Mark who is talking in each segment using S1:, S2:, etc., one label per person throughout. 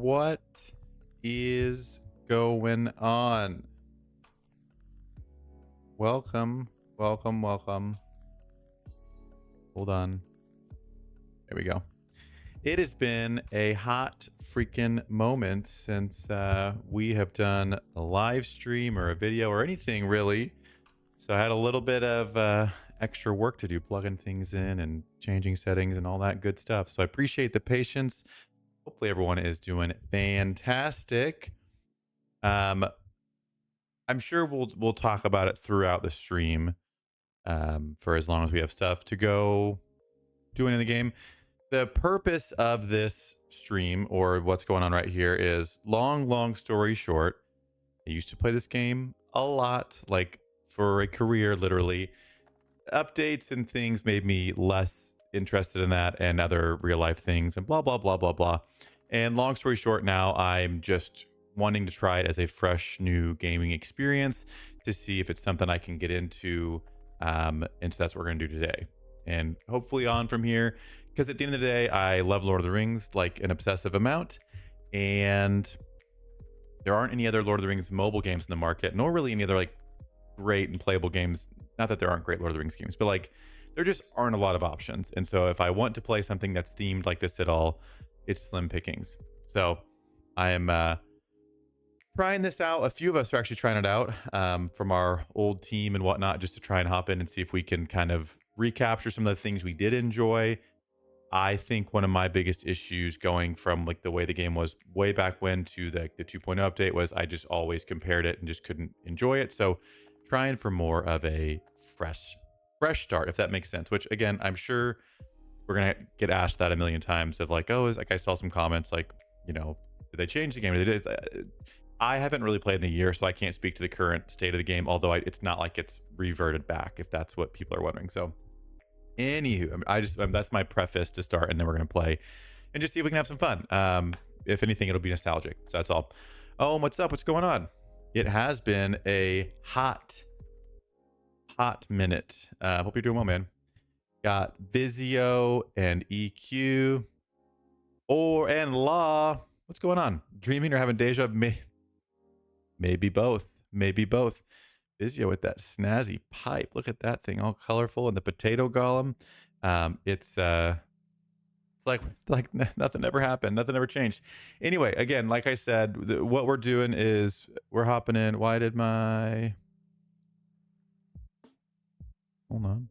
S1: What is going on? Welcome, welcome, welcome. Hold on. There we go. It has been a hot freaking moment since we have done a live stream or a video or anything really. So I had a little bit of extra work to do, plugging things in and changing settings and all that good stuff. So I appreciate the patience. Hopefully everyone is doing fantastic. I'm sure we'll talk about it throughout the stream for as long as we have stuff to go doing in the game. The purpose of this stream or what's going on right here is long story short. I used to play this game a lot, like for a career, literally. Updates and things made me less interested in that and other real life things and blah, blah, blah, blah, blah. And long story short, now I'm just wanting to try it as a fresh new gaming experience to see if it's something I can get into. And so that's what we're going to do today. And hopefully on from here, because at the end of the day, I love Lord of the Rings like an obsessive amount. And there aren't any other Lord of the Rings mobile games in the market, nor really any other like great and playable games. Not that there aren't great Lord of the Rings games, but like there just aren't a lot of options. And so if I want to play something that's themed like this at all, it's slim pickings. So I am trying this out. A few of us are actually trying it out from our old team and whatnot, just to try and hop in and see if we can kind of recapture some of the things we did enjoy. I think one of my biggest issues going from like the way the game was way back when to the 2.0 update was I just always compared it and just couldn't enjoy it. So trying for more of a fresh start, if that makes sense, which again, I'm sure we're going to get asked that a million times of like, oh, is like I saw some comments like, you know, did they change the game? I haven't really played in a year, so I can't speak to the current state of the game, although it's not like it's reverted back, if that's what people are wondering. So anywho, that's my preface to start, and then we're going to play and just see if we can have some fun. If anything, it'll be nostalgic. So that's all. Oh, what's up? What's going on? It has been a hot minute. Hope you're doing well, man. Got Vizio and EQ and Law. What's going on? Dreaming or having deja? Maybe both. Maybe both. Vizio with that snazzy pipe. Look at that thing, all colorful, and the potato golem. It's like nothing ever happened. Nothing ever changed. Anyway, again, like I said, what we're doing is we're hopping in. Why did my... Hold on.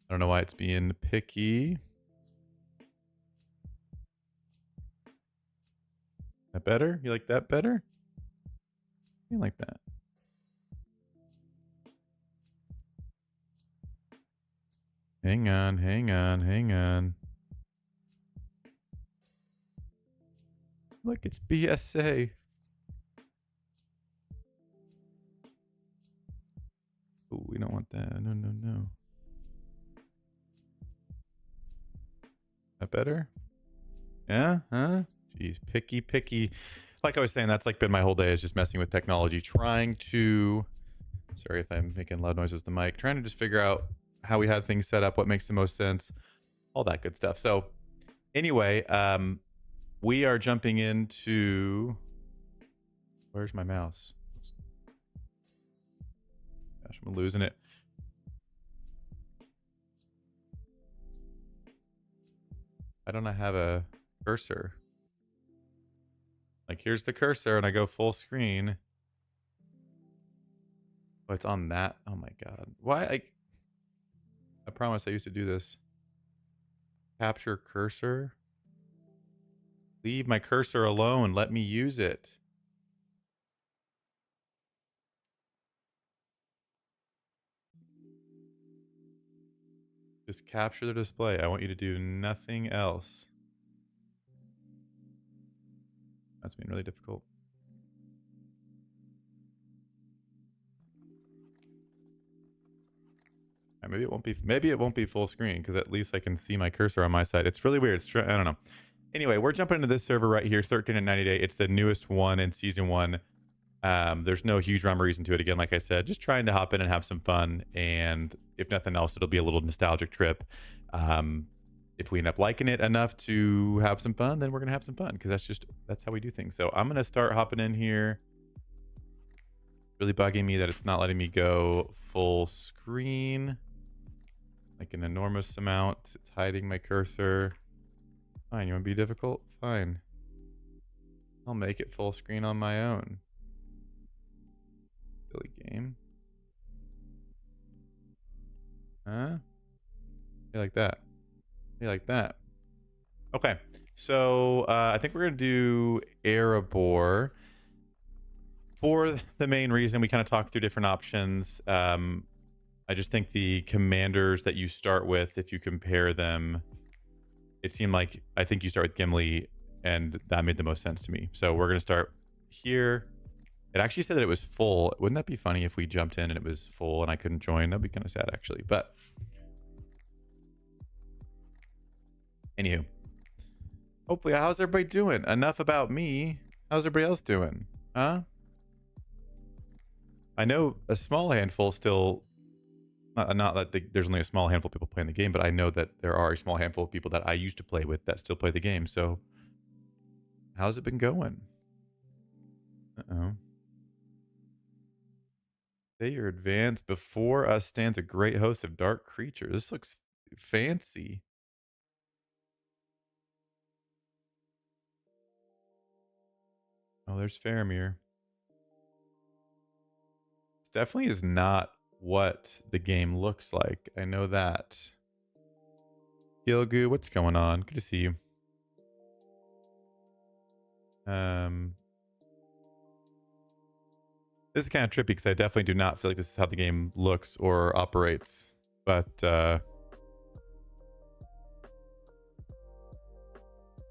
S1: I don't know why it's being picky. That better? You like that better? You like that? Hang on. Look, it's BSA. Oh, we don't want that. No. That better? Yeah? Huh? Jeez, picky. Like I was saying, that's like been my whole day, is just messing with technology, trying to... Sorry if I'm making loud noises with the mic. Trying to just figure out how we had things set up, what makes the most sense, all that good stuff. So anyway, we are jumping into... Where's my mouse? Gosh, I'm losing it. Why don't I have a cursor? Like, here's the cursor, and I go full screen. Oh, it's on that. Oh my god. Why? I promise I used to do this. Capture cursor. Leave my cursor alone. Let me use it. Just capture the display. I want you to do nothing else. That's been really difficult. Maybe it won't be full screen, because at least I can see my cursor on my side. It's really weird. I don't know. Anyway, we're jumping into this server right here, 13 and 90 day. It's the newest one in season 1. There's no huge rhyme or reason to it. Again, like I said, just trying to hop in and have some fun. And if nothing else, it'll be a little nostalgic trip. If we end up liking it enough to have some fun, then we're going to have some fun because that's how we do things. So I'm going to start hopping in here. Really bugging me that it's not letting me go full screen. Like an enormous amount. It's hiding my cursor. Fine, you want to be difficult? Fine. I'll make it full screen on my own. Silly game. Huh? You like that? You like that? Okay. So I think we're going to do Erebor. For the main reason, we kind of talked through different options. I just think the commanders that you start with, if you compare them, it seemed like I think you start with Gimli, and that made the most sense to me. So we're going to start here. It actually said that it was full. Wouldn't that be funny if we jumped in and it was full and I couldn't join? That'd be kind of sad, actually. But anywho, hopefully, how's everybody doing? Enough about me. How's everybody else doing? Huh? I know a small handful still. Not that there's only a small handful of people playing the game, but I know that there are a small handful of people that I used to play with that still play the game. So, how's it been going? Uh-oh. Say you're advanced. Before us stands a great host of dark creatures. This looks fancy. Oh, there's Faramir. This definitely is not what the game looks like. I know that. Gilgu, what's going on? Good to see you. This is kind of trippy because I definitely do not feel like this is how the game looks or operates. But you're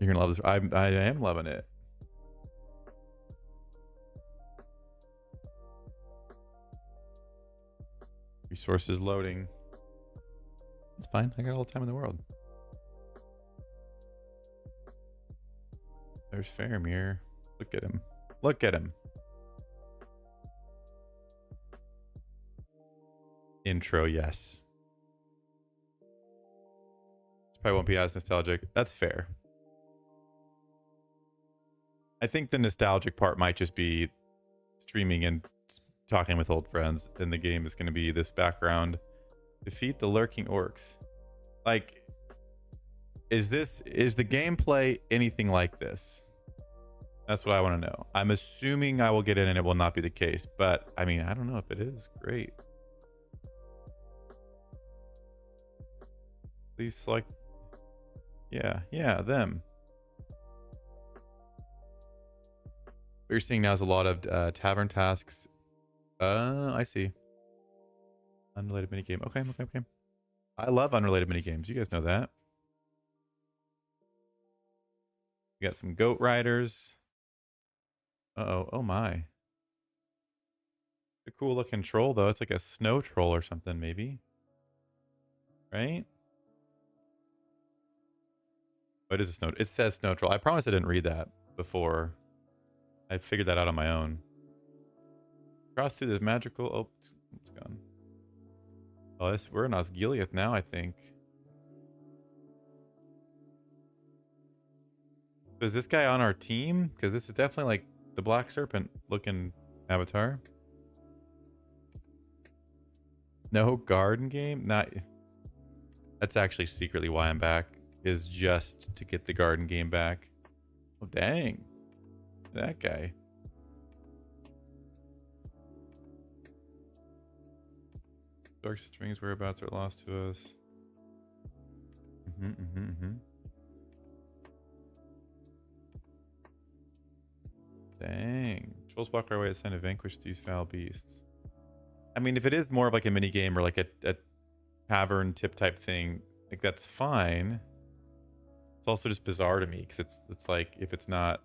S1: gonna love this. I am loving it. Resources loading. It's fine. I got all the time in the world. There's Faramir. Look at him. Look at him. Intro, yes. This probably won't be as nostalgic. That's fair. I think the nostalgic part might just be streaming and talking with old friends, and the game is going to be this background. Defeat the lurking orcs. Like, is the gameplay anything like this? That's what I want to know. I'm assuming I will get in and it will not be the case, but I mean, I don't know if it is. Great. Please select. Yeah, them. What you're seeing now is a lot of tavern tasks. I see. Unrelated minigame. Okay. I love unrelated minigames. You guys know that. We got some goat riders. Uh-oh. Oh my. A cool looking troll though. It's like a snow troll or something, maybe. Right? What is a snow? It says snow troll. I promise I didn't read that before. I figured that out on my own. Cross through this magical. Oh, it's gone. Oh, we're in Osgiliath now, I think. So is this guy on our team? Because this is definitely like the Black Serpent looking avatar. No garden game? Not. That's actually secretly why I'm back. Is just to get the garden game back. Oh, dang. That guy. Dark Strings whereabouts are lost to us. Dang. Trolls block our way to send to vanquish these foul beasts. I mean, if it is more of like a mini game or like a tavern tip type thing, like that's fine. It's also just bizarre to me because it's like if it's not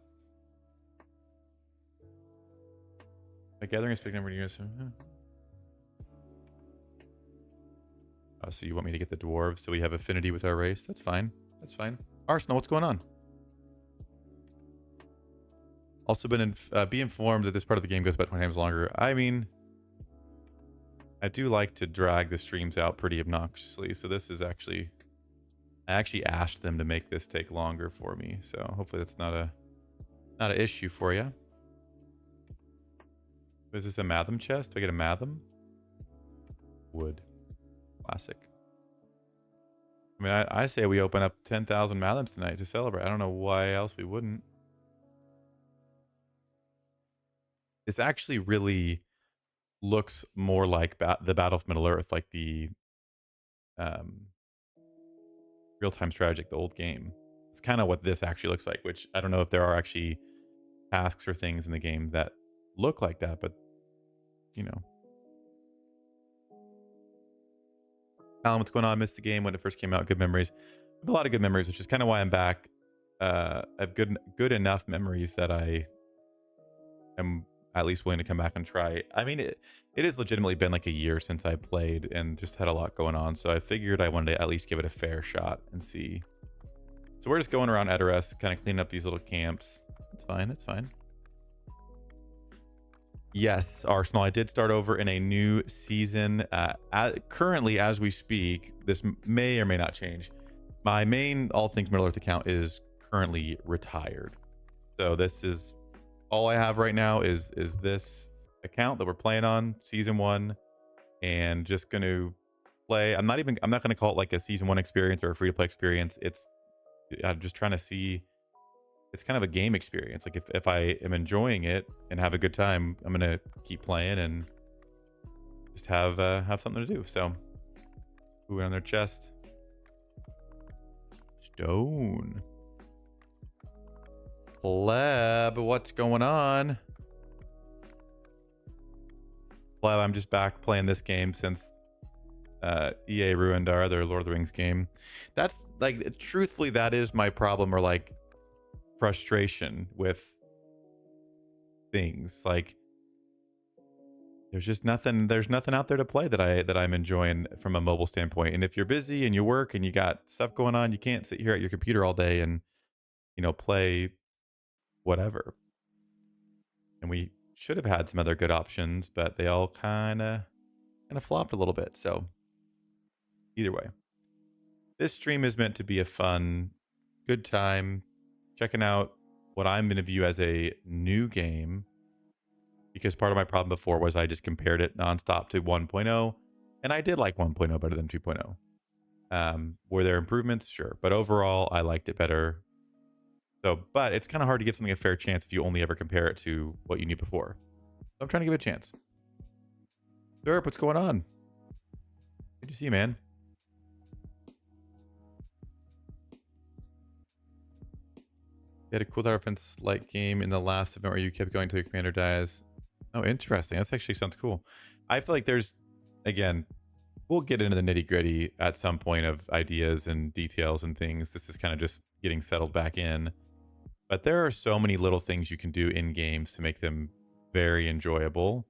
S1: a gathering is big number of units. Oh, so you want me to get the dwarves so we have affinity with our race? That's fine. That's fine. Arsenal, what's going on? Also been be informed that this part of the game goes about 20 times longer. I mean, I do like to drag the streams out pretty obnoxiously, so this is actually, I actually asked them to make this take longer for me, so hopefully that's not an issue for you. Is this a Mathom chest? Do I get a Mathom? Wood. Classic. I mean, I say we open up 10,000 Mathoms tonight to celebrate. I don't know why else we wouldn't. This actually really looks more like the Battle of Middle Earth, like the um, real-time strategic, the old game. It's kind of what this actually looks like, which I don't know if there are actually tasks or things in the game that look like that, but you know. Alan, what's going on? I missed the game when it first came out. Good memories. I have a lot of good memories, which is kind of why I'm back. I have good enough memories that I am at least willing to come back and try. I mean, it has legitimately been like a year since I played and just had a lot going on. So I figured I wanted to at least give it a fair shot and see. So we're just going around Edoras, kind of cleaning up these little camps. It's fine. It's fine. Yes, Arsenal. I did start over in a new season. Currently, as we speak, this may or may not change. My main All Things Middle Earth account is currently retired. So this is all I have right now is this account that we're playing on, season 1, and just going to play. I'm not going to call it like a season 1 experience or a free to play experience. I'm just trying to see. It's kind of a game experience. Like if I am enjoying it and have a good time, I'm gonna keep playing and just have something to do. So, ooh, on their chest, stone. Pleb, what's going on? Pleb, I'm just back playing this game since EA ruined our other Lord of the Rings game. That's like, truthfully, that is my problem, or like frustration with things. Like there's nothing out there to play that I'm enjoying from a mobile standpoint. And if you're busy and you work and you got stuff going on, you can't sit here at your computer all day and play whatever. And we should have had some other good options, but they all kind of flopped a little bit. So either way, this stream is meant to be a fun, good time checking out what I'm going to view as a new game, because part of my problem before was I just compared it nonstop to 1.0, and I did like 1.0 better than 2.0. Were there improvements? Sure. But overall, I liked it better. So, but it's kind of hard to give something a fair chance if you only ever compare it to what you knew before. So I'm trying to give it a chance. Derp, what's going on? Good to see you, man. You had a cool offense like game in the last event where you kept going till your commander dies. Oh, interesting. That's actually sounds cool. I feel like there's, again, we'll get into the nitty gritty at some point of ideas and details and things. This is kind of just getting settled back in. But there are so many little things you can do in games to make them very enjoyable.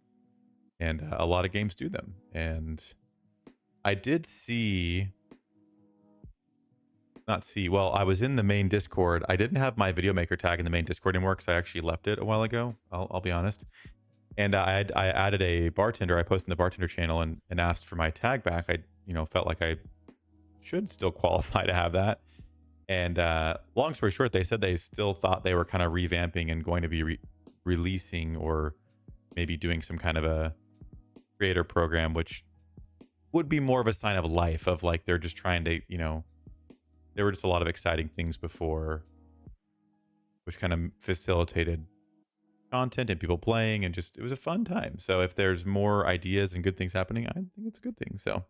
S1: And a lot of games do them. And I did well, I was in the main Discord. I didn't have my video maker tag in the main Discord anymore because I actually left it a while ago. I'll be honest. And I added a bartender. I posted in the bartender channel and asked for my tag back. I felt like I should still qualify to have that. And long story short, they said they still thought they were kind of revamping and going to be releasing or maybe doing some kind of a creator program, which would be more of a sign of life, of like they're just trying to, there were just a lot of exciting things before, which kind of facilitated content and people playing, and just, it was a fun time. So if there's more ideas and good things happening, I think it's a good thing. So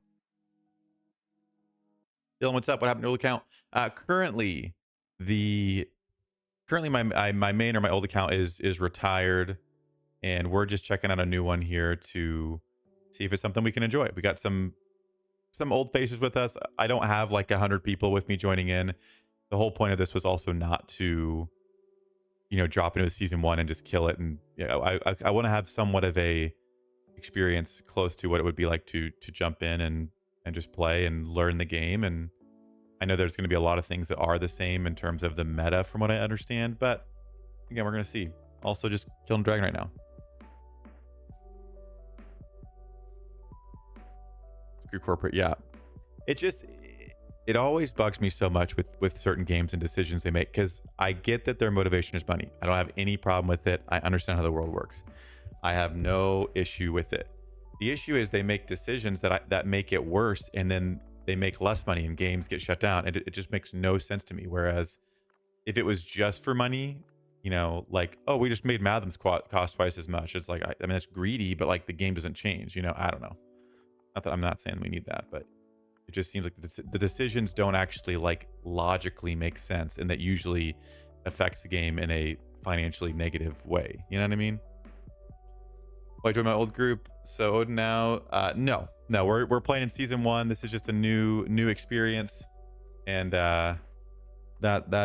S1: Dylan, what's up? What happened to your old account? Currently my main or my old account is retired, and we're just checking out a new one here to see if it's something we can enjoy. We got some old faces with us. I don't have like 100 people with me joining in. The whole point of this was also not to, drop into a season 1 and just kill it. And I want to have somewhat of a experience close to what it would be like to jump in and just play and learn the game. And I know there's going to be a lot of things that are the same in terms of the meta from what I understand, but again, we're going to see. also just killing dragon right now. Screw corporate, yeah. It always bugs me so much with certain games and decisions they make, because I get that their motivation is money. I don't have any problem with it. I understand how the world works. I have no issue with it. The issue is they make decisions that make it worse, and then they make less money and games get shut down, and it just makes no sense to me. Whereas if it was just for money, like, oh, we just made Mathom's cost twice as much. It's like, I mean, it's greedy, but like the game doesn't change. I don't know. Not that I'm not saying we need that, but it just seems like the decisions don't actually like logically make sense, and that usually affects the game in a financially negative way. You know what I mean? I joined my old group, so Odin now. No, we're playing in season 1. This is just a new experience, and that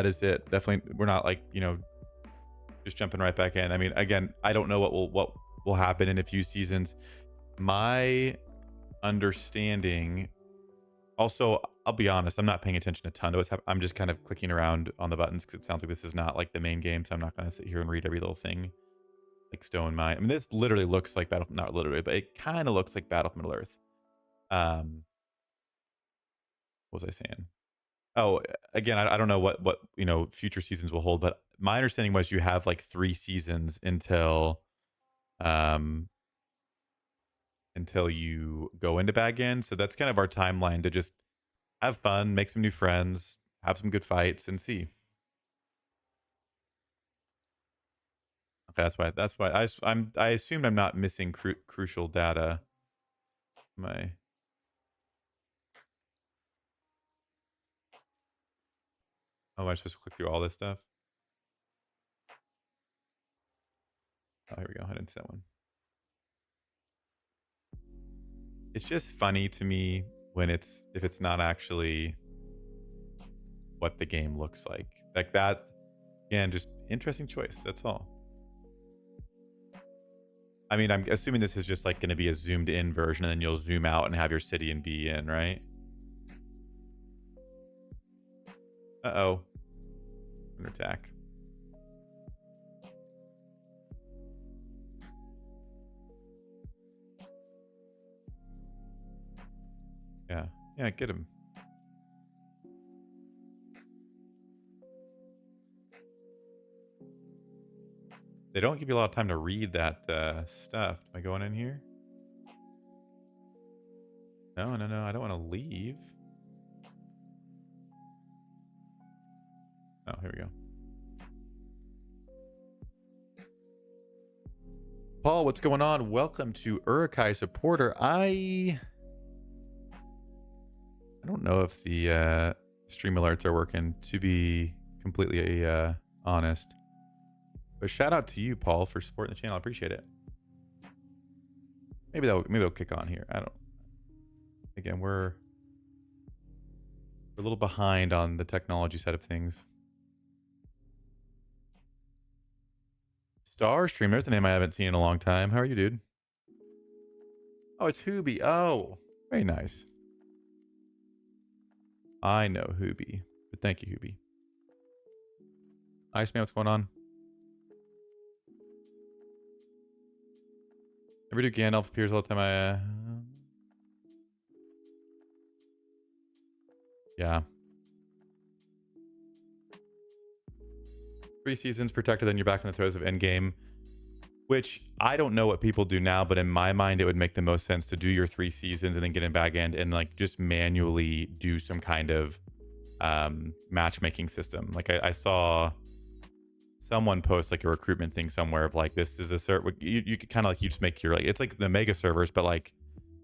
S1: is it. Definitely, we're not like just jumping right back in. I mean, again, I don't know what will happen in a few seasons. My understanding. Also, I'll be honest, I'm not paying attention a ton to what's happening. I'm just kind of clicking around on the buttons because it sounds like this is not like the main game, so I'm not going to sit here and read every little thing like Stone Mine. I mean, this literally looks like not literally, but it kind of looks like Battle for Middle Earth. What was I saying? Oh, again, I don't know what future seasons will hold, but my understanding was you have like 3 seasons um until you go into bag in. So that's kind of our timeline to just have fun, make some new friends, have some good fights, and see. Okay, that's why I assumed I'm not missing crucial data. Am I supposed to click through all this stuff? Oh, here we go. I didn't see that one. It's just funny to me when if it's not actually what the game looks like. Like that, again, just interesting choice. That's all. I mean, I'm assuming this is just like going to be a zoomed in version, and then you'll zoom out and have your city and be in, right? Uh-oh. Under attack. Yeah, get him. They don't give you a lot of time to read that stuff. Am I going in here? No, I don't want to leave. Oh, here we go. Paul, what's going on? Welcome to Urukai Supporter. I don't know if the stream alerts are working, to be completely honest. But shout out to you, Paul, for supporting the channel. I appreciate it. Maybe they'll kick on here. I don't. Again, we're a little behind on the technology side of things. Star Stream, there's a name I haven't seen in a long time. How are you, dude? Oh, it's Hoobie. Oh, very nice. I know Hoobie, but thank you, Hoobie. Iceman, what's going on? Never do Gandalf appears all the time. Yeah. 3 seasons protected, then you're back in the throes of endgame, which I don't know what people do now, but in my mind, it would make the most sense to do your 3 seasons and then get in back end and like just manually do some kind of matchmaking system. Like I saw someone post like a recruitment thing somewhere of like, this is a server. You could kind of like, you just make your like, it's like the mega servers, but like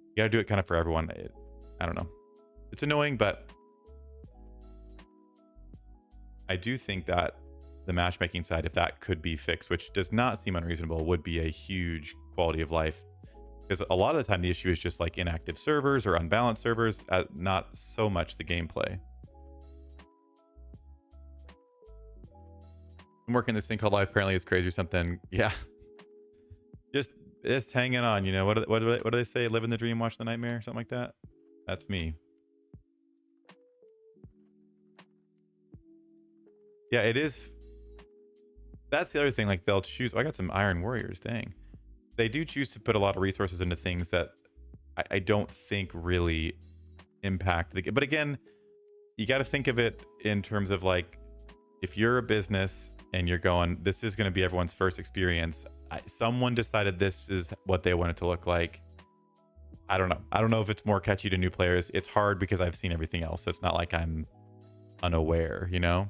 S1: you got to do it kind of for everyone. I don't know. It's annoying, but I do think that the matchmaking side, if that could be fixed, which does not seem unreasonable, would be a huge quality of life. Because a lot of the time the issue is just like inactive servers or unbalanced servers, not so much the gameplay. I'm working this thing called life. Apparently it's crazy or something. Yeah. Just hanging on, you know. What do they say? Living the dream, watch the nightmare, something like that. That's me. Yeah, it is. That's the other thing. Like they'll choose. Oh, I got some Iron Warriors. Dang. They do choose to put a lot of resources into things that I don't think really impact the game. But again, you got to think of it in terms of like, if you're a business and you're going, this is going to be everyone's first experience. Someone decided this is what they want it to look like. I don't know. I don't know if it's more catchy to new players. It's hard because I've seen everything else. So it's not like I'm unaware, you know?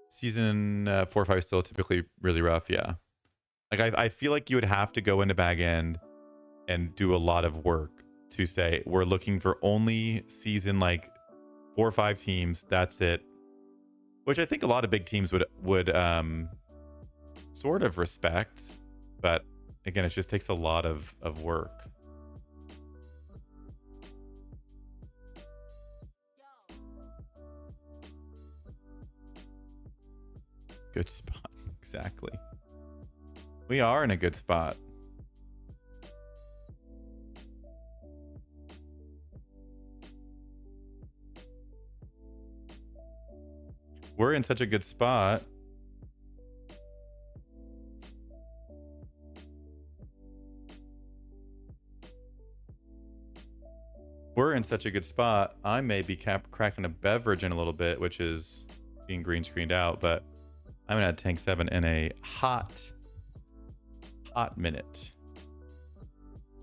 S1: Season 4 or 5 is still typically really rough. Yeah. Like I feel like you would have to go into back end and do a lot of work to say, we're looking for only season like 4 or 5 teams. That's it. Which I think a lot of big teams would sort of respect, but again, it just takes a lot of work. Good spot. Exactly. We are in a good spot. We're in such a good spot. We're in such a good spot. I may be cracking a beverage in a little bit, which is being green screened out, but I'm gonna add tank 7 in a hot minute.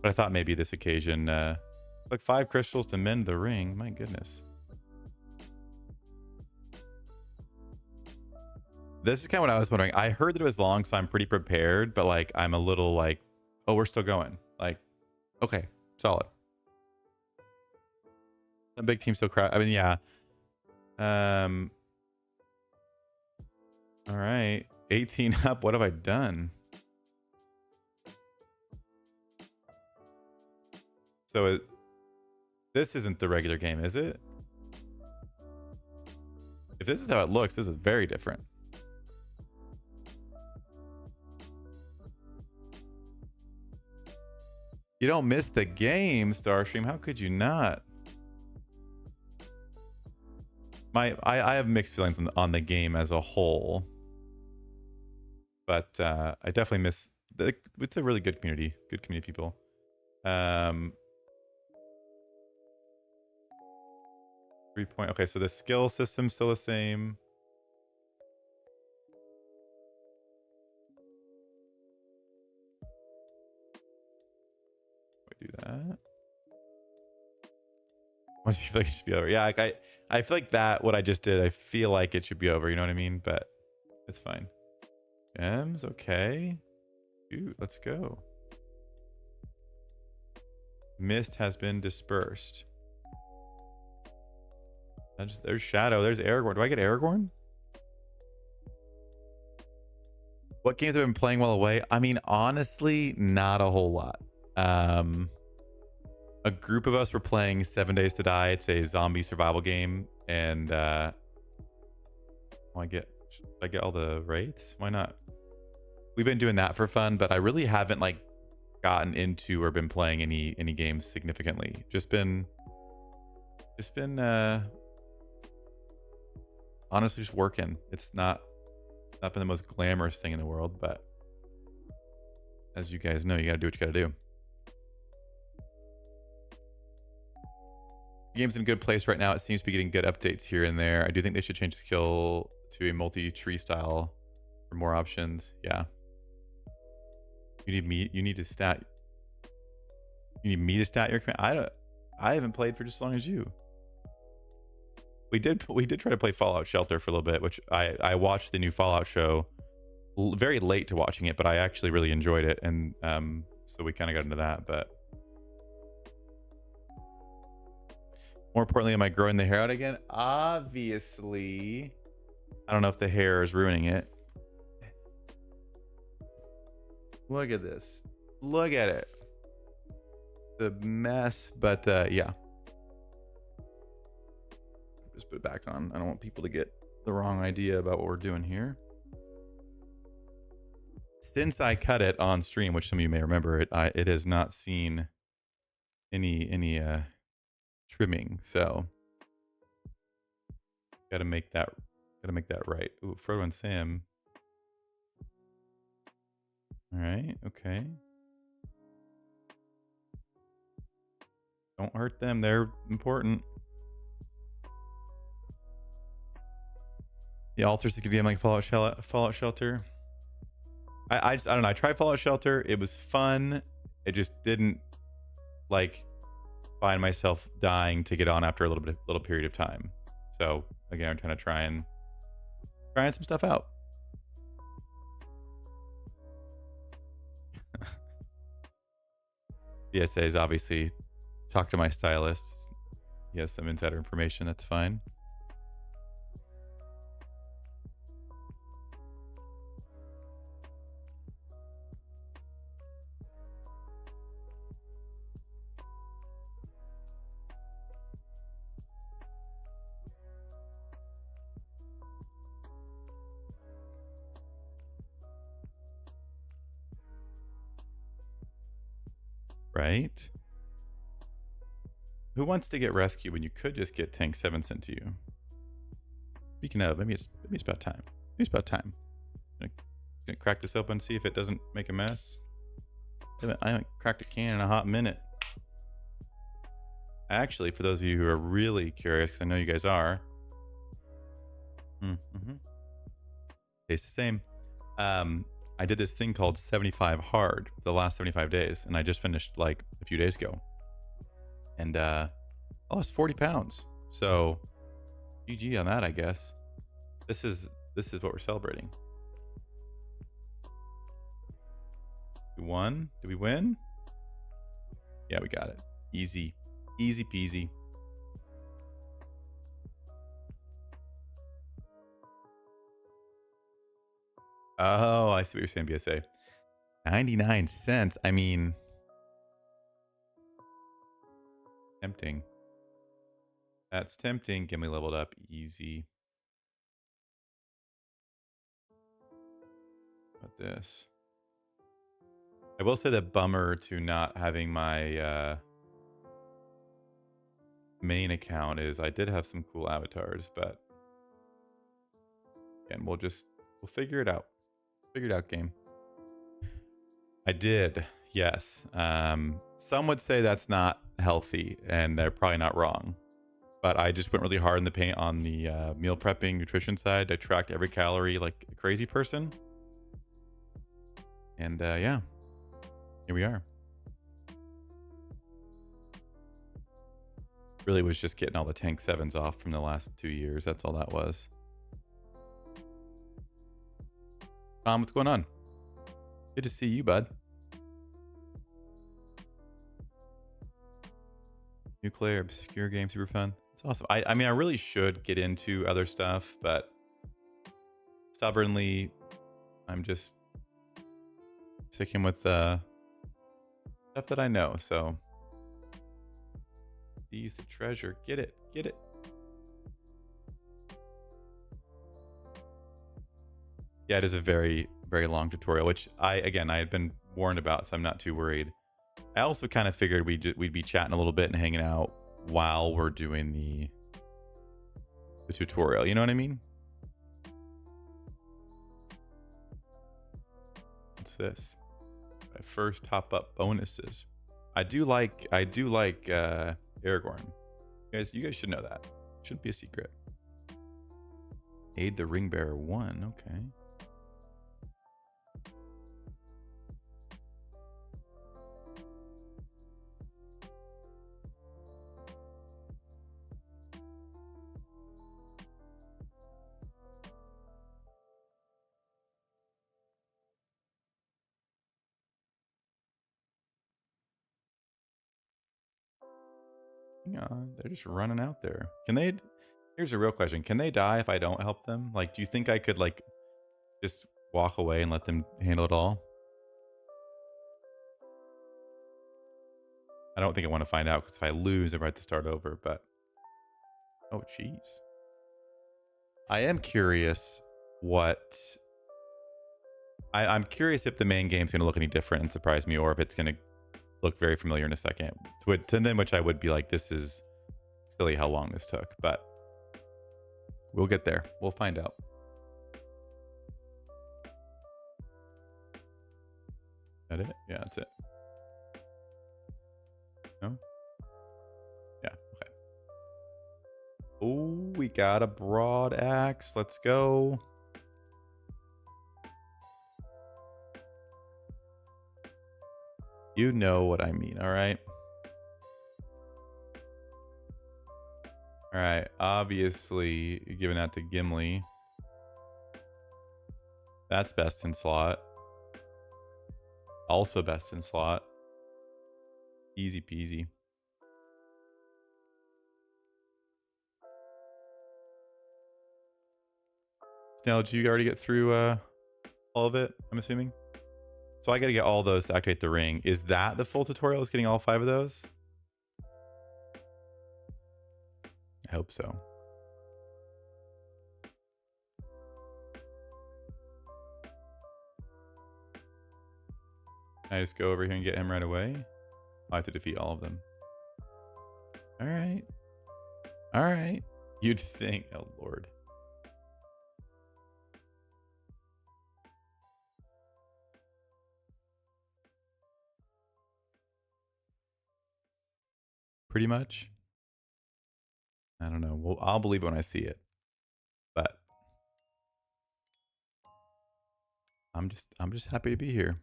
S1: But I thought maybe this occasion, like 5 crystals to mend the ring. My goodness. This is kind of what I was wondering. I heard that it was long, so I'm pretty prepared, but like I'm a little like, oh, we're still going. Like, okay, solid. The big team still crowd. I mean, yeah. All right. 18 up. What have I done? So this isn't the regular game, is it? If this is how it looks, this is very different. You don't miss the game, Starstream. How could you not? I have mixed feelings on the game as a whole, but I definitely miss it's a really good community people. 3 point. Okay, so the skill system's still the same. Do that. I feel like it should be over. Yeah, like I feel like that what I just did, I feel like it should be over, you know what I mean? But it's fine. Gems, okay. Dude, let's go. Mist has been dispersed. There's Shadow, there's Aragorn. Do I get Aragorn? What games have been playing while away? I mean, honestly, not a whole lot. A group of us were playing 7 Days to Die. It's a zombie survival game, and I get all the wraiths. Why not? We've been doing that for fun, but I really haven't like gotten into or been playing any games significantly. Just been honestly just working. It's not been the most glamorous thing in the world, but as you guys know, you gotta do what you gotta do. The game's in a good place right now. It seems to be getting good updates here and there. I do think they should change skill to a multi-tree style for more options. Yeah. You need me. You need to stat. You need me to stat your command. I haven't played for just as long as you. We did try to play Fallout Shelter for a little bit, which I watched the new Fallout show very late to watching it, but I actually really enjoyed it, and so we kind of got into that. But more importantly, am I growing the hair out again? Obviously. I don't know if the hair is ruining it. Look at this. Look at it. The mess, but yeah. Just put it back on. I don't want people to get the wrong idea about what we're doing here. Since I cut it on stream, which some of you may remember, it has not seen any trimming. So Gotta make that right. Ooh, Frodo and Sam. All right, okay. Don't hurt them. They're important. The Altar's a good game like Fallout Shelter. I don't know. I tried Fallout Shelter. It was fun. It just didn't like find myself dying to get on after a little period of time. So again, I'm trying some stuff out. BSA is obviously talk to my stylist. He has some insider information. That's fine. Right? Who wants to get rescued when you could just get Tank 7 sent to you? Speaking of, maybe it's about time. Maybe it's about time. Gonna crack this open, see if it doesn't make a mess. I haven't cracked a can in a hot minute. Actually, for those of you who are really curious, because I know you guys are. Tastes the same. I did this thing called 75 hard the last 75 days, and I just finished like a few days ago. And I lost 40 pounds. So GG on that, I guess. This is what we're celebrating. We won? Did we win? Yeah, we got it. Easy. Easy peasy. Oh, I see what you're saying, BSA. 99 cents. I mean, tempting. That's tempting. Get me leveled up. Easy. About this. I will say that bummer to not having my main account is I did have some cool avatars, but again, we'll figure it out. Figure it out, game. I did, yes. Some would say that's not healthy, and they're probably not wrong. But I just went really hard in the paint on the meal prepping nutrition side. I tracked every calorie like a crazy person. And yeah, here we are. Really was just getting all the Tank 7s off from the last 2 years. That's all that was. Tom, what's going on? Good to see you, bud. Nuclear obscure game, super fun. It's awesome. I mean, I really should get into other stuff, but stubbornly, I'm just sticking with stuff that I know. So, seize the treasure. Get it. Get it. Yeah, it is a very, very long tutorial, which I had been warned about, so I'm not too worried. I also kind of figured we'd be chatting a little bit and hanging out while we're doing the tutorial. You know what I mean? What's this? My first top up bonuses. I do like Aragorn. You guys should know that. Shouldn't be a secret. Aid the ring bearer 1. Okay. Hang on, they're just running out there. Can they? Here's a real question. Can they die if I don't help them? Like, do you think I could like just walk away and let them handle it all? I don't think I want to find out, because if I lose, I have to start over. But oh, jeez. I am curious what. I'm curious if the main game's going to look any different and surprise me, or if it's going to look very familiar in a second. And then which I would be like, this is silly how long this took. But We'll get there. We'll find out. That it? Yeah, that's it. No? Yeah, okay. Oh, we got a broad axe. Let's go. You know what I mean, all right? All right, obviously giving that to Gimli. That's best in slot. Also best in slot. Easy peasy. Snail, did you already get through all of it, I'm assuming? So I got to get all those to activate the ring. Is that the full tutorial? Is getting all 5 of those? I hope so. Can I just go over here and get him right away? I have to defeat all of them. All right. All right. You'd think, oh Lord. Pretty much. I don't know. Well, I'll believe when I see it. But I'm just happy to be here.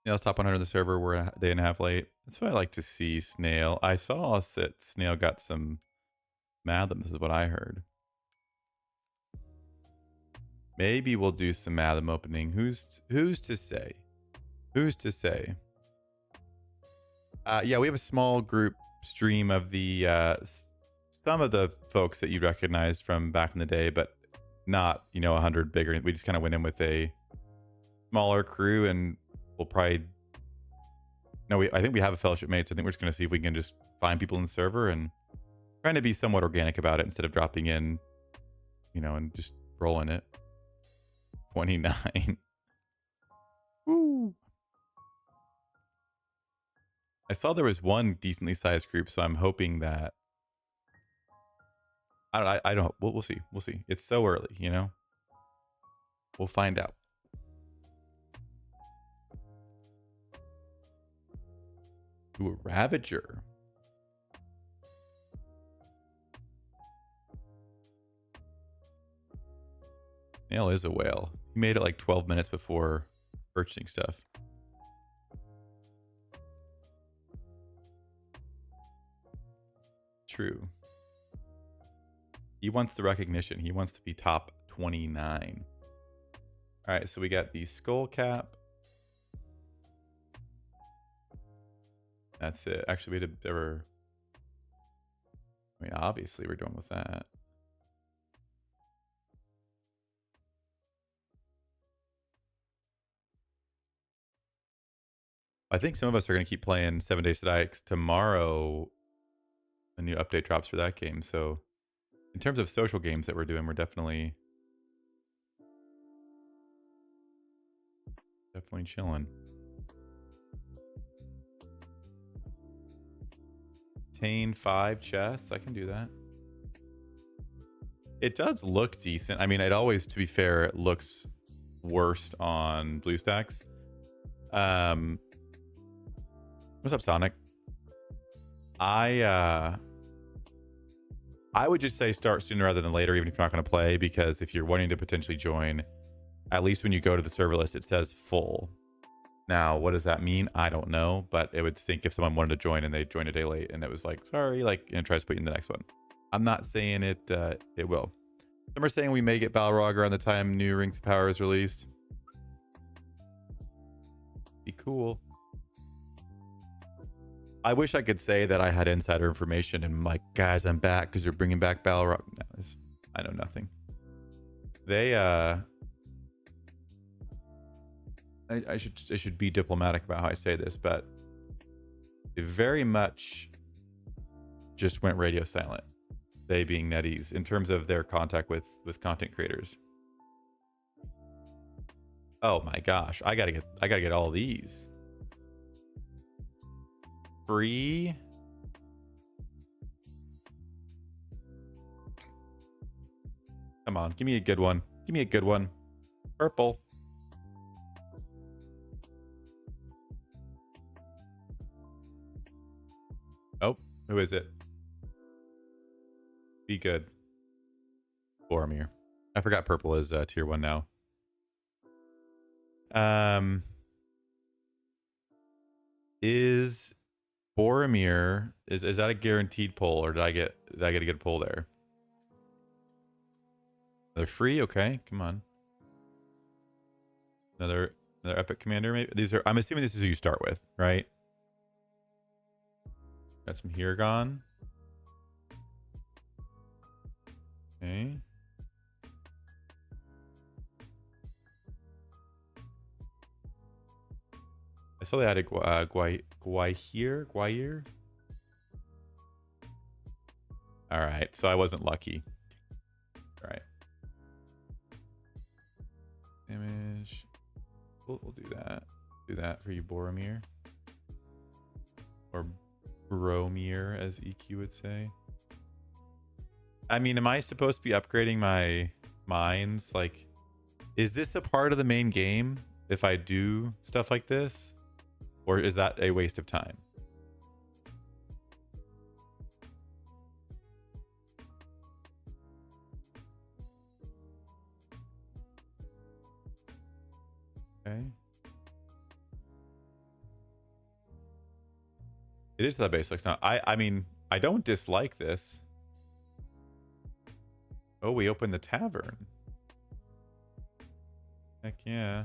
S1: Snail's top 100 on the server. We're a day and a half late. That's what I like to see, Snail. I saw that Snail got some Mathom. This is what I heard. Maybe we'll do some Mathom opening. Who's to say? Who's to say? Yeah, we have a small group stream of the some of the folks that you recognized from back in the day, but not 100 bigger. We just kind of went in with a smaller crew, and we'll probably I think we have a fellowship mate, so I think we're just going to see if we can just find people in the server and trying to be somewhat organic about it instead of dropping in, and just rolling it. 29. Woo. I saw there was one decently sized group, so I'm hoping that I don't. We'll see. We'll see. It's so early, We'll find out. Ooh, a Ravager. Snail is a whale. He made it like 12 minutes before purchasing stuff. True. He wants the recognition. He wants to be top 29. All right, so we got the skull cap. That's it. Actually, we had ever. I mean, obviously, we're done with that. I think some of us are going to keep playing 7 Days to Die. Tomorrow, a new update drops for that game. So, in terms of social games that we're doing, we're definitely chilling. Obtain 5 chests. I can do that. It does look decent. I mean, it always, to be fair, it looks worst on BlueStacks. What's up, Sonic? I would just say start sooner rather than later, even if you're not going to play, because if you're wanting to potentially join, at least when you go to the server list, it says full. Now, what does that mean? I don't know, but it would stink if someone wanted to join and they joined a day late and it was like, sorry, tries to put you in the next one. I'm not saying it will. Some are saying we may get Balrog around the time new Rings of Power is released. Be cool. I wish I could say that I had insider information and I'm like, guys, I'm back because you're bringing back Balrog. No, I know nothing. They I should be diplomatic about how I say this, but they very much just went radio silent. They being NetEase in terms of their contact with content creators. Oh my gosh, I gotta get all these. Free. Come on, give me a good one. Give me a good one. Purple. Oh, who is it? Be good. Boromir. I forgot purple is tier 1 now. Is Boromir is that a guaranteed pull, or did I get a good pull there? They're free, okay. Come on. Another epic commander, maybe. These are, I'm assuming this is who you start with, right? Got some Hirgon. Okay. I saw they added Guair. All right, so I wasn't lucky. All right. Damage. We'll do that. Do that for you, Boromir. Or Bromir, as EQ would say. I mean, am I supposed to be upgrading my mines? Like, is this a part of the main game if I do stuff like this? Or is that a waste of time? Okay. It is that basics now. I mean, I don't dislike this. Oh, we opened the tavern. Heck yeah.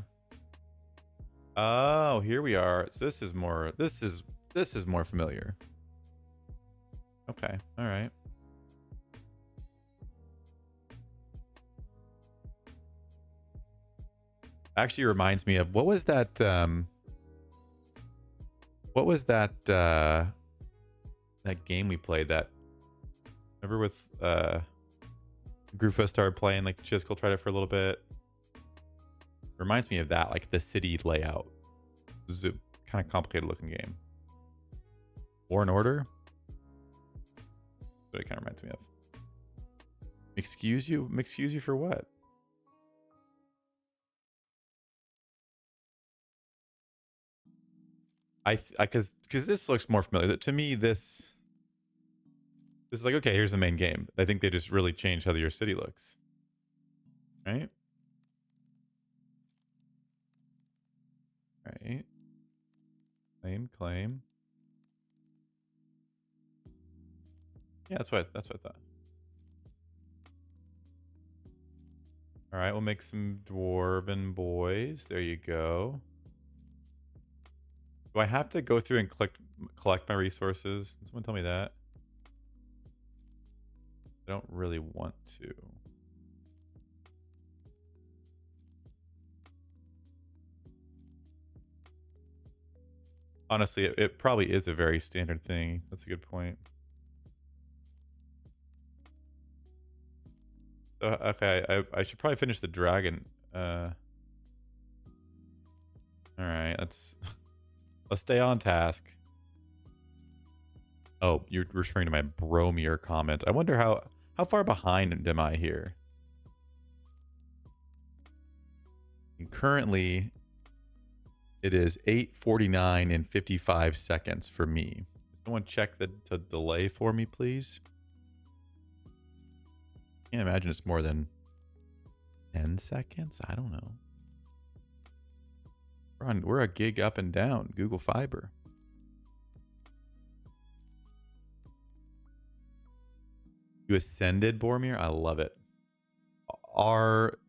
S1: Oh, here we are. So this is more familiar. Okay. All right. Actually reminds me of what was that that game we played, that remember with Grufa started playing, like Chiskel tried it for a little bit. Reminds me of that, like the city layout. It was a kind of complicated looking game. War and Order? That's what it kind of reminds me of. Excuse you? Excuse you for what? Because this looks more familiar. To me, this is like, okay, here's the main game. I think they just really changed how your city looks. Right? Right. Claim. Yeah, that's what I thought. All right, we'll make some dwarven boys. There you go. Do I have to go through and collect my resources? Can someone tell me that? I don't really want to. Honestly, it probably is a very standard thing. That's a good point. Okay, I should probably finish the dragon. All right, let's stay on task. Oh, you're referring to my Bromir comment. I wonder how far behind am I here? And currently, it is 8:49 and 55 seconds for me. Someone check the delay for me, please. Can't imagine it's more than 10 seconds. I don't know. We're a gig up and down. Google Fiber. You ascended, Boromir? I love it.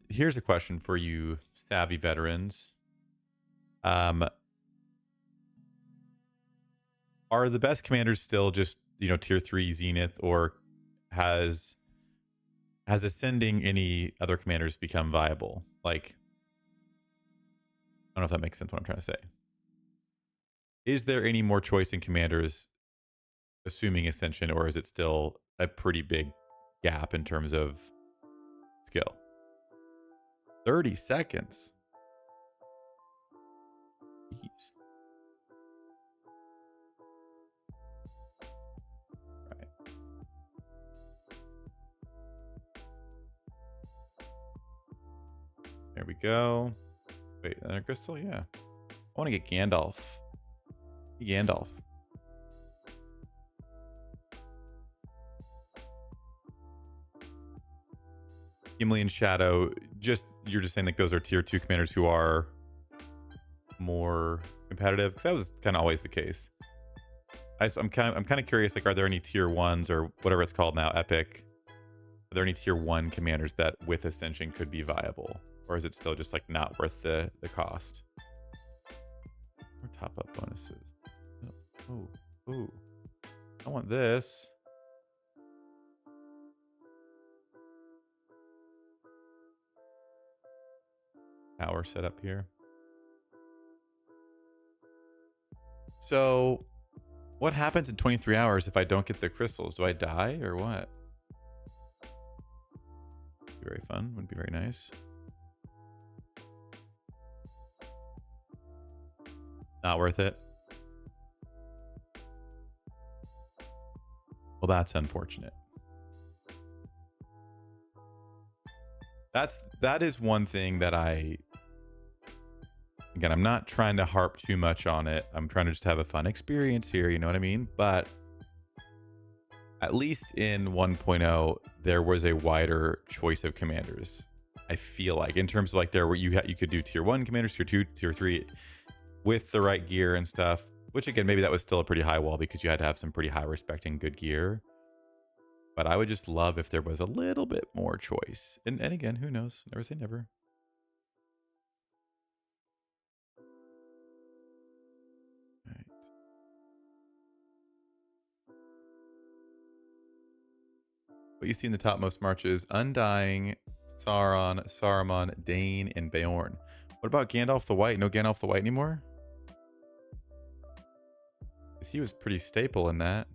S1: Here's a question for you, savvy veterans. Are the best commanders still just, tier 3 Zenith, or has ascending any other commanders become viable? Like, I don't know if that makes sense what I'm trying to say. Is there any more choice in commanders assuming ascension, or is it still a pretty big gap in terms of skill? 30 seconds. Jeez. Right. There we go. Wait, another crystal? Yeah. I want to get Gandalf. Gandalf. Gimli and Shadow. You're just saying that those are tier 2 commanders who are more competitive, because that was kind of always the case. I'm kind of curious, like, are there any tier 1s or whatever it's called now, epic? Are there any tier 1 commanders that with Ascension could be viable, or is it still just like not worth the cost? Or top up bonuses. Oh, ooh, I want this. Tower set up here. So what happens in 23 hours if I don't get the crystals? Do I die or what? Very fun. Would be very nice. Not worth it. Well, that's unfortunate. That is one thing that again, I'm not trying to harp too much on it. I'm trying to just have a fun experience here, you know what I mean? But at least in 1.0, there was a wider choice of commanders. I feel like, in terms of like there were you could do tier 1 commanders, tier 2, tier 3 with the right gear and stuff, which again, maybe that was still a pretty high wall because you had to have some pretty high respecting good gear. But I would just love if there was a little bit more choice. And again, who knows? Never say never. All right. What you see in the topmost marches: Undying, Sauron, Saruman, Dane, and Beorn. What about Gandalf the White? No Gandalf the White anymore? Because he was pretty staple in that.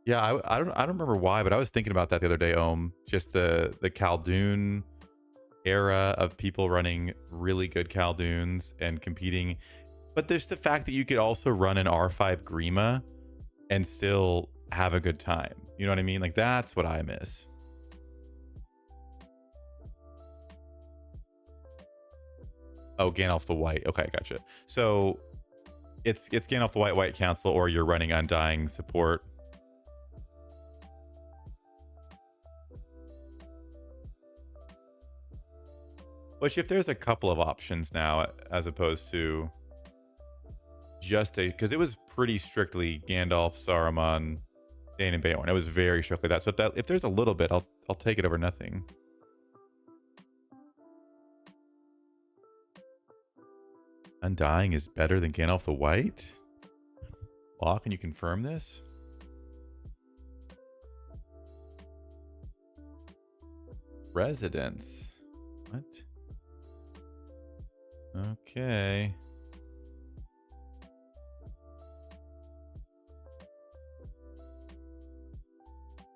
S1: Yeah, I don't remember why, but I was thinking about that the other day, just the Khaldun era of people running really good Khalduns and competing. But there's the fact that you could also run an R5 Grima and still have a good time. You know what I mean? Like, that's what I miss. Oh, Gandalf the White. Okay, gotcha. So it's Gandalf the White Council, or you're running Undying support. Which, if there's a couple of options now, as opposed to just because it was pretty strictly Gandalf, Saruman, Dane, and Beorn. It was very strictly that. So if there's a little bit, I'll take it over nothing. Undying is better than Gandalf the White? Law, can you confirm this? Residence. What? Okay.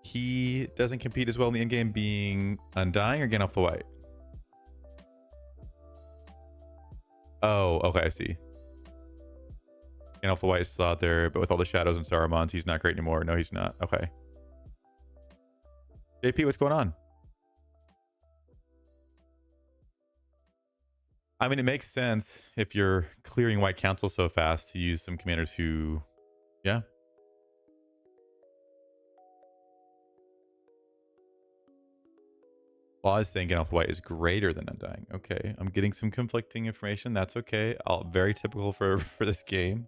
S1: He doesn't compete as well in the in-game, being Undying or Gandalf the White? Oh, okay, I see. Gandalf the White is still out there, but with all the shadows and Sarumans, he's not great anymore. No, he's not. Okay. JP, what's going on? I mean, it makes sense if you're clearing White Council so fast to use some commanders who, yeah. Law is saying Gandalf the White is greater than Undying. Okay, I'm getting some conflicting information. That's okay. Very typical for this game.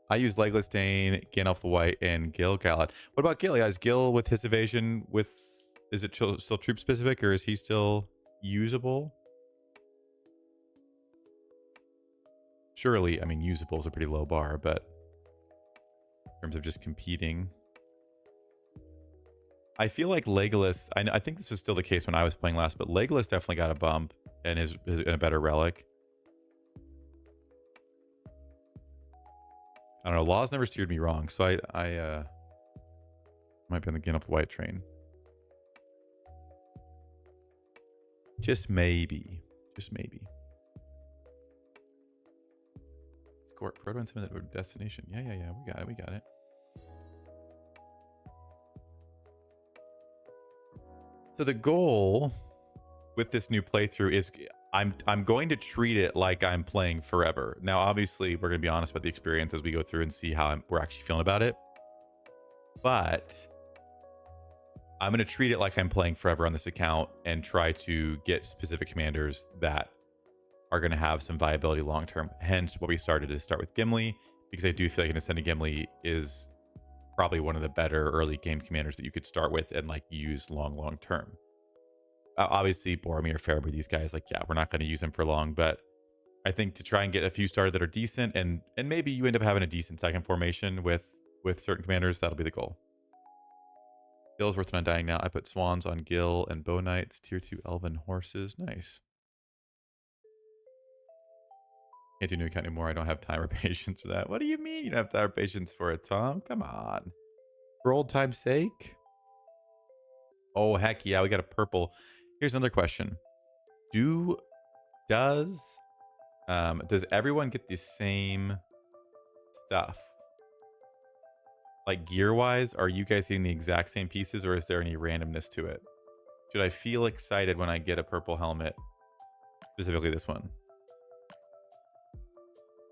S1: I use Legolas Dane, Gandalf the White, and Gil Galad. What about Gil? Yeah, is Gil with his evasion is it still troop specific, or is he still usable? Surely, I mean, usable is a pretty low bar, but in terms of just competing, I feel like Legolas, I think this was still the case when I was playing last, but Legolas definitely got a bump and is a better relic. I don't know. Laws never steered me wrong, so I might be on the Gandalf White train. Just maybe. Just maybe. Escort Proto and some of that destination. Yeah. We got it. So the goal with this new playthrough is I'm going to treat it like I'm playing forever. Now, obviously, we're going to be honest about the experience as we go through and see how we're actually feeling about it. But I'm going to treat it like I'm playing forever on this account and try to get specific commanders that are going to have some viability long term. Hence, what we started to start with Gimli, because I do feel like an Ascended Gimli is probably one of the better early game commanders that you could start with and like use long term. Obviously, Boromir, Faramir, these guys, like, yeah, we're not going to use them for long, but I think to try and get a few started that are decent, and maybe you end up having a decent second formation with certain commanders, that'll be the goal. Gil's worth on dying now. I put swans on Gil and bow knights, tier 2 elven horses. Nice. Can't do new account anymore. I don't have time or patience for that. What do you mean you don't have time or patience for it, Tom? Come on. For old time's sake? Oh, heck yeah. We got a purple. Here's another question. Does everyone get the same stuff? Like gear-wise, are you guys getting the exact same pieces, or is there any randomness to it? Should I feel excited when I get a purple helmet? Specifically this one.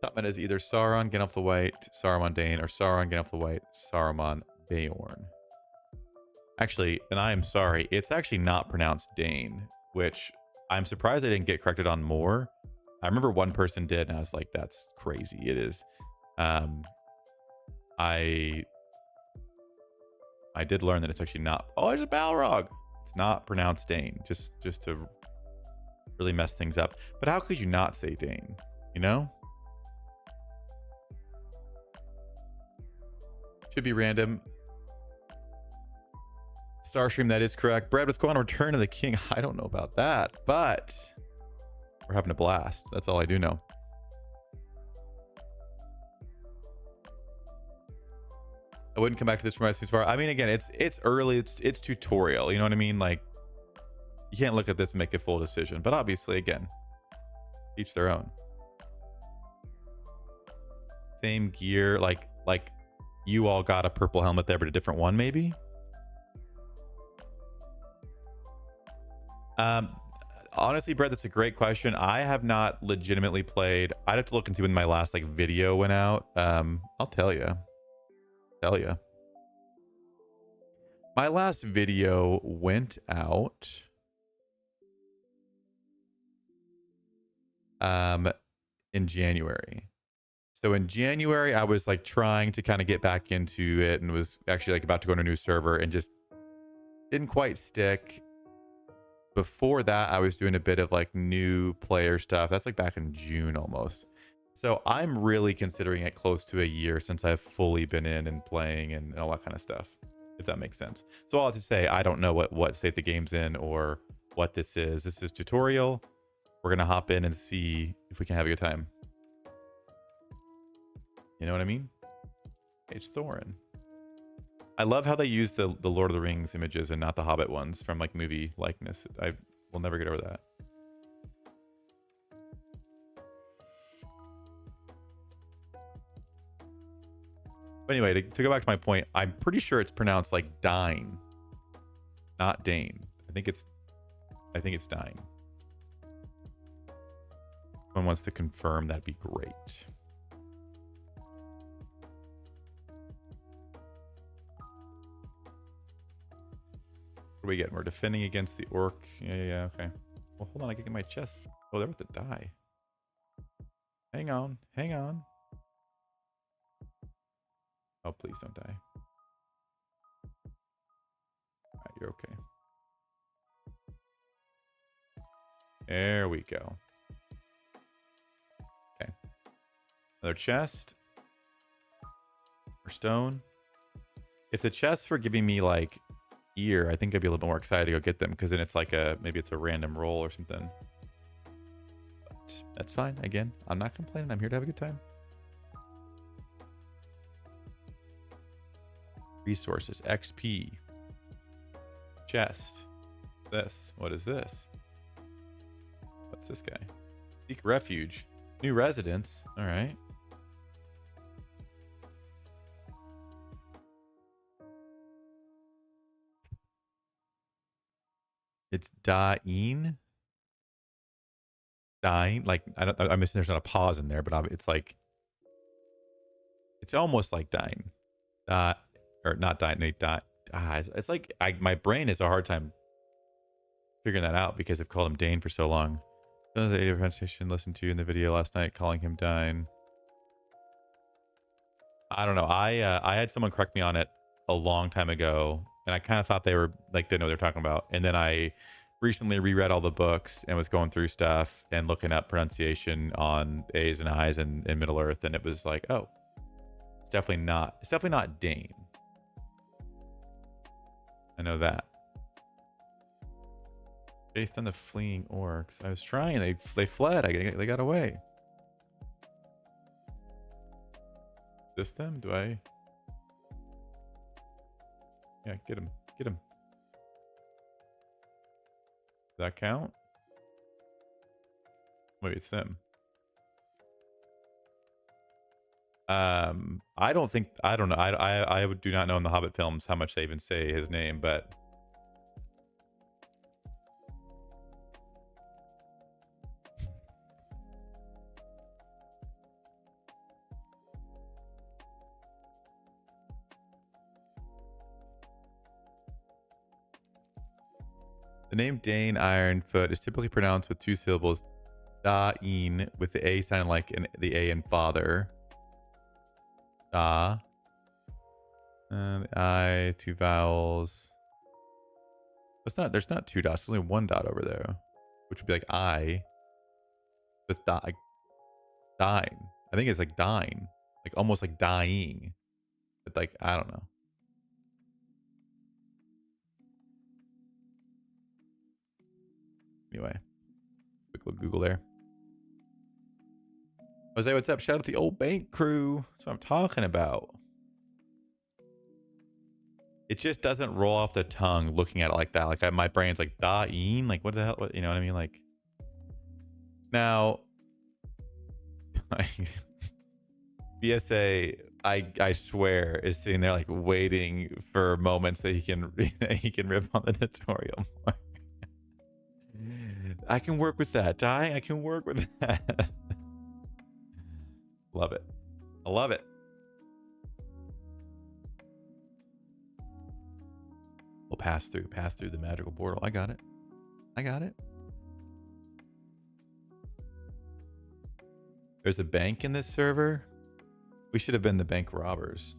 S1: Top is either Sauron, Gandalf the White, Saruman Dane, or Sauron, Gandalf the White, Saruman Beorn. Actually, and I am sorry, it's actually not pronounced Dane, which I'm surprised I didn't get corrected on more. I remember one person did, and I was like, that's crazy. It is. I did learn that it's actually not. Oh, there's a Balrog. It's not pronounced Dane, just to really mess things up. But how could you not say Dane? You know? Should be random. Starstream, that is correct. Brad, what's going on? Return of the King. I don't know about that, but we're having a blast. That's all I do know. I wouldn't come back to this from my far. I mean, again, it's early. It's tutorial. You know what I mean? Like, you can't look at this and make a full decision. But obviously, again, each their own. Same gear. Like you all got a purple helmet there, but a different one, maybe. Honestly, Brett, that's a great question. I have not legitimately played. I'd have to look and see when my last like video went out. I'll tell you. My last video went out in January. So in January, I was like trying to kind of get back into it and was actually like about to go to a new server and just didn't quite stick. Before that, I was doing a bit of like new player stuff. That's like back in June almost. So I'm really considering it close to a year since I've fully been in and playing and all that kind of stuff, if that makes sense. So I'll have to say, I don't know what state the game's in or what this is. This is tutorial. We're going to hop in and see if we can have a good time. You know what I mean? It's Thorin. I love how they use the Lord of the Rings images and not the Hobbit ones from like movie likeness. I will never get over that. But anyway, to go back to my point, I'm pretty sure it's pronounced like Dine, not Dane. I think it's Dine. If someone wants to confirm, that'd be great. What are we getting? We're defending against the orc. Yeah, okay. Well, hold on, I can get my chest. Oh, they're about to die. Hang on. Oh, please don't die. All right, you're okay. There we go. Okay. Another chest. Or stone. If the chests were giving me like gear, I think I'd be a little bit more excited to go get them, because then it's like maybe it's a random roll or something. But that's fine. Again, I'm not complaining. I'm here to have a good time. Resources, XP, chest. This. What is this? What's this guy? Seek refuge. New residence. All right. It's Dain. Dine. Like I'm missing. There's not a pause in there, but it's like it's almost like dine. Or not dine. No, dine. It's like my brain has a hard time figuring that out because I've called him Dane for so long. The pronunciation listened to in the video last night, calling him Dine. I don't know. I had someone correct me on it a long time ago, and I kind of thought they were like didn't know what they're talking about. And then I recently reread all the books and was going through stuff and looking up pronunciation on A's and I's in Middle Earth, and it was like, oh, it's definitely not. It's definitely not Dane. I know that. Based on the fleeing orcs, I was trying. They fled. They got away. This them? Do I? Yeah, get him. Get him. Does that count? Wait, it's them. I don't think. I don't know. I do not know in the Hobbit films how much they even say his name, but. The name Dane Ironfoot is typically pronounced with two syllables, Dain, with the A sounding like the A in father. Da. And the I, two vowels. It's not. There's not two dots. There's only one dot over there, which would be like I. It's die. Dying. I think it's like dying, like almost like dying, but like I don't know. Anyway, quick little Google there. Jose, what's up? Shout out the old bank crew. That's what I'm talking about. It just doesn't roll off the tongue looking at it like that. Like my brain's like Dain. Like what the hell? What, you know what I mean? Like now, BSA, I swear, is sitting there like waiting for moments that he can rip on the tutorial more. I can work with that. I can work with that. Love it. I love it. We'll pass through the magical portal. I got it. I got it. There's a bank in this server. We should have been the bank robbers.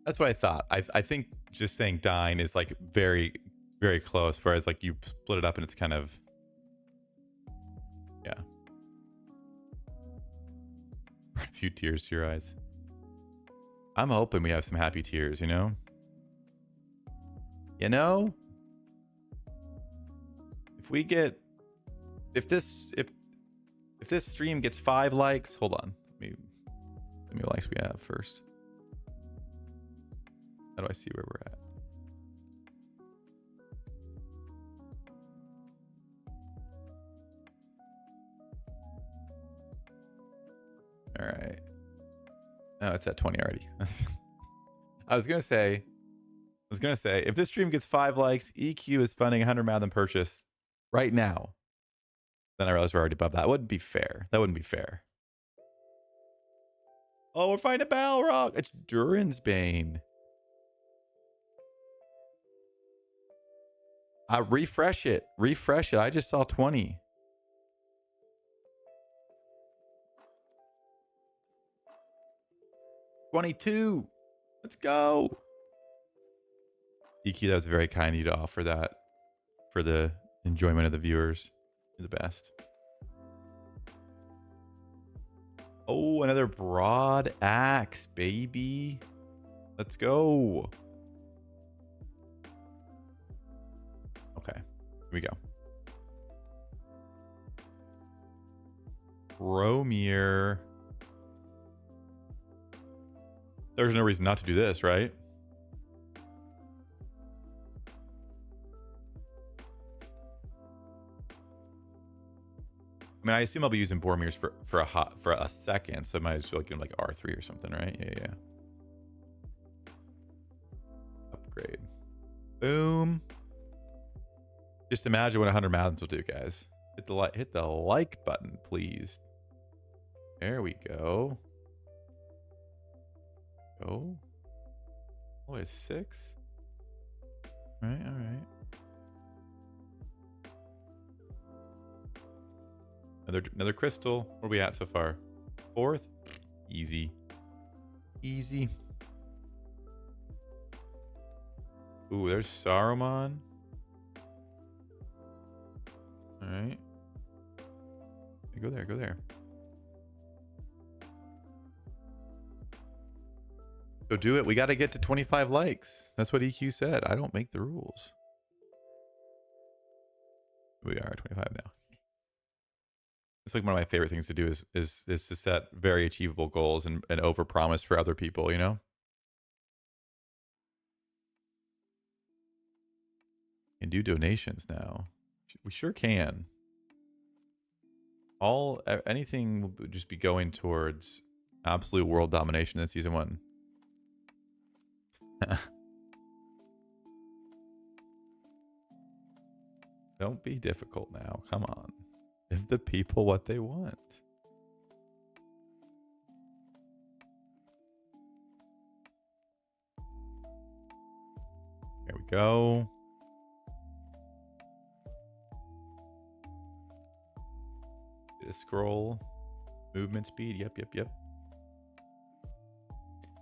S1: That's what I thought. I think just saying dine is like very, very close. Whereas like you split it up and it's kind of, yeah. A few tears to your eyes. I'm hoping we have some happy tears, you know? You know? If we get, if this stream gets 5 likes, hold on. Let me how many likes we have first. How do I see where we're at? All right. Oh, it's at 20 already. I was gonna say, if this stream gets 5 likes, EQ is funding 100 Mathom purchase right now. Then I realized we're already above that. That wouldn't be fair. That wouldn't be fair. Oh, we're finding a Balrog. It's Durin's Bane. Refresh it. Refresh it. I just saw 20. $22. Let's go. EQ, that was very kind of you to offer that for the enjoyment of the viewers. You're the best. Oh, another broad axe, baby. Let's go. Okay, here we go. Romir. There's no reason not to do this, right? I mean, I assume I'll be using Boromir's for a second, so I might as well give him like R3 or something, right? Yeah. Upgrade. Boom. Just imagine what 100 Mathoms will do, guys. Hit the like button, please. There we go. Go. Oh, it's 6. All right. Another crystal. Where are we at so far? 4th? Easy. Ooh, there's Saruman. All right. Go there. So do it. We got to get to 25 likes. That's what EQ said. I don't make the rules. We are at 25 now. It's like one of my favorite things to do is to set very achievable goals and overpromise for other people, you know? And do donations now. We sure can. Anything would just be going towards absolute world domination in season 1. Don't be difficult now. Come on. Give the people what they want. There we go. Did a scroll. Movement speed. Yep.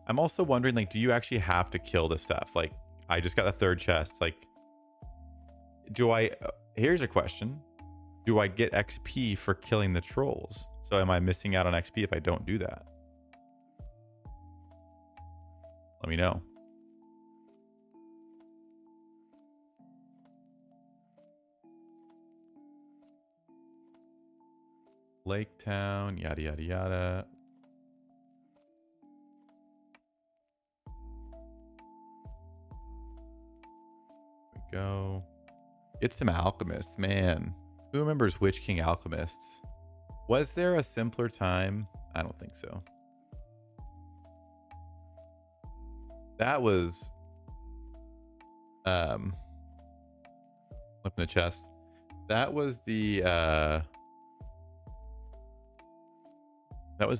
S1: I'm also wondering, like, do you actually have to kill this stuff? Like, I just got the 3rd chest. Like, do I... here's a question. Do I get XP for killing the trolls? So am I missing out on XP if I don't do that? Let me know. Lake Town, yada, yada, yada. There we go. Get some alchemists, man. Who remembers Witch King alchemists? Was there a simpler time? I don't think so. That was flipping the chest. That was the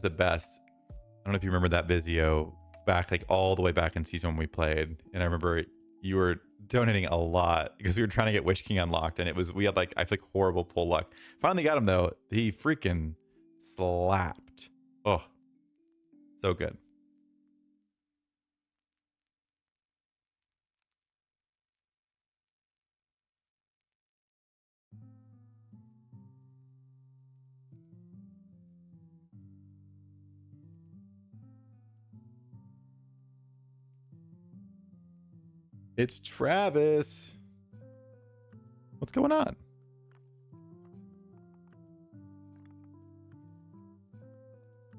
S1: best. I don't know if you remember that Vizio back, like all the way back in season 1 we played, and I remember you were donating a lot because we were trying to get Witch King unlocked, and we had like, I feel like horrible pull luck. Finally got him though. He freaking slapped. Oh, so good. It's Travis. What's going on?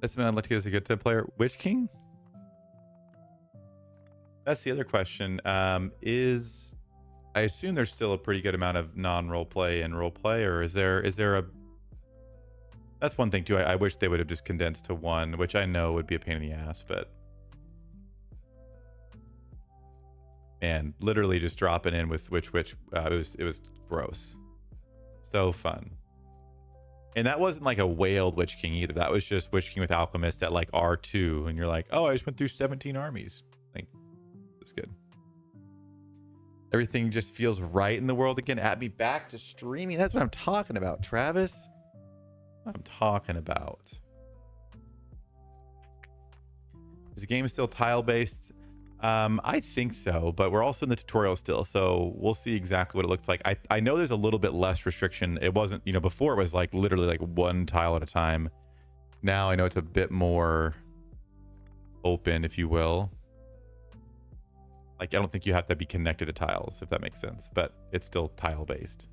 S1: That's the man I'd like to get as a good 10 player. Witch King? That's the other question. I assume there's still a pretty good amount of non-role play and role play, or is there a... That's one thing too. I wish they would have just condensed to one, which I know would be a pain in the ass, but man, literally just dropping in with which it was gross. So fun. And that wasn't like a whaled Witch King either. That was just Witch King with Alchemist at like R2, and you're like, oh, I just went through 17 armies. Like, that's good. Everything just feels right in the world again. Add me back to streaming. That's what I'm talking about, Travis. What I'm talking about. Is the game still tile based? I think so, but we're also in the tutorial still, so we'll see exactly what it looks like. I know there's a little bit less restriction. It wasn't, you know, before it was like literally like one tile at a time. Now I know it's a bit more open, if you will. Like, I don't think you have to be connected to tiles, if that makes sense, but it's still tile based.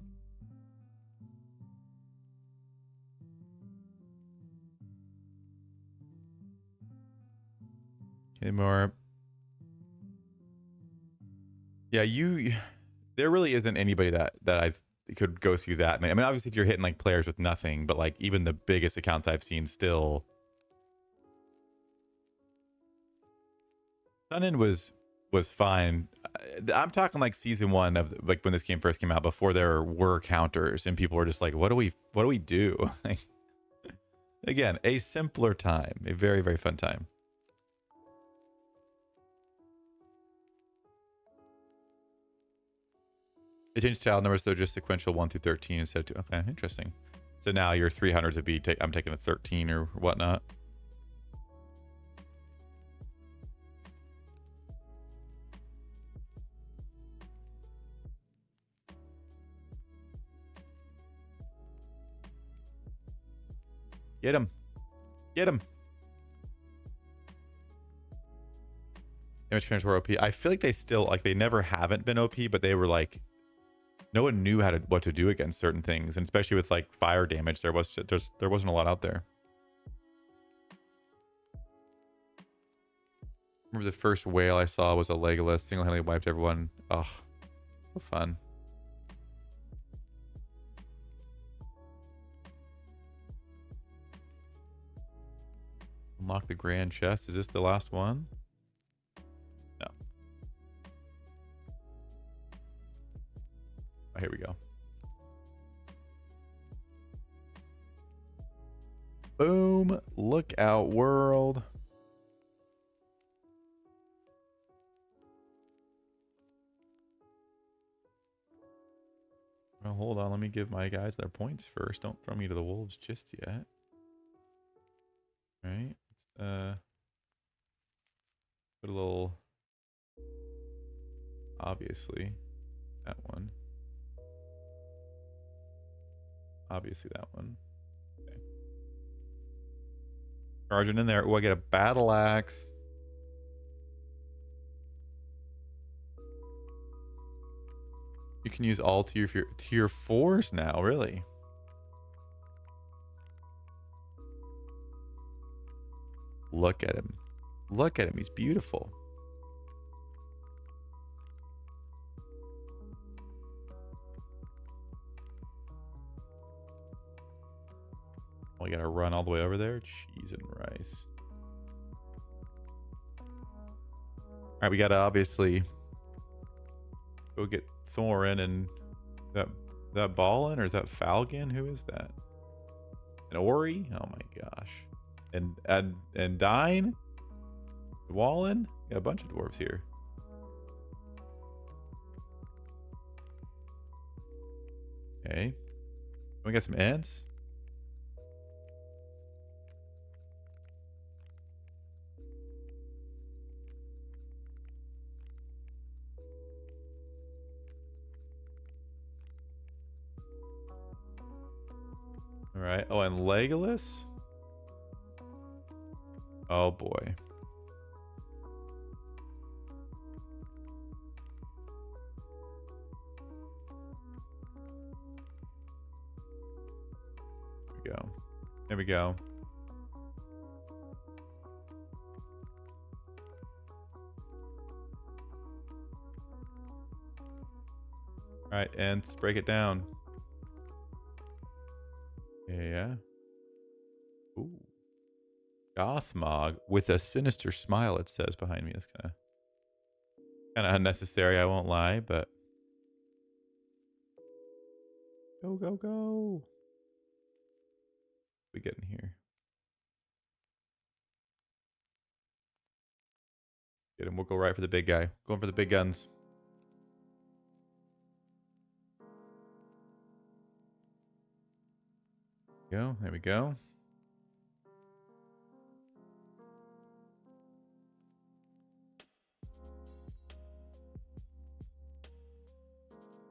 S1: Any more? Yeah, there really isn't anybody that I could go through that many. I mean, obviously if you're hitting like players with nothing, but like even the biggest accounts I've seen still. Sunin was fine. I'm talking like season 1 of like when this game first came out, before there were counters and people were just like, what do we do? Again, a simpler time, a very, very fun time. They changed child numbers, though, just sequential 1 through 13 instead of 2. Okay, interesting. So now your 300s would be, I'm taking a 13 or whatnot. Get him. Get him. Damage parents were OP. I feel like they still, like, they never haven't been OP, but they were like, no one knew what to do against certain things, and especially with like fire damage, there wasn't a lot out there. Remember the first whale I saw was a Legolas, single-handedly wiped everyone. Oh, so fun. Unlock the grand chest. Is this the last one? No. Oh, here we go. Boom. Look out, world. Well, hold on. Let me give my guys their points first. Don't throw me to the wolves just yet. All right. Let's put a little... Obviously, that one. Obviously, that one. Okay. Charging in there. Oh, I get a battle axe. You can use all tier 4s now, really. Look at him. Look at him. He's beautiful. We gotta run all the way over there. Cheese and rice. All right, we gotta obviously go get Thorin and that Ballin, or is that Falcon? Who is that? An Ori? Oh my gosh. And Dine? Wallen? Got a bunch of dwarves here. Okay. We got some ants. All right. Oh, and Legolas? Oh boy. There we go. There we go. All right, ants, break it down. Yeah. Ooh. Gothmog with a sinister smile, it says behind me. That's kind of unnecessary, I won't lie, but go, go, go. We get in here. Get him. We'll go right for the big guy. Going for the big guns. Go. There we go.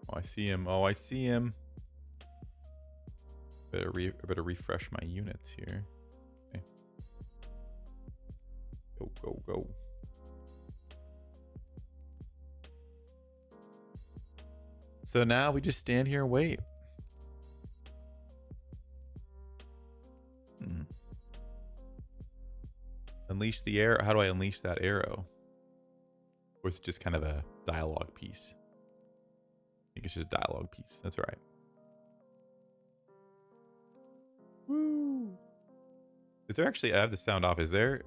S1: Oh, I see him. Oh, I see him. Better refresh my units here. Okay. Go, go, go. So now we just stand here and wait. unleash the arrow? How do I unleash that arrow? Or is it just kind of a dialogue piece? I think it's just a dialogue piece. That's all right. Woo. Is there actually, I have the sound off. Is there?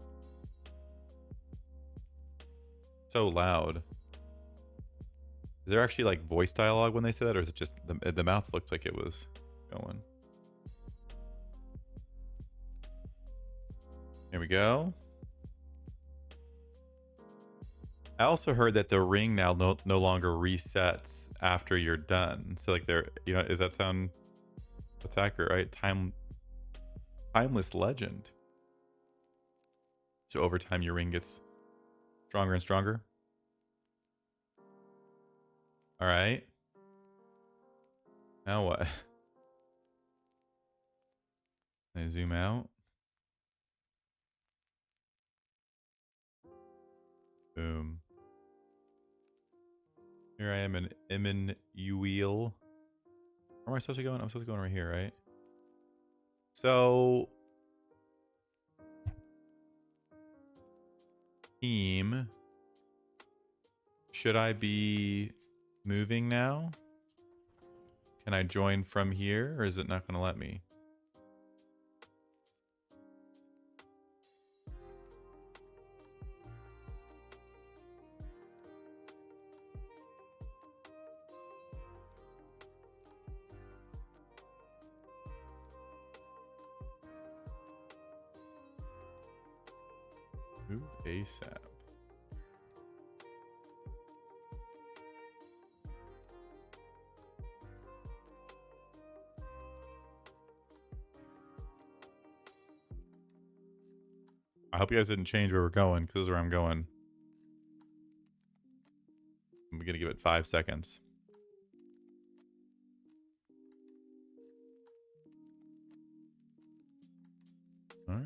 S1: So loud. Is there actually like voice dialogue when they say that? Or is it just the mouth looks like it was going? Here we go. I also heard that the ring now no longer resets after you're done. So like there, you know, does that sound that's accurate, right? Timeless legend. So over time your ring gets stronger and stronger. All right. Now what? I zoom out. Boom. Here I am in Emmanuel. Where am I supposed to go? I'm supposed to go right here, right? So team. Should I be moving now? Can I join from here, or is it not going to let me? Move ASAP. I hope you guys didn't change where we're going, because this is where I'm going. I'm going to give it 5 seconds. All right.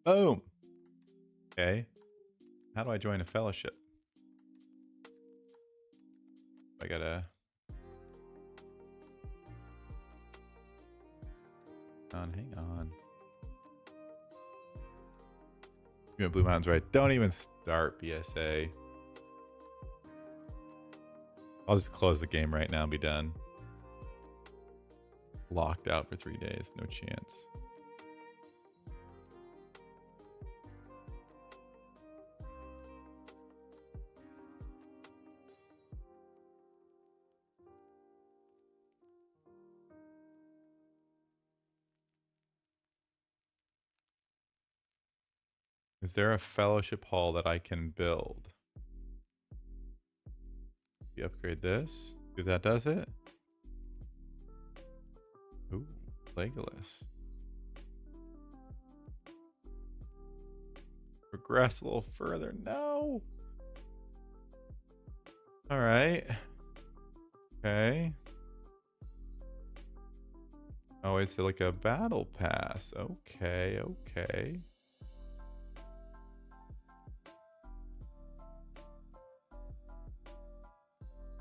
S1: Boom. Okay. How do I join a fellowship? I gotta... hang on. You know, Blue Mountain's right. Don't even start BSA. I'll just close the game right now and be done. Locked out for 3 days. No chance. Is there a fellowship hall that I can build? We upgrade this. If that does it. Ooh, Legolas. Progress a little further. No. All right. Okay. Oh, it's like a battle pass. Okay, okay.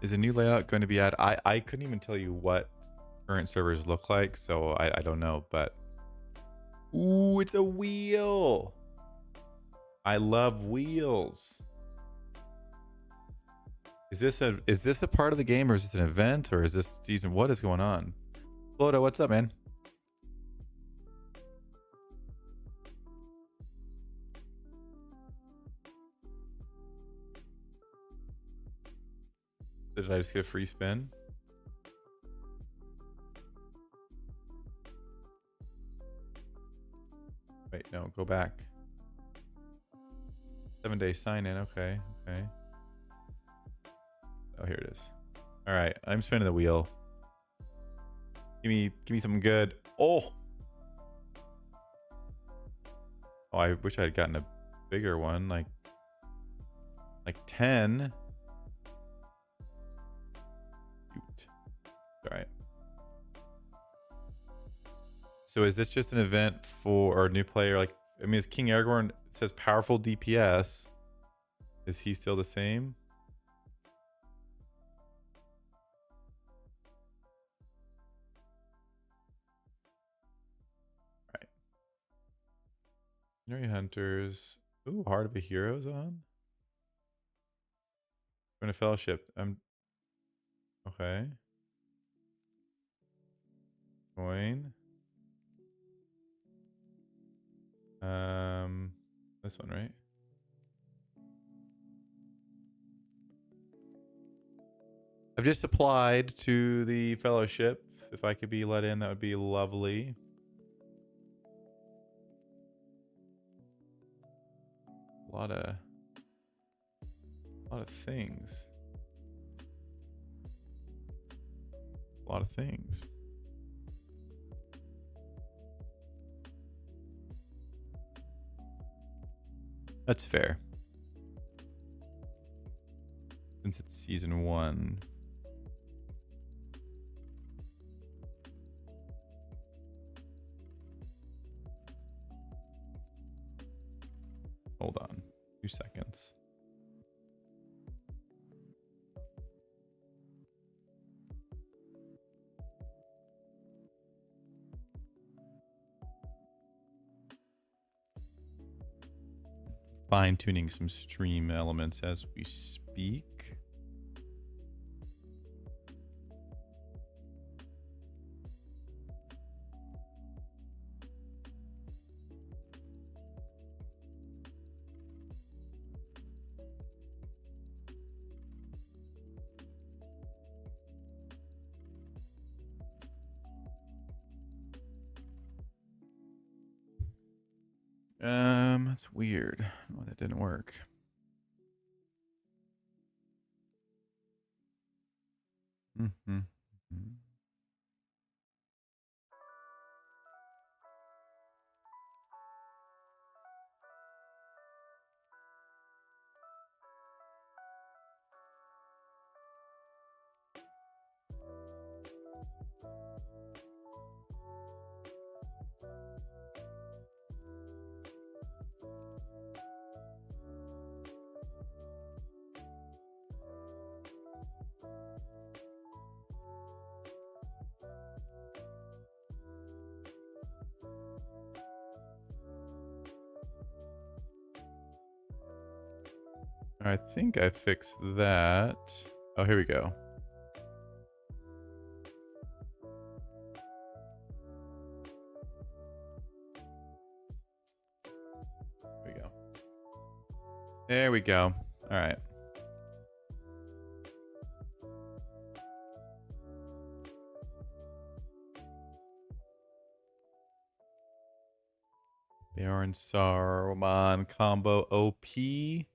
S1: Is a new layout going to be added? I couldn't even tell you what current servers look like, so I don't know, but... Ooh, it's a wheel! I love wheels. Is this a part of the game, or is this an event, or is this season? What is going on? Florida, what's up, man? Did I just get a free spin? Wait, no, go back. 7-day sign in. Okay, okay. Oh, here it is. All right, I'm spinning the wheel. Give me something good. Oh, I wish I had gotten a bigger one, like 10. Shoot. All right. So is this just an event for a new player? Like, I mean, is King Aragorn, it says powerful DPS. Is he still the same? Mercenary Hunters. Ooh, Heart of a Hero's on. Join a fellowship. Okay. Join. This one, right? I've just applied to the fellowship. If I could be let in, that would be lovely. A lot of things. A lot of things. That's fair. Since it's season 1. Hold on. 2 seconds. Fine-tuning some stream elements as we speak. That's weird. Oh, that didn't work. Mm-hmm. I think I fixed that. Oh, here we go. There we go. There we go. All right. Baron Saruman combo OP.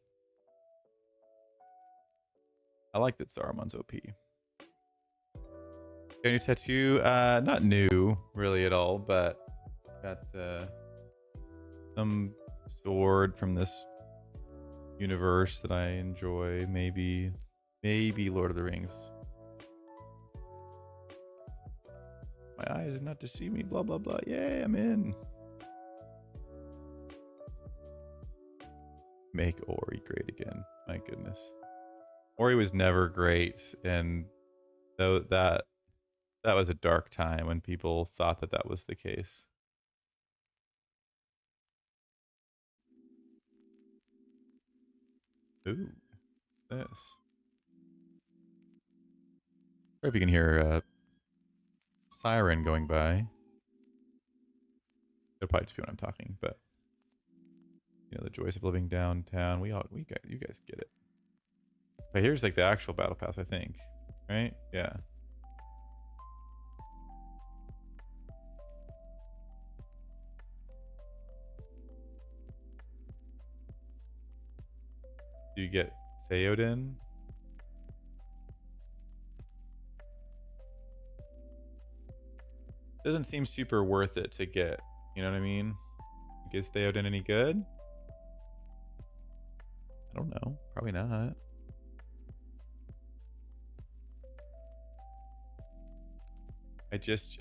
S1: I like that Saruman's OP. Got a new tattoo? Not new, really, at all, but got some sword from this universe that I enjoy. Maybe Lord of the Rings. My eyes have not deceived me. Blah blah blah. Yay, I'm in. Make Ori great again. My goodness. Ori was never great, and though that was a dark time when people thought that was the case. Ooh, this. Or if you can hear a siren going by. It'll probably just be when I'm talking, but you know, the joys of living downtown. You guys get it. But here's like the actual battle pass, I think. Right? Yeah. Do you get Theoden? Doesn't seem super worth it to get. You know what I mean? Is Theoden any good? I don't know. Probably not.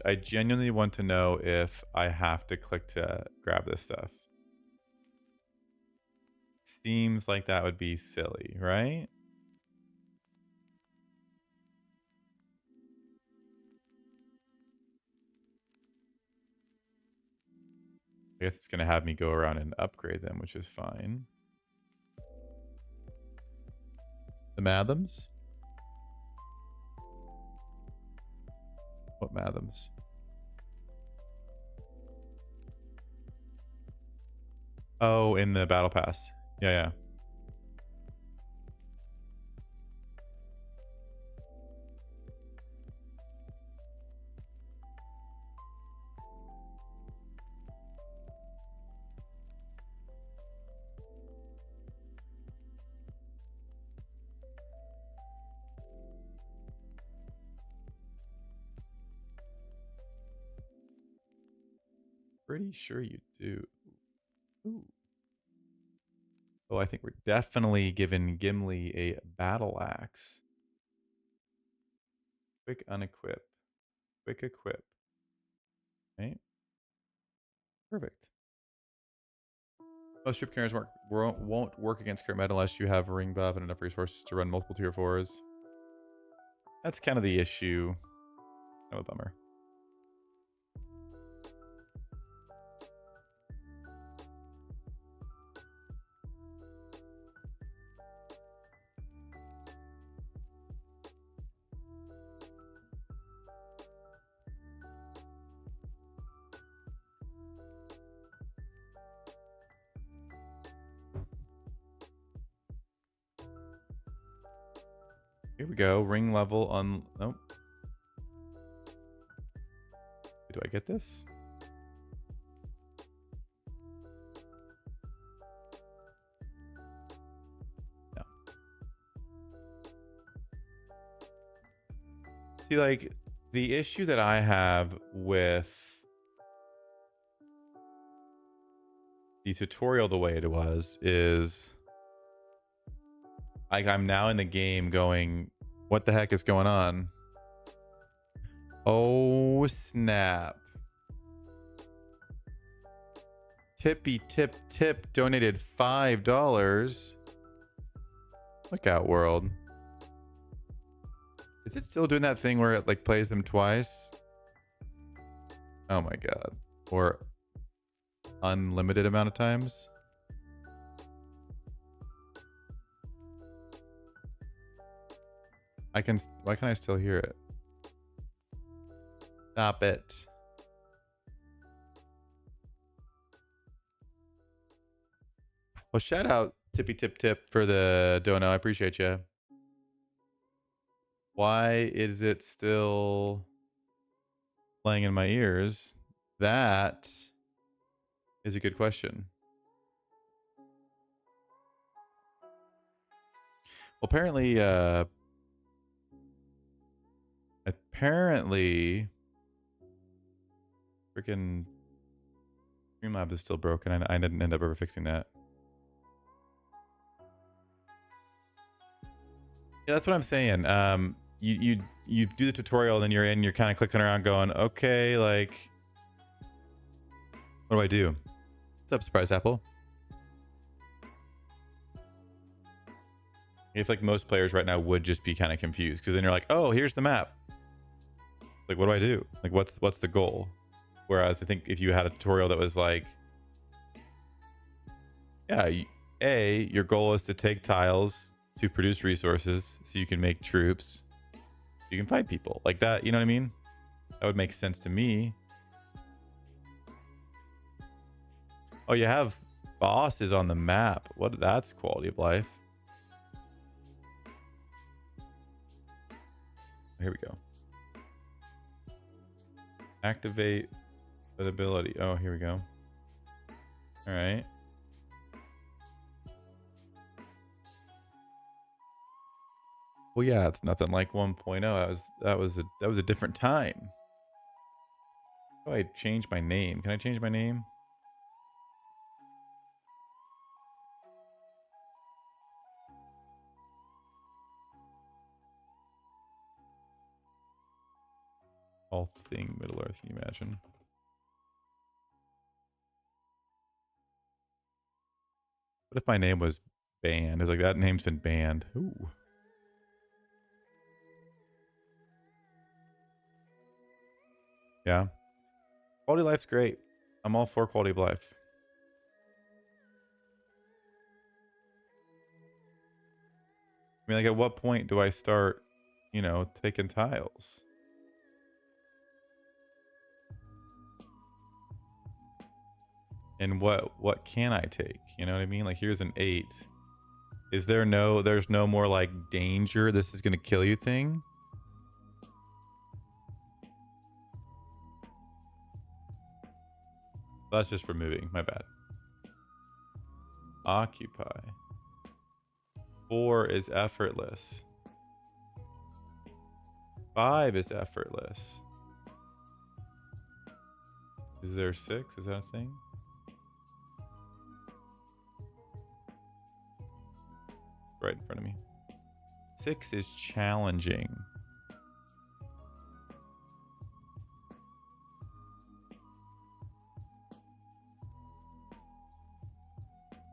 S1: I genuinely want to know if I have to click to grab this stuff. Seems like that would be silly, right? I guess it's going to have me go around and upgrade them, which is fine. The Mathoms? What Mathoms? Oh, in the battle pass. Yeah, yeah. Pretty sure you do. Ooh. Oh, I think we're definitely giving Gimli a battle axe. Quick unequip. Quick equip. Right? Perfect. Most ship carriers won't work against current meta unless you have ring buff and enough resources to run multiple tier 4s. That's kind of the issue. Kind of a bummer. Here we go. Ring level on... Nope. Do I get this? No. See, like, the issue that I have with the tutorial the way it was is... Like, I'm now in the game going, what the heck is going on? Oh, snap. Tippy tip tip donated $5. Look out, world. Is it still doing that thing where it like plays them twice? Oh my god. Or unlimited amount of times? Why can I still hear it? Stop it. Well, shout out Tippy Tip Tip for the dono. I appreciate you. Why is it still playing in my ears? That is a good question. Well, apparently freaking Streamlabs is still broken. I didn't end up ever fixing that. Yeah, that's what I'm saying. You do the tutorial, and then you're kind of clicking around, going, okay, like, what do I do? What's up, Surprise Apple? If like most players right now would just be kind of confused, because then you're like, oh, here's the map. Like, what do I do? Like, what's the goal? Whereas I think if you had a tutorial that was like, yeah, your goal is to take tiles to produce resources so you can make troops, you can fight people like that. You know what I mean? That would make sense to me. Oh, you have bosses on the map. What? That's quality of life. Here we go. Activate that ability. Oh, here we go. All right. Well, yeah, it's nothing like 1.0. That was a different time. How do I change my name? Can I change my name? All thing Middle Earth, can you imagine? What if my name was banned? It's like, that name's been banned. Ooh. Yeah. Quality of life's great. I'm all for quality of life. I mean, like, at what point do I start, you know, taking tiles? And what can I take? You know what I mean? Like, here's an 8. Is there there's no more like danger, this is gonna kill you thing? That's just for moving, my bad. Occupy. 4 is effortless. 5 is effortless. Is there 6? Is that a thing? Right in front of me. 6 is challenging.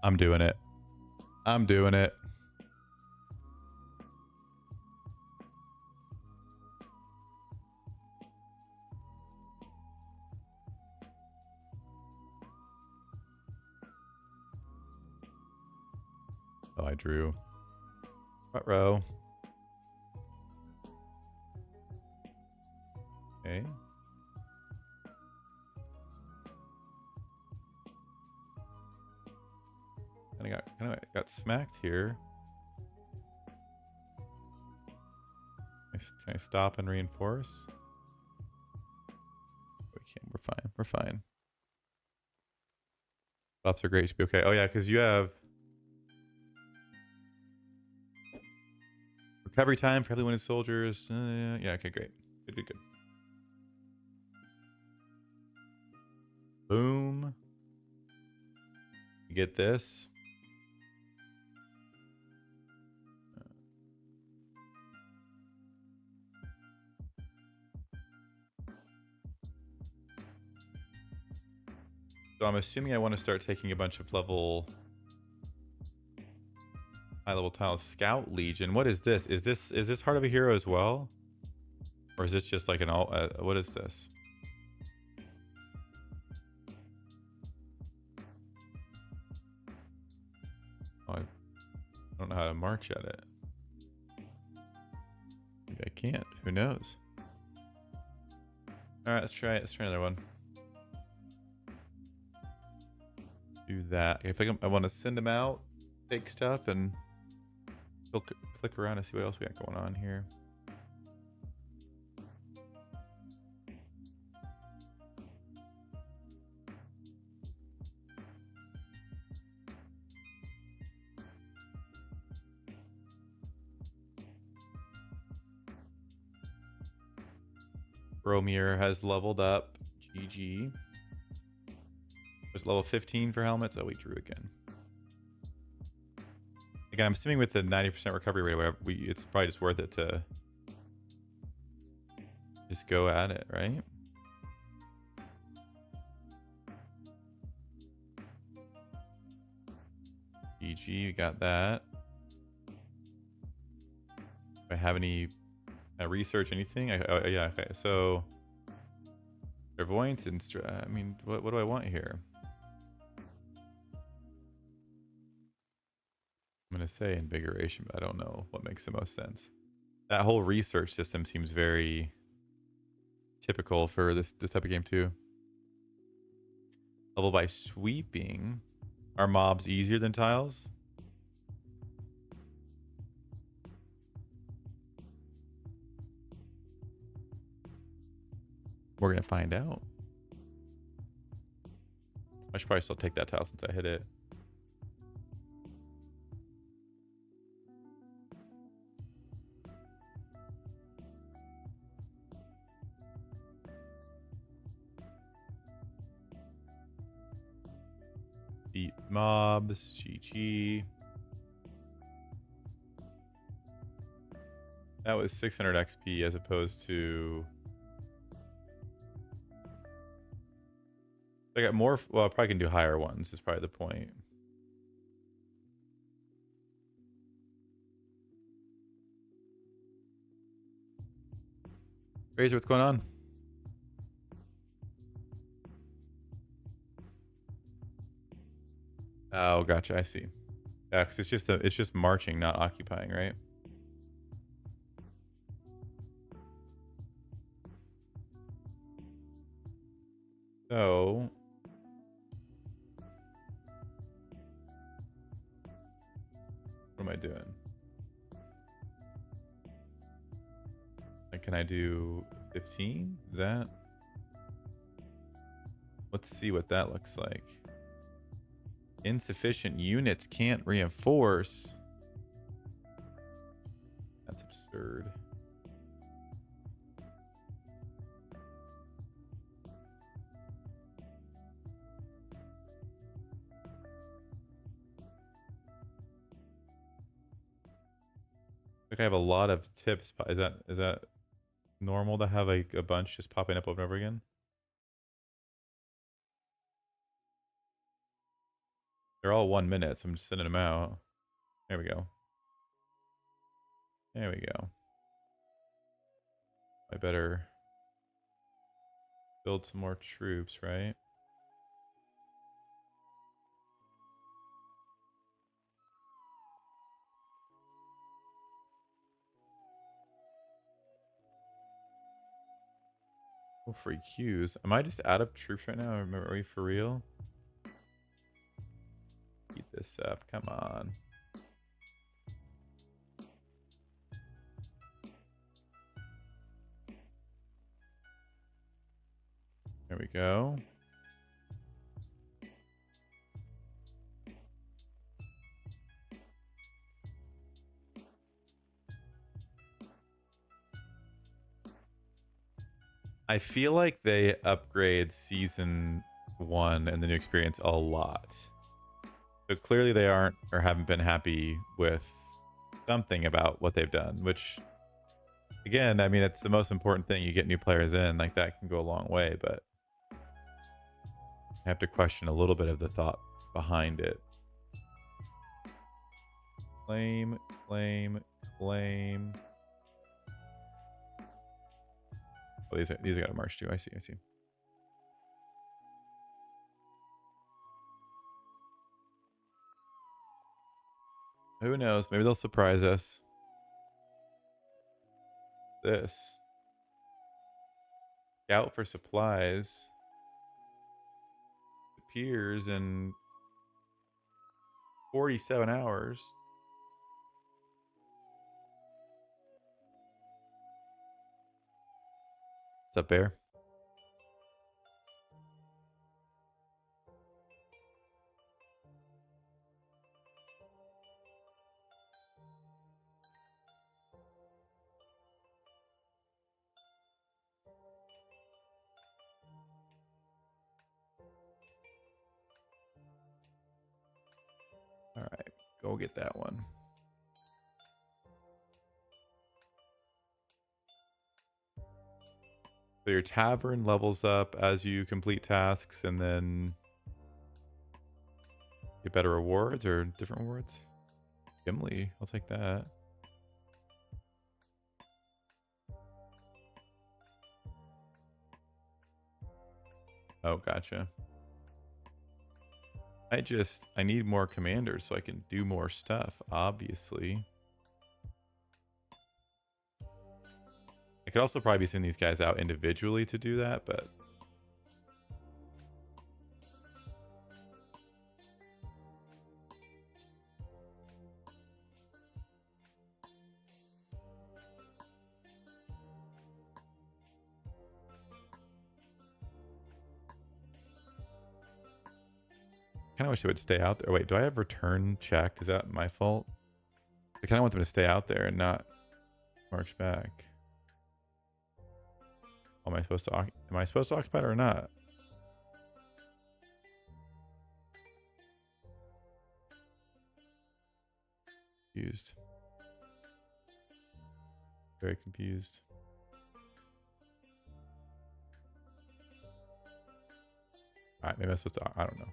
S1: I'm doing it. I'm doing it. Oh, I drew. Front row. Okay. Kind of got smacked here. Can I stop and reinforce? We can't. We're fine. We're fine. Buffs are great. Should be okay. Oh yeah, because you have recovery time for heavily wounded soldiers. Yeah. Okay. Great. Good. Good. Good. Boom. You get this. So I'm assuming I want to start taking a bunch of high level tiles. Scout Legion. What is this? Is this Heart of a Hero as well? Or is this just like an all what is this? Oh, I don't know how to march at it. Maybe I can't. Who knows? Alright, let's try it. Let's try another one. Do that. I think I want to send them out, take stuff, and click around and see what else we got going on here. Romir has leveled up. GG. There's level 15 for helmets. Oh, we drew again. Again, I'm assuming with the 90% recovery rate, it's probably just worth it to just go at it, right? GG, you got that. Do I have any research, anything? Yeah, okay. So, clairvoyance and I mean, what do I want here? I'm going to say invigoration, but I don't know what makes the most sense. That whole research system seems very typical for this type of game too. Level by sweeping. Are mobs easier than tiles? We're going to find out. I should probably still take that tile since I hit it. Beat mobs, GG. That was 600 XP as opposed to... I got more... Well, I probably can do higher ones is probably the point. Razor, what's going on? Oh, gotcha. I see. Yeah, 'cause it's just marching, not occupying, right? So what am I doing? Like, can I do 15? Is that? Let's see what that looks like. Insufficient units can't reinforce. That's absurd. Like I have a lot of tips. Is that normal to have like a bunch just popping up over and over again? They're all 1 minute, so I'm just sending them out. There we go. There we go. I better build some more troops, right? Oh, free queues. Am I just out of troops right now? Are we for real? Eat this up. Come on. There we go. I feel like they upgrade season 1 and the new experience a lot. So clearly they aren't or haven't been happy with something about what they've done, which again, I mean, it's the most important thing. You get new players in, like that can go a long way, but I have to question a little bit of the thought behind it. Claim, claim, claim. Oh, these are got to march too. I see, I see. Who knows? Maybe they'll surprise us. This. Scout for supplies. Appears in 47 hours. What's up, Bear? All right, go get that one. So your tavern levels up as you complete tasks and then get better rewards or different rewards. Gimli, I'll take that. Oh, gotcha. I need more commanders so I can do more stuff, obviously. I could also probably be sending these guys out individually to do that, but I kind of wish they would stay out there. Wait, do I have return check? Is that my fault? I kind of want them to stay out there and not march back. Am I supposed to occupy it or not? Confused. Very confused. All right, maybe I'm supposed to. I don't know.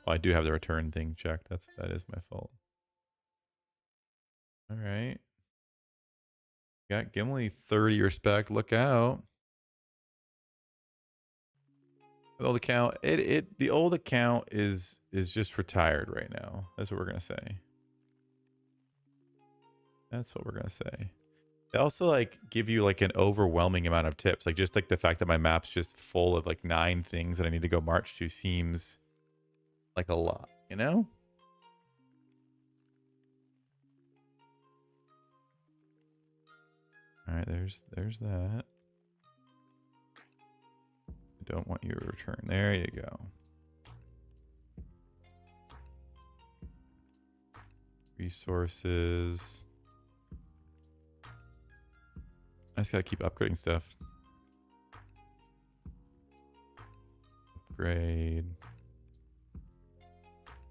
S1: Well, I do have the return thing checked. That is my fault. All right. Got Gimli 30 respect. Look out. The old account, the old account is just retired right now. That's what we're gonna say. That's what we're gonna say. They also like give you like an overwhelming amount of tips. Like just like the fact that my map's just full of like 9 things that I need to go march to seems like a lot, you know? All right, there's that. I don't want you to return. There you go. Resources. I just gotta keep upgrading stuff. Upgrade.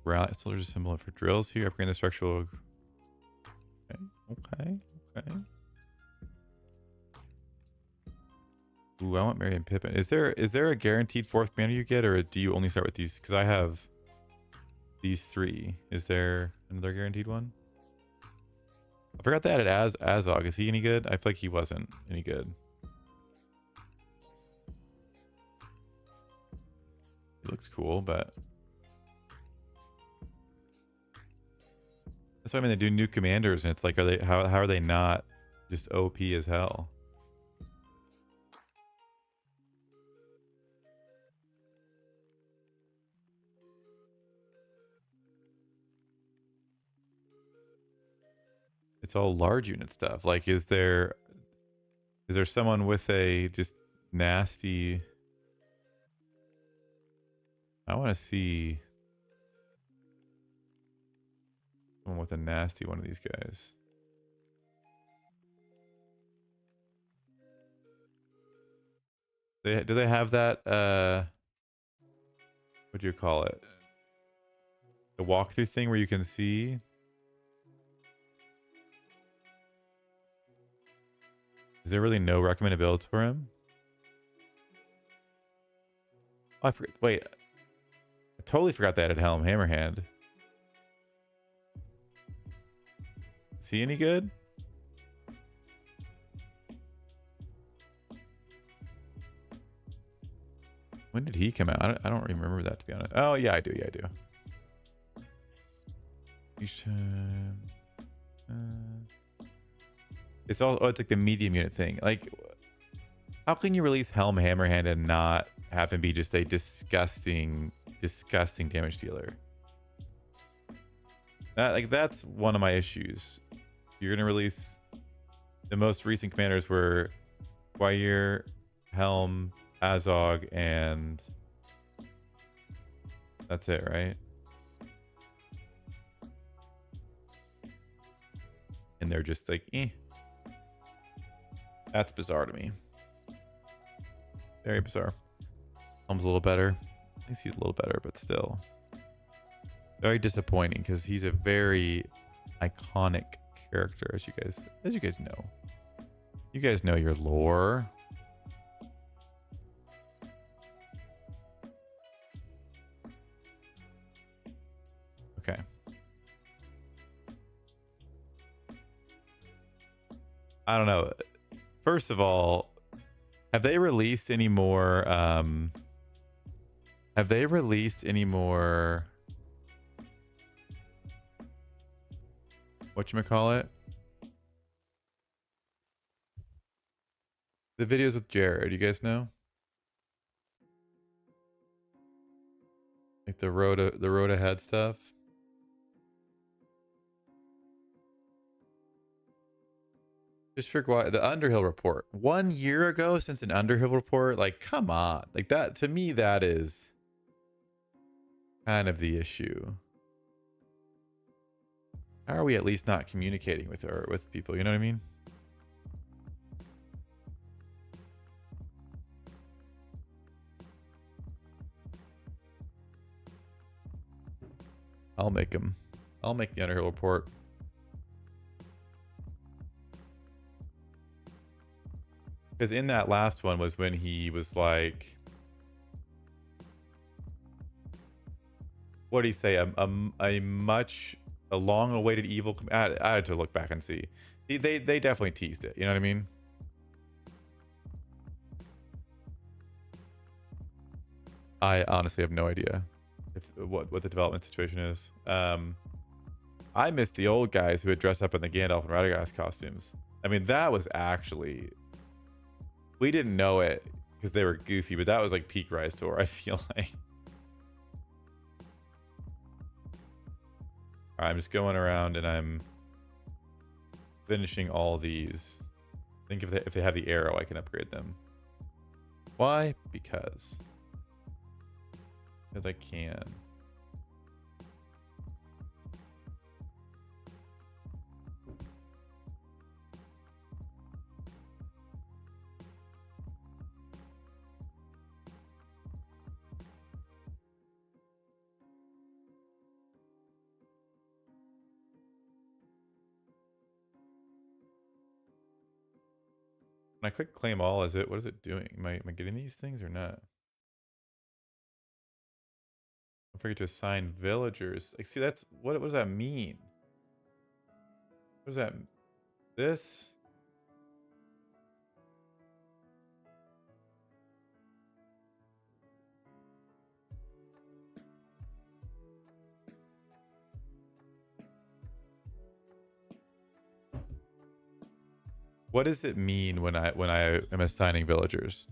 S1: Rally soldiers symbol for drills here. Upgrade the structural. Okay. Ooh, I want Mary and Pippin. Is there a guaranteed 4th commander you get, or do you only start with these? Because I have these 3. Is there another guaranteed one? I forgot to add it as Azog. Is he any good? I feel like he wasn't any good. He looks cool, but that's why I mean they do new commanders, and it's like, how are they not just OP as hell? It's all large unit stuff. Like, is there someone with a just nasty? I want to see someone with a nasty one of these guys. Do they have that? What do you call it? The walkthrough thing where you can see. Is there really no recommended builds for him? Oh, I forgot. Wait, I totally forgot they added Helm Hammerhand. Is he any good? When did he come out? I don't remember that, to be honest. Oh yeah, I do. Yeah, I do. It's all. Oh, it's like the medium unit thing. Like, how can you release Helm Hammerhand and not have him be just a disgusting damage dealer? That's one of my issues. You're gonna release the most recent commanders were Guayir, Helm, Azog, and that's it, right? And they're just like, eh. That's bizarre to me. Very bizarre. Helm's a little better. At least he's a little better, but still. Very disappointing because he's a very iconic character, as you guys know. You guys know your lore. Okay. I don't know. First of all, have they released any more whatchamacallit? The videos with Jared, you guys know? Like the road ahead stuff. Just figure why the Underhill report. 1 year ago since an Underhill report, like come on. Like that, to me, that is kind of the issue. How are we at least not communicating with people, you know what I mean? I'll make the Underhill report. Because in that last one was when he was like, what did he say? A long-awaited evil. I had to look back and see. They definitely teased it. You know what I mean? I honestly have no idea if what the development situation is. I miss the old guys who would dress up in the Gandalf and Radagast costumes. I mean, that was actually, we didn't know it because they were goofy, but that was like peak Rise Tour, I feel like. All right, I'm just going around and I'm finishing all these. I think if they have the arrow, I can upgrade them. Why? Because I can. When I click claim all, what is it doing? Am I getting these things or not? Don't forget to assign villagers. Like, see, that's what does that mean? What does that this? What does it mean when I am assigning villagers?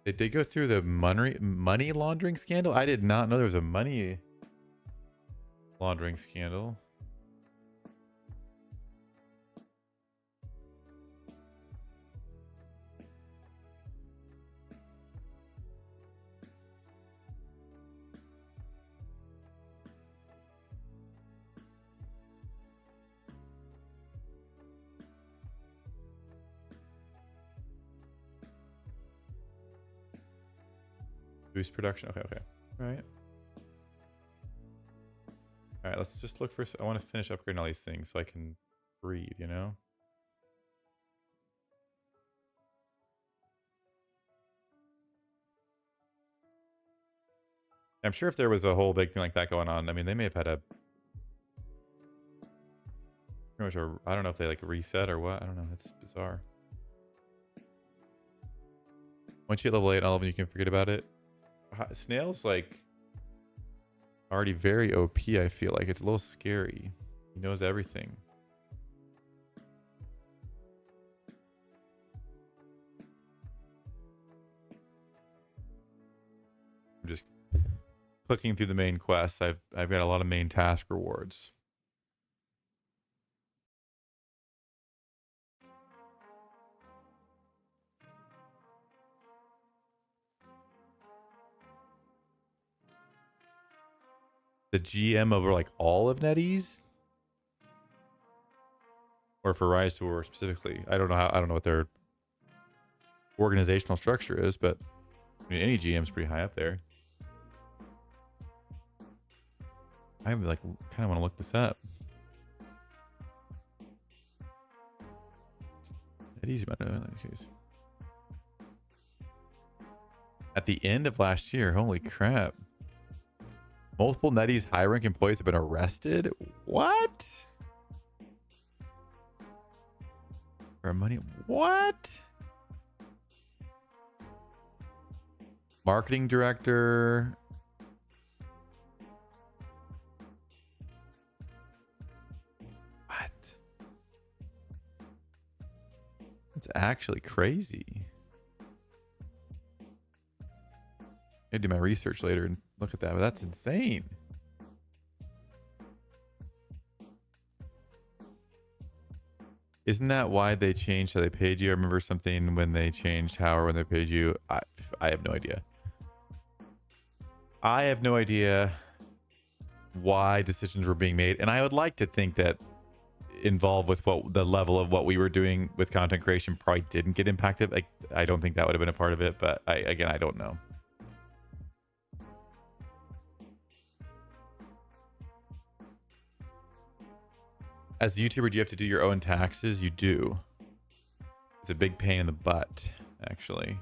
S1: Did they go through the money laundering scandal? I did not know there was a money laundering scandal. Boost production. Okay, okay. All right. All right, let's just look for... I want to finish upgrading all these things so I can breathe, you know? I'm sure if there was a whole big thing like that going on, I mean, they may have had a... pretty much a... I don't know if they, like, reset or what. I don't know. It's bizarre. Once you hit level 8 on 11, you can forget about it. Snail's, like... already very OP, I feel like. It's a little scary. He knows everything. I'm just clicking through the main quests. I've got a lot of main task rewards. The GM over like all of NetEase? Or for Rise Tour specifically. I don't know what their organizational structure is, but I mean, any GM's pretty high up there. I like kind of want to look this up. NetEase at the end of last year, holy crap. Multiple NetEase high rank employees have been arrested? What? For money? What? Marketing director. What? That's actually crazy. I do my research later and look at that, but that's insane. Isn't that why they changed how they paid you? I remember something when they changed how or when they paid you. I have no idea. I have no idea why decisions were being made, and I would like to think that involved with what the level of what we were doing with content creation probably didn't get impacted. Like, I don't think that would have been a part of it, but again, I don't know. As a YouTuber, do you have to do your own taxes? You do. It's a big pain in the butt, actually.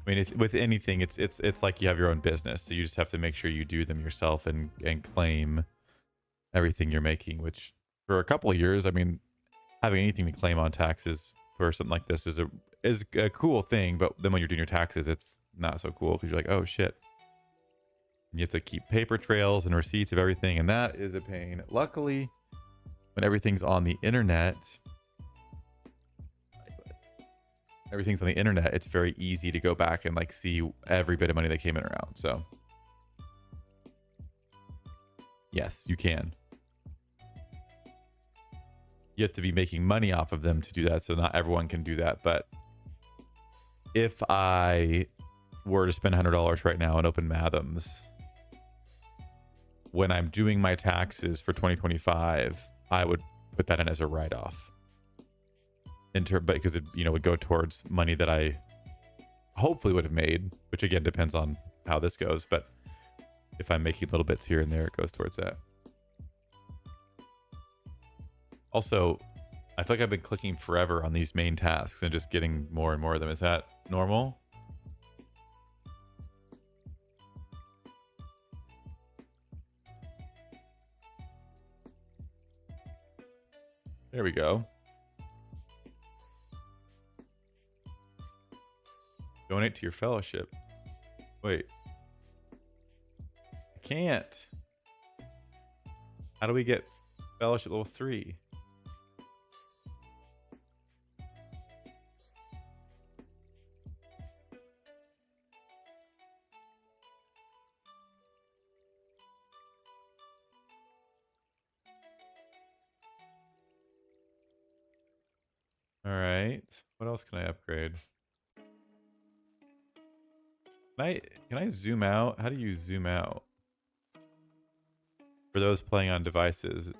S1: I mean, with anything, it's like you have your own business, so you just have to make sure you do them yourself and claim everything you're making. Which, for a couple of years, I mean, having anything to claim on taxes for something like this is a cool thing, but then when you're doing your taxes, it's not so cool because you're like, oh shit. And you have to keep paper trails and receipts of everything, and that is a pain. Luckily, when everything's on the internet, it's very easy to go back and like see every bit of money that came in around. So yes, you can. You have to be making money off of them to do that, so not everyone can do that. But if I were to spend $100 right now and open Mathoms, when I'm doing my taxes for 2025, I would put that in as a write-off. But because it would go towards money that I hopefully would have made, which again depends on how this goes. But if I'm making little bits here and there, it goes towards that. Also, I feel like I've been clicking forever on these main tasks and just getting more and more of them. Is that normal? There we go. Donate to your fellowship. Wait. I can't. How do we get fellowship level 3? All right. What else can I upgrade? Can I zoom out? How do you zoom out? For those playing on devices,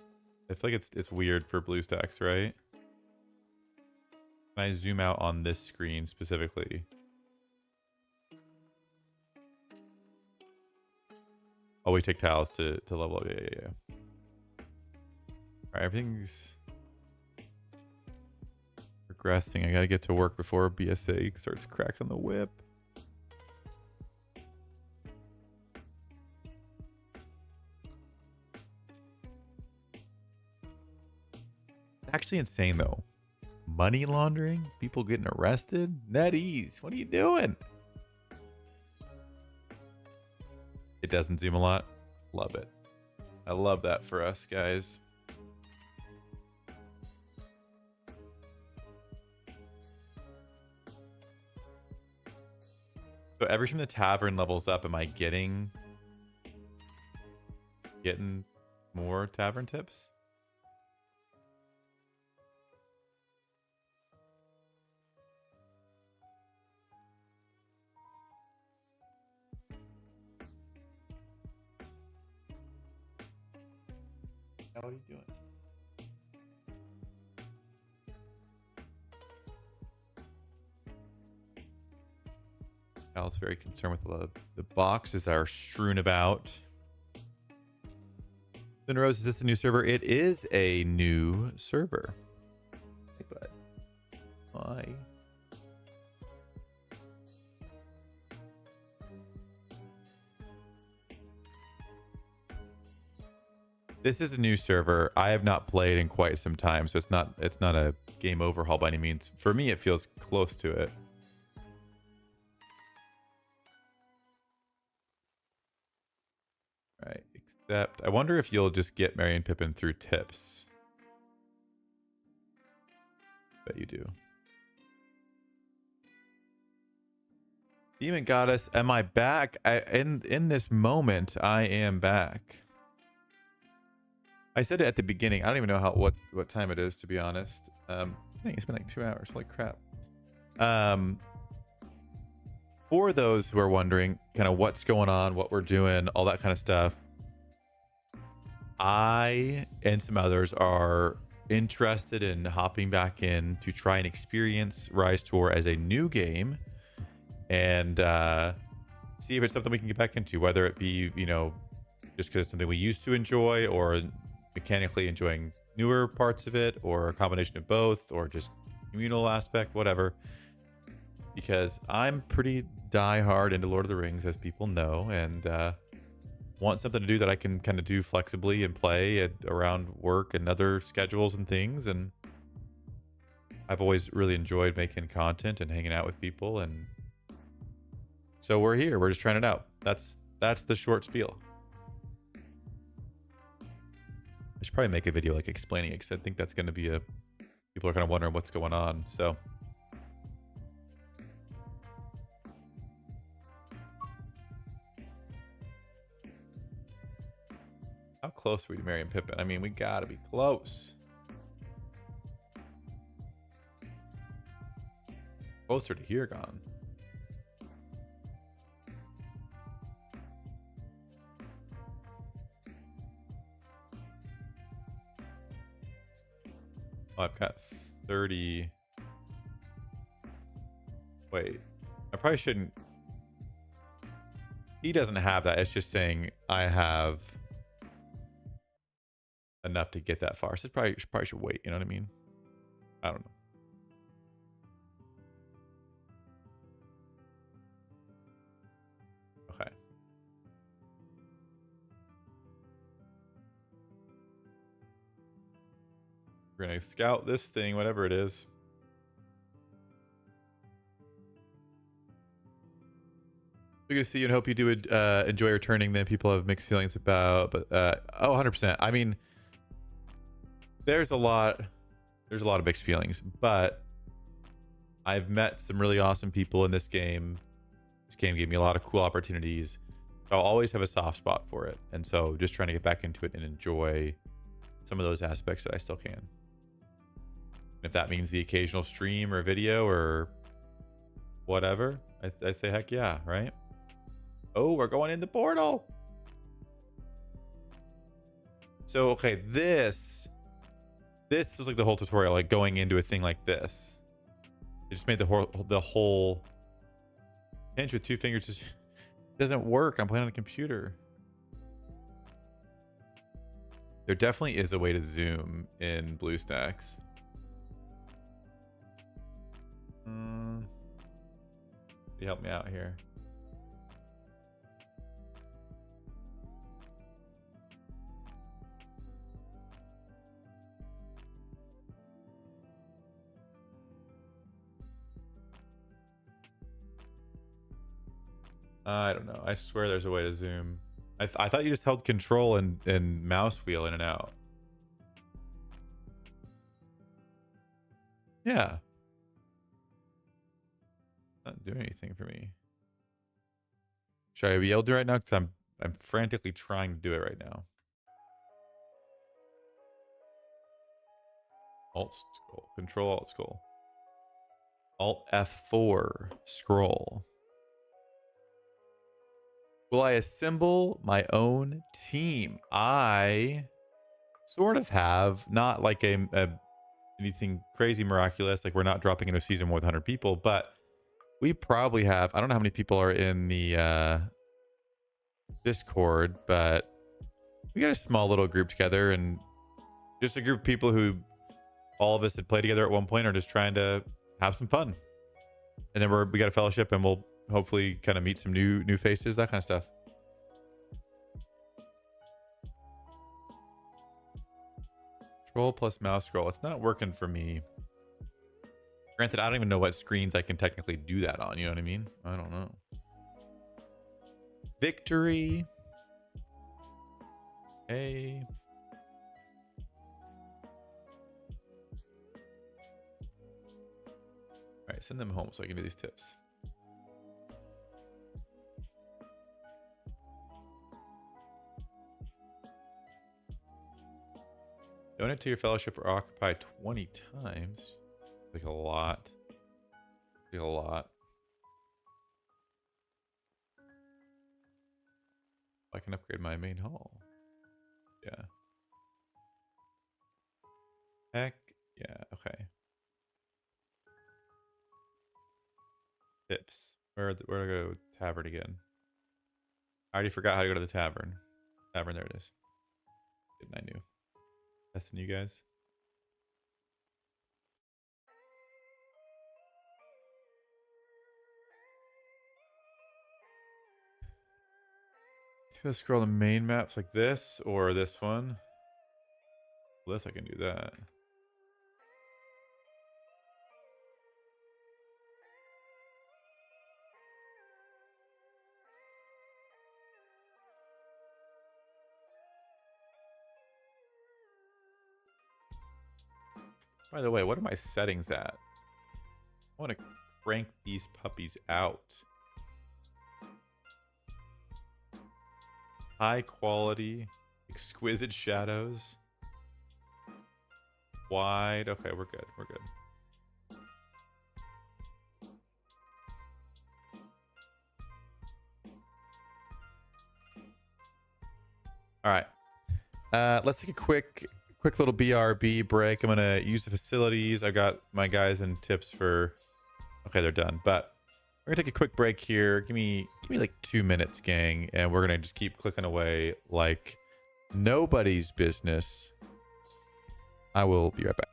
S1: I feel like it's weird for BlueStacks, right? Can I zoom out on this screen specifically? Oh, we take tiles to level up. Yeah. All right, everything's progressing. I gotta get to work before BSA starts cracking the whip. Actually insane though. Money laundering, people getting arrested. NetEase, what are you doing? It doesn't zoom a lot. Love it. I love that for us guys. So every time the tavern levels up, am I getting more tavern tips? What are you doing? Al's very concerned with the boxes that are strewn about. Then Rose, is this a new server? It is a new server. Hey, bud. Why? This is a new server. I have not played in quite some time, so it's not a game overhaul by any means. For me, it feels close to it. Right, except I wonder if you'll just get Merry and Pippin through tips. Bet you do. Demon Goddess, am I back? In this moment, I am back. I said it at the beginning. I don't even know what time it is, to be honest. I think it's been like 2 hours. Holy crap. For those who are wondering kind of what's going on, what we're doing, all that kind of stuff, I and some others are interested in hopping back in to try and experience Rise Tour as a new game and see if it's something we can get back into, whether it be, just because it's something we used to enjoy, or mechanically enjoying newer parts of it, or a combination of both, or just communal aspect, whatever. Because I'm pretty die-hard into Lord of the Rings, as people know, and want something to do that I can kind of do flexibly and play around work and other schedules and things. And I've always really enjoyed making content and hanging out with people, and so we're here. We're just trying it out. That's the short spiel. I should probably make a video like explaining it because I think that's going to be a people are kind of wondering what's going on. So how close are we to Merry and Pippin? I mean, we gotta be close. Closer to here gone. Oh, I've got 30. Wait, I probably shouldn't. He doesn't have that. It's just saying I have enough to get that far. So it's probably should wait. You know what I mean? I don't know. Okay. We're gonna scout this thing, whatever it is. Good to see you and hope you do enjoy returning. Then people have mixed feelings about, but 100%. I mean, there's a lot of mixed feelings, but I've met some really awesome people in this game. This game gave me a lot of cool opportunities. I'll always have a soft spot for it, and so just trying to get back into it and enjoy some of those aspects that I still can. If that means the occasional stream or video or whatever, I say heck yeah, right? Oh, we're going in the portal. So, okay, this was like the whole tutorial, like going into a thing like this. It just made the whole pinch with two fingers just doesn't work. I'm playing on a computer. There definitely is a way to zoom in BlueStacks. You help me out here. I don't know. I swear there's a way to zoom. I thought you just held control and mouse wheel in and out. Yeah. Not doing anything for me. Should I be able to do it right now? Because I'm frantically trying to do it right now. Alt scroll. Control Alt scroll. Alt F4 scroll. Will I assemble my own team? I sort of have, not like anything crazy miraculous, like we're not dropping into a season with 100 people, but we probably have, I don't know how many people are in the Discord, but we got a small little group together, and just a group of people who all of us had played together at one point are just trying to have some fun. And then we got a fellowship, and we'll hopefully kind of meet some new faces, that kind of stuff. Control plus mouse scroll. It's not working for me. Granted, I don't even know what screens I can technically do that on. You know what I mean? I don't know. Victory. Hey. All right, send them home so I can do these tips. Donate to your fellowship or occupy 20 times. Like a lot. Like a lot. I can upgrade my main hall. Yeah. Heck yeah. Okay. Tips. Where do I go? Tavern again. I already forgot how to go to the tavern. Tavern, there it is. Didn't I knew. Testing you guys. Let's scroll the main maps like this or this one. This I can do that. By the way, what are my settings at? I want to crank these puppies out. High quality, exquisite shadows. Wide. Okay, we're good. We're good. All right. Let's take a quick little BRB break. I'm gonna use the facilities. I got my guys and tips for. Okay, they're done. But we're gonna take a quick break here. Give me like 2 minutes, gang, and we're gonna just keep clicking away like nobody's business. I will be right back.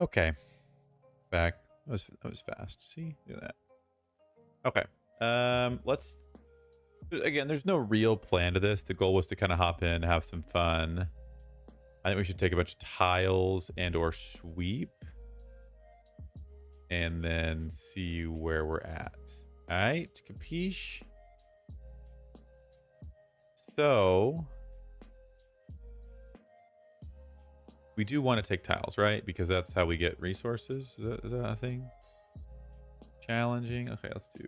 S1: Okay, back. That was fast. See, look at that. Okay. Let's again. There's no real plan to this. The goal was to kind of hop in, have some fun. I think we should take a bunch of tiles and or sweep, and then see where we're at. All right, capiche. So we do want to take tiles, right? Because that's how we get resources. Is that a thing? Challenging. Okay, let's do.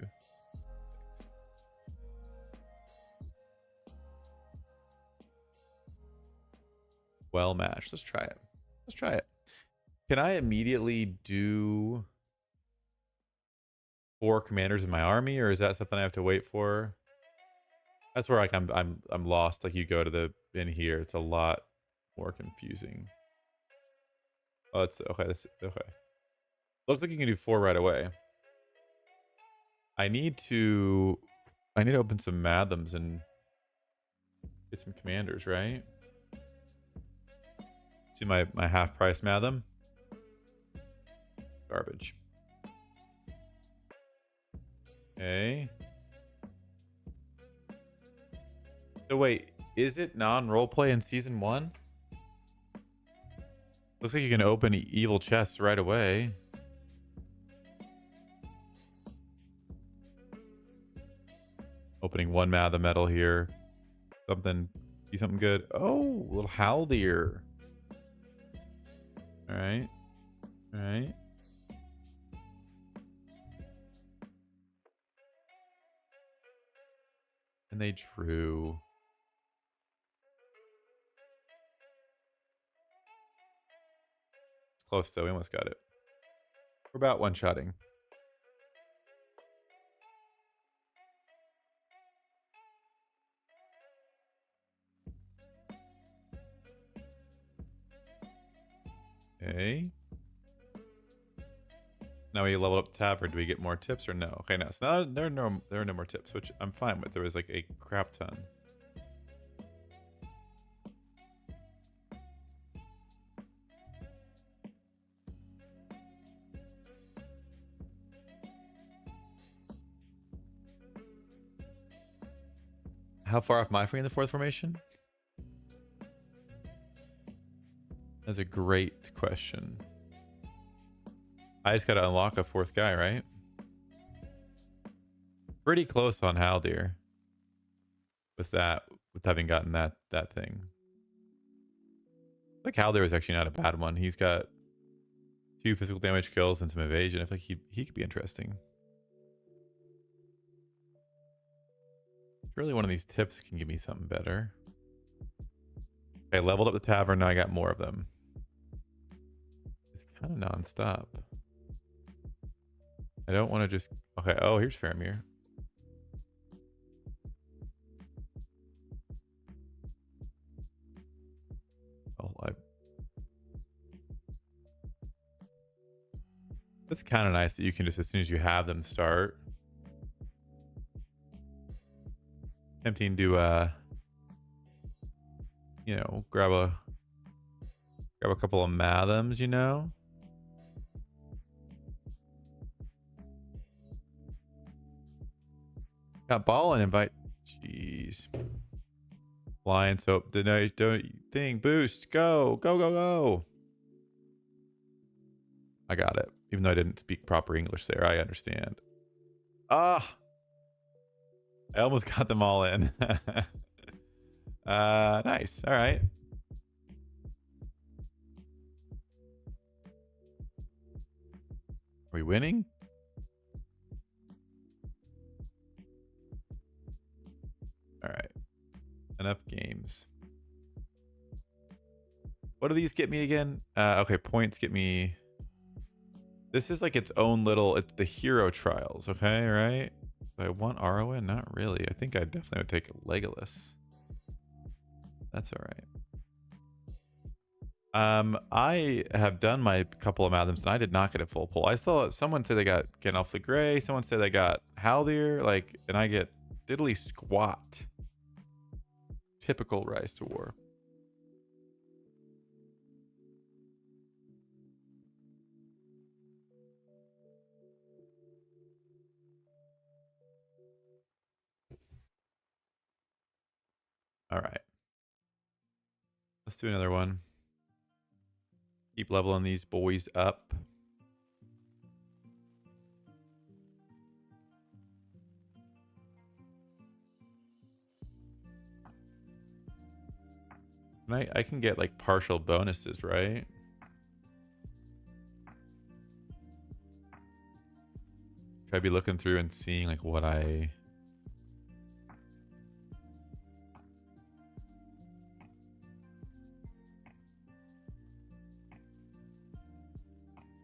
S1: Well matched. Let's try it. Let's try it. Can I immediately do 4 commanders in my army, or is that something I have to wait for? That's where like I'm lost. Like you go to the in here, it's a lot more confusing. Oh, it's okay. Okay. Looks like you can do 4 right away. I need to open some Mathoms and get some commanders, right? See my half price Mathom. Garbage. Okay. So wait, is it non-roleplay in season 1? Looks like you can open evil chests right away. Opening 1 Mathom metal here. See something good. Oh, a little Haldir. All right. All right. And they drew. It's close though. We almost got it. We're about one-shotting. Okay. Now we leveled up the tavern. Do we get more tips or no? Okay, no. So now there are no more tips, which I'm fine with. There was like a crap ton. How far off am I from the fourth formation? That's a great question. I just got to unlock a fourth guy, right? Pretty close on Haldir with that, with having gotten that thing. Like Haldir is actually not a bad one. He's got 2 physical damage kills and some evasion. I feel like he could be interesting. Surely one of these tips can give me something better. Okay, leveled up the tavern. Now I got more of them. It's kind of nonstop. I don't want to just... Okay, oh, here's Faramir. Oh, it's kind of nice that you can just, as soon as you have them, start. Tempting to, you know, grab a couple of Mathoms, you know? Got ball and invite. Jeez. Flying soap. The no, don't thing. Boost. Go. Go, go, go. I got it. Even though I didn't speak proper English there, I understand. Ah. I almost got them all in. Nice. All right. Are we winning? All right. Enough games. What do these get me again? Okay, points get me... This is like its own little... It's the hero trials, okay, right? Do I want Arwen? Not really. I think I definitely would take Legolas. That's all right. I have done my couple of Mathoms and I did not get a full pull. I saw someone say they got Gandalf the Grey. Someone said they got Haldir. Like, and I get diddly squat. Typical Rise to War. All right. Let's do another one. Keep leveling these boys up. And I can get like partial bonuses, right? Could I be looking through and seeing like what I...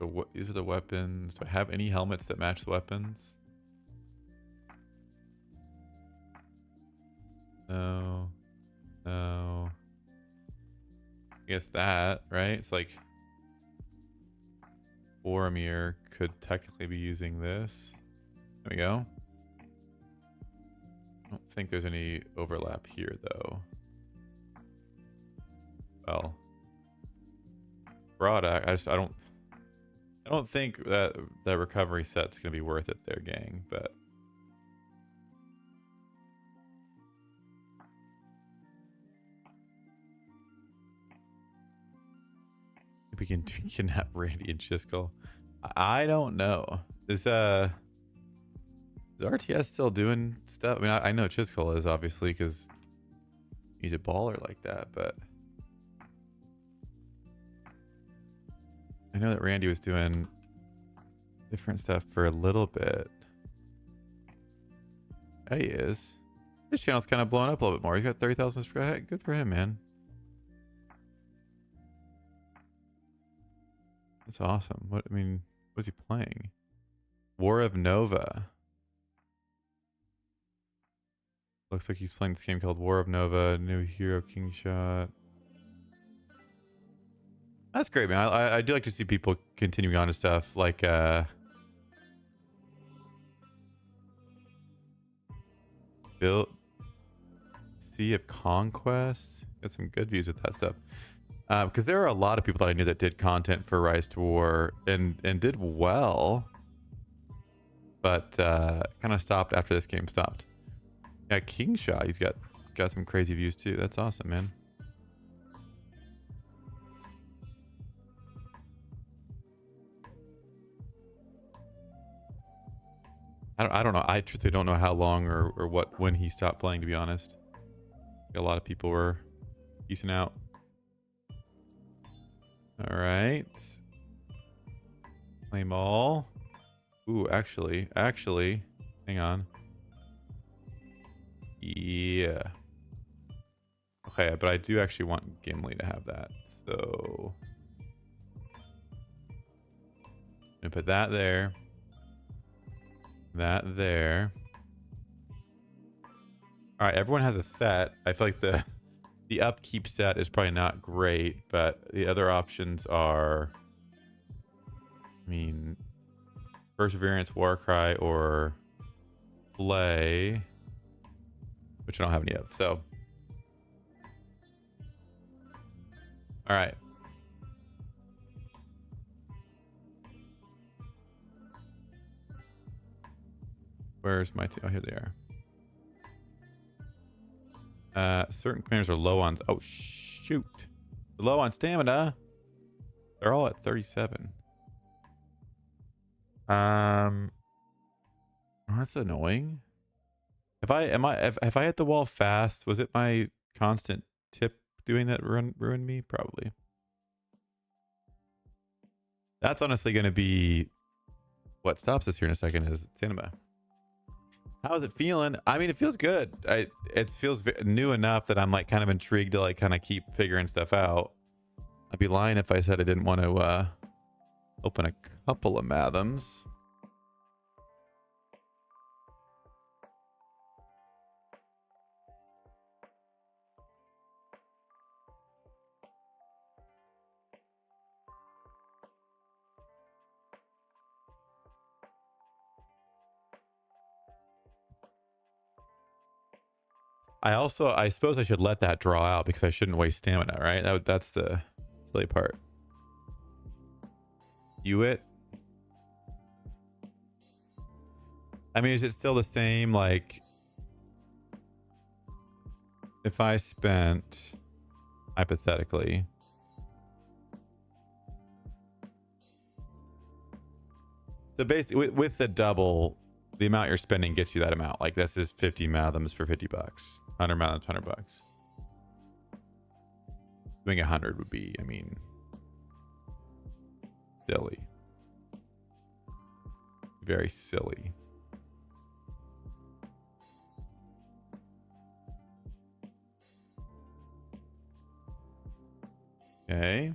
S1: So what, these are the weapons. Do I have any helmets that match the weapons? No. No. I guess that, right? It's like Boromir could technically be using this. There we go. I don't think there's any overlap here though. Well, broad I don't think that recovery set's gonna be worth it there, gang, but if we can kidnap Randy and Chiskel. I don't know. Is RTS still doing stuff? I mean, I know Chiskel is obviously because he's a baller like that, but I know that Randy was doing different stuff for a little bit. Yeah, he is. His channel's kind of blowing up a little bit more. He's got 30,000 subscribers. Good for him, man. That's awesome. What I mean, what's he playing? War of Nova. Looks like he's playing this game called War of Nova. New hero, King Shot. That's great, man. I do like to see people continuing on to stuff like build Sea of Conquest. Got some good views with that stuff. Because there are a lot of people that I knew that did content for Rise to War and did well, but kind of stopped after this game stopped. Yeah, King Shot, he's got got some crazy views too. That's awesome, man. I don't know. I truthfully don't know how long or when he stopped playing, to be honest. A lot of people were peacing out. All right. Claim all. Ooh, actually, hang on. Yeah. Okay, but I do actually want Gimli to have that. So I'm gonna put that there. That there. All right, everyone has a set. I feel like the upkeep set is probably not great, but the other options are, I mean, Perseverance, Warcry, or Play, which I don't have any of. So, all right. Where's my oh, here they are. Certain claimers are low on, oh shoot, low on stamina. They're all at 37. Oh, that's annoying. If I hit the wall fast, was it my constant tip doing that ruined me? Probably. That's honestly going to be what stops us here in a second is cinema. How's it feeling? I mean, it feels good. It feels new enough that I'm like kind of intrigued to like kind of keep figuring stuff out. I'd be lying if I said I didn't want to open a couple of Mathoms. I suppose I should let that draw out because I shouldn't waste stamina, right? That's the silly part. It. I mean, is it still the same? Like, if I spent, hypothetically, so basically with the double, the amount you're spending gets you that amount. Like, this is 50 Mathoms for $50. 100 Mathoms, $100. Doing 100 would be, I mean, silly. Very silly. Okay.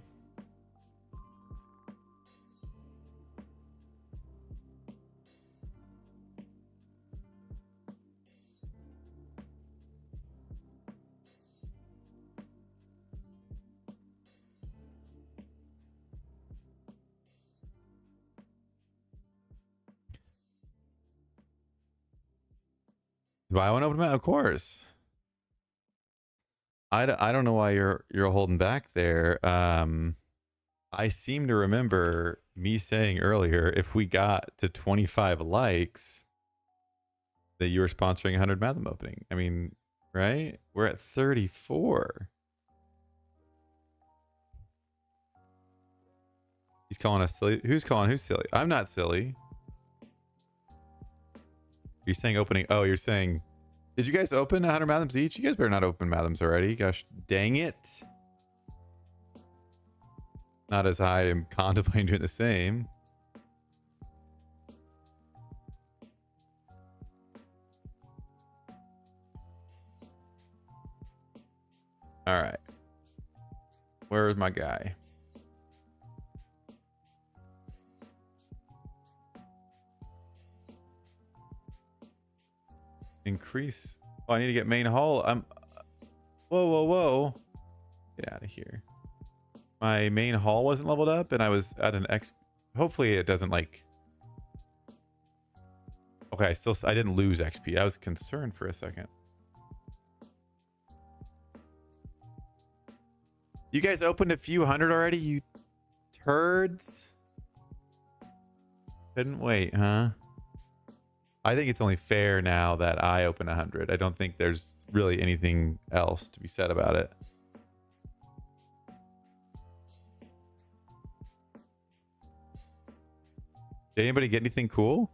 S1: Do I want to open them? Of course. I don't know why you're holding back there. I seem to remember me saying earlier, if we got to 25 likes, that you were sponsoring 100 Mathom opening. I mean, right? We're at 34. He's calling us silly. Who's calling who's silly? I'm not silly. You're saying opening. Oh, you're saying, did you guys open 100 Mathoms each? You guys better not open Mathoms already. Gosh, dang it. Not as I am contemplating doing the same. All right. Where's my guy? Increase. Oh, I need to get main hall. Whoa. Get out of here. My main hall wasn't leveled up and I was at an X. Hopefully it doesn't like. Okay, I didn't lose XP. I was concerned for a second. You guys opened a few hundred already, you turds. Couldn't wait, huh? I think it's only fair now that I open 100. I don't think there's really anything else to be said about it. Did anybody get anything cool?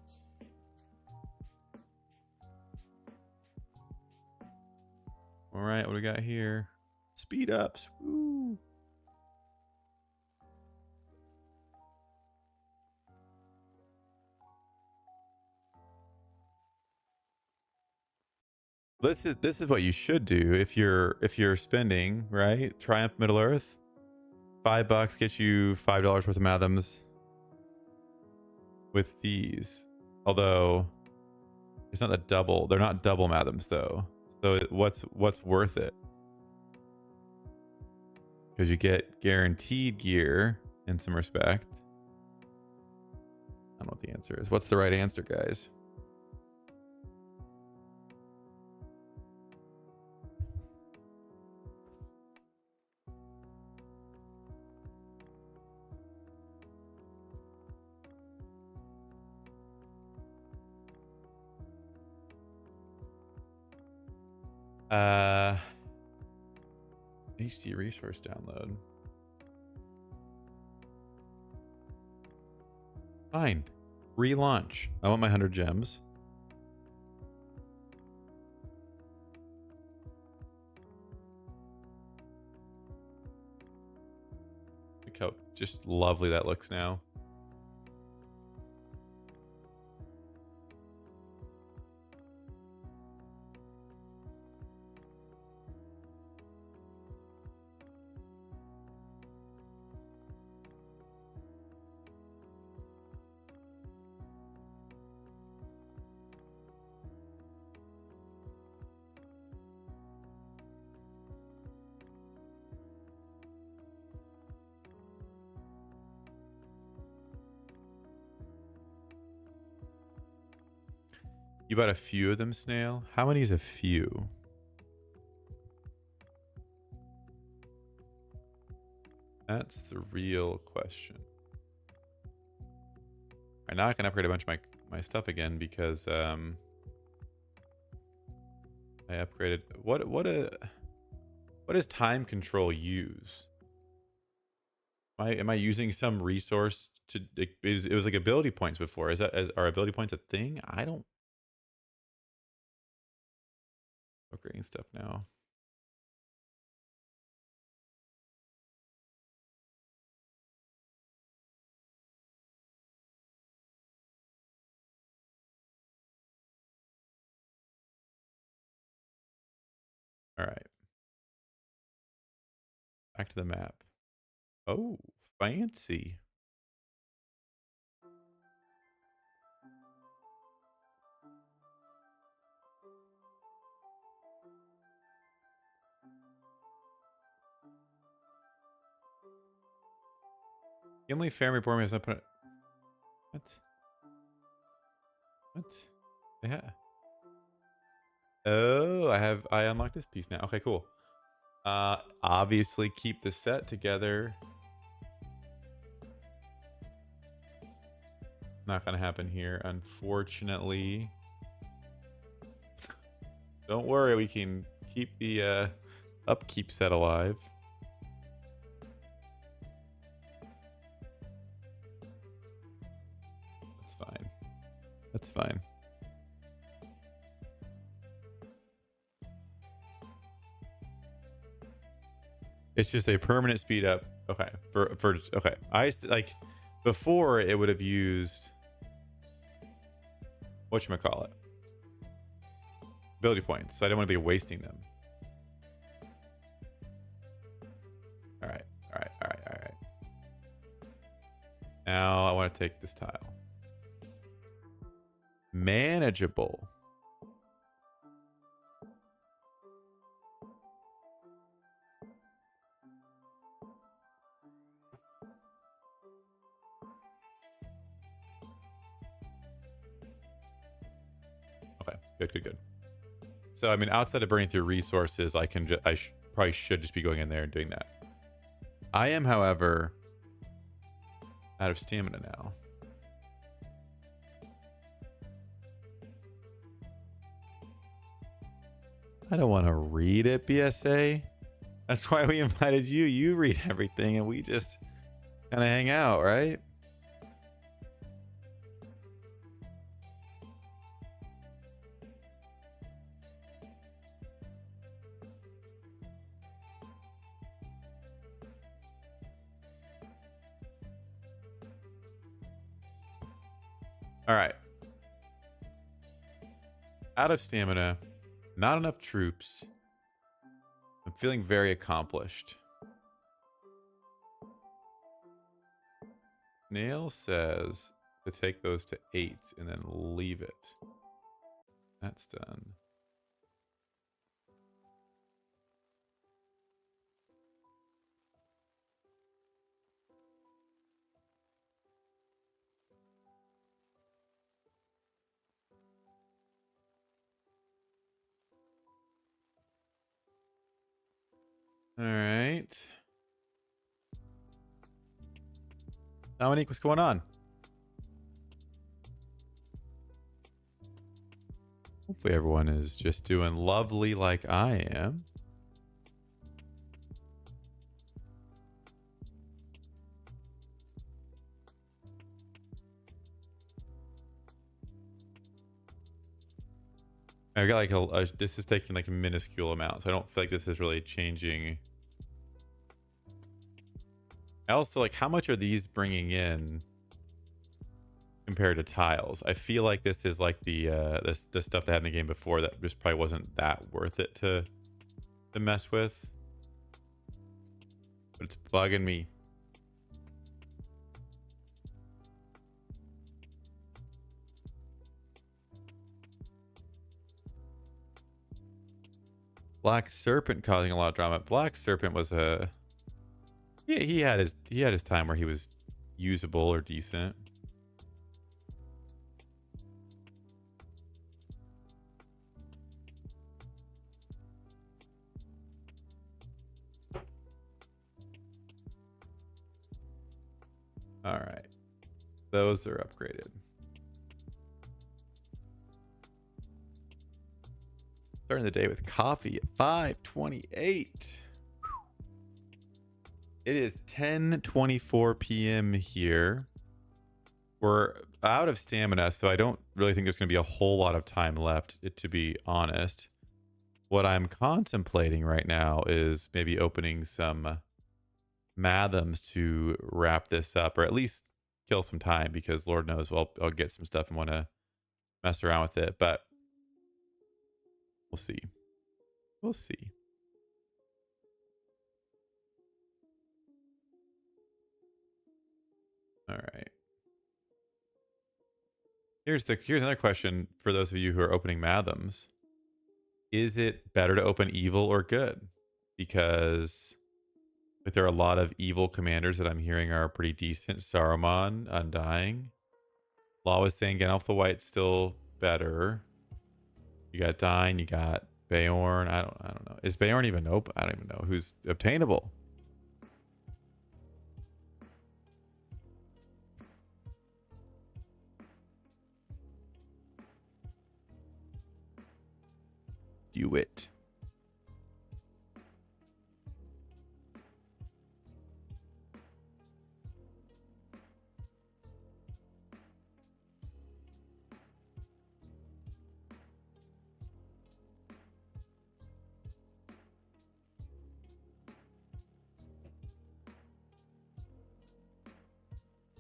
S1: All right, what do we got here? Speed ups. Woo. This is what you should do if you're spending, right? Triumph Middle Earth. $5 gets you $5 worth of Mathoms with these. Although it's not the double. They're not double Mathoms though. So what's worth it? Because you get guaranteed gear in some respect. I don't know what the answer is. What's the right answer, guys? HD resource download. Fine. Relaunch. I want my 100 gems. Look how just lovely that looks now. You bought a few of them, Snail? How many is a few? That's the real question. Right, now I can upgrade a bunch of my stuff again because I upgraded. What does time control use? Am I using some resource to? It was like ability points before. Are ability points a thing? I don't. Upgrading stuff now. All right. Back to the map. Oh, fancy. Gimli Family Board has not put. What? What? Yeah. Oh, I unlocked this piece now. Okay, cool. Obviously keep the set together. Not gonna happen here, unfortunately. Don't worry, we can keep the upkeep set alive. That's fine. That's fine. It's just a permanent speed up. Okay. Okay. Like before it would have used whatchamacallit. Ability points. So I don't want to be wasting them. All right. Now I want to take this tile. Manageable. Okay, good. So I mean, outside of burning through resources, I probably should just be going in there and doing that. I am, however, out of stamina now. I don't want to read it, BSA. That's why we invited you. You read everything and we just kind of hang out, right? All right. Out of stamina, not enough troops. I'm feeling very accomplished. Snail says to take those to 8 and then leave it. That's done. All right. Dominique, what's going on? Hopefully everyone is just doing lovely like I am. I got like this is taking like a minuscule amount, so I don't feel like this is really changing. Also, like, how much are these bringing in compared to tiles? I feel like this is like the stuff they had in the game before that just probably wasn't that worth it to mess with. But it's bugging me. Black Serpent causing a lot of drama. Black Serpent was a he had his time where he was usable or decent. All right. Those are upgraded. Starting the day with coffee at 5:28. It is 10:24 p.m. here. We're out of stamina, so I don't really think there's going to be a whole lot of time left, to be honest. What I'm contemplating right now is maybe opening some Mathoms to wrap this up, or at least kill some time, because Lord knows I'll get some stuff and want to mess around with it, but we'll see. We'll see. All right. Here's another question for those of you who are opening Mathoms. Is it better to open evil or good? Because like there are a lot of evil commanders that I'm hearing are pretty decent. Saruman, Undying. Law was saying Gandalf the White's still better. You got Dyne, you got Beorn. I don't know. Is Beorn even open? I don't even know who's obtainable. Do it.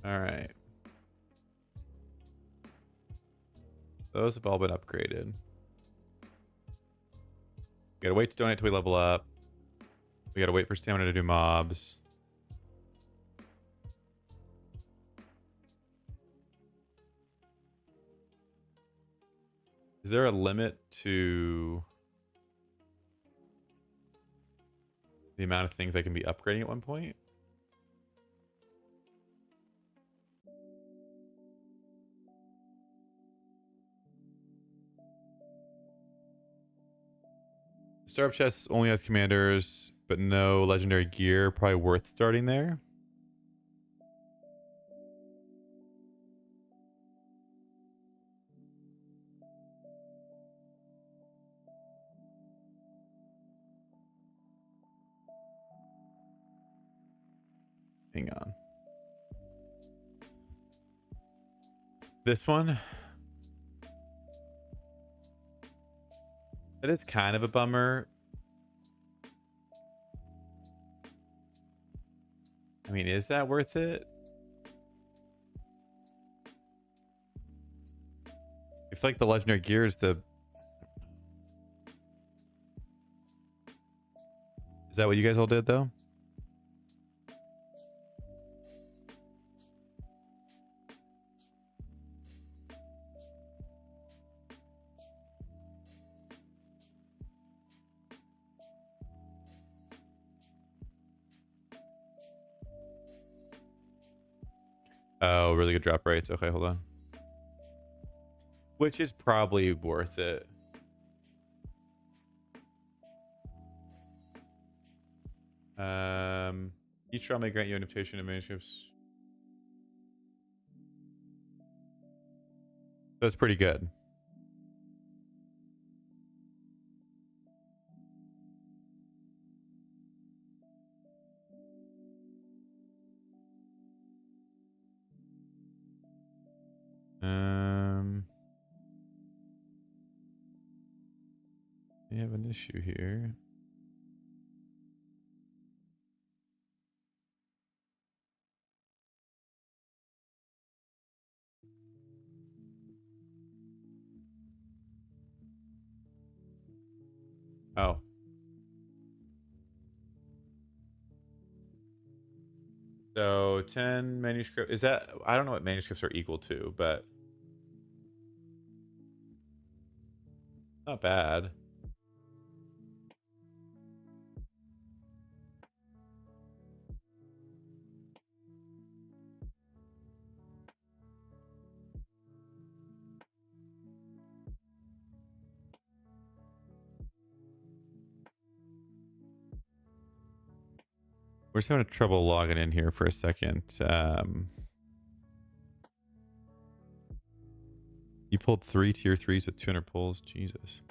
S1: All right. Those have all been upgraded. We gotta wait to donate till we level up. We gotta wait for stamina to do mobs. Is there a limit to the amount of things I can be upgrading at one point? Startup chest only has commanders, but no legendary gear. Probably worth starting there. Hang on. This one. That is kind of a bummer. I mean, is that worth it? I feel like the legendary gear is the... Is that what you guys all did, though? Oh, really good drop rates. Okay, hold on. Which is probably worth it. Each round may grant you an invitation to manuscripts. That's pretty good. We have an issue here. Oh. So 10 manuscript. Is that... I don't know what manuscripts are equal to, but... Not bad. We're just having trouble logging in here for a second. You pulled 3 tier 3s with 200 pulls. Jesus.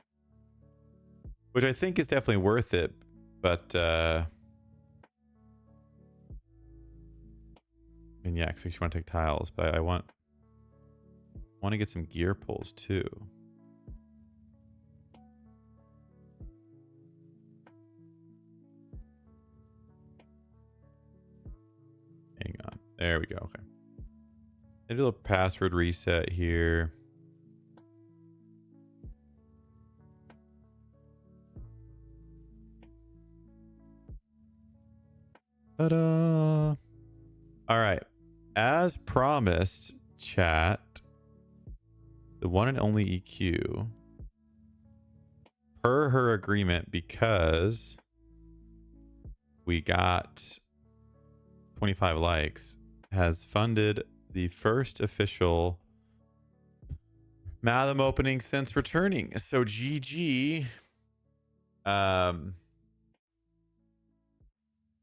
S1: Which I think is definitely worth it, but and yeah, because you want to take tiles, but I want to get some gear pulls too. Hang on. There we go. Okay. Maybe a little password reset here. Ta-da! All right. As promised, chat, the one and only EQ, per her agreement, because we got 25 likes, has funded the first official Mathom opening since returning. So GG.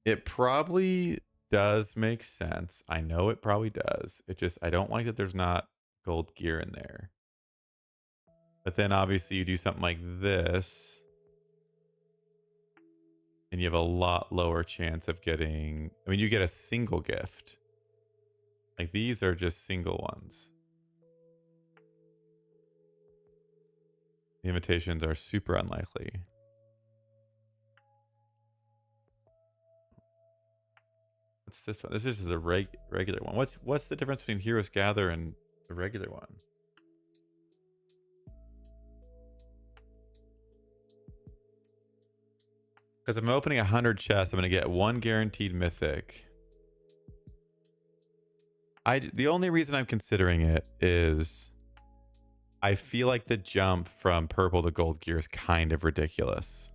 S1: It probably does make sense. I know it probably does. It just, I don't like that there's not gold gear in there. But then obviously you do something like this and you have a lot lower chance of getting, I mean, you get a single gift. Like these are just single ones. The invitations are super unlikely. What's this one? This is the regular one. What's the difference between Heroes Gather and the regular one? Because I'm opening 100 chests, I'm going to get 1 guaranteed mythic. The only reason I'm considering it is I feel like the jump from purple to gold gear is kind of ridiculous.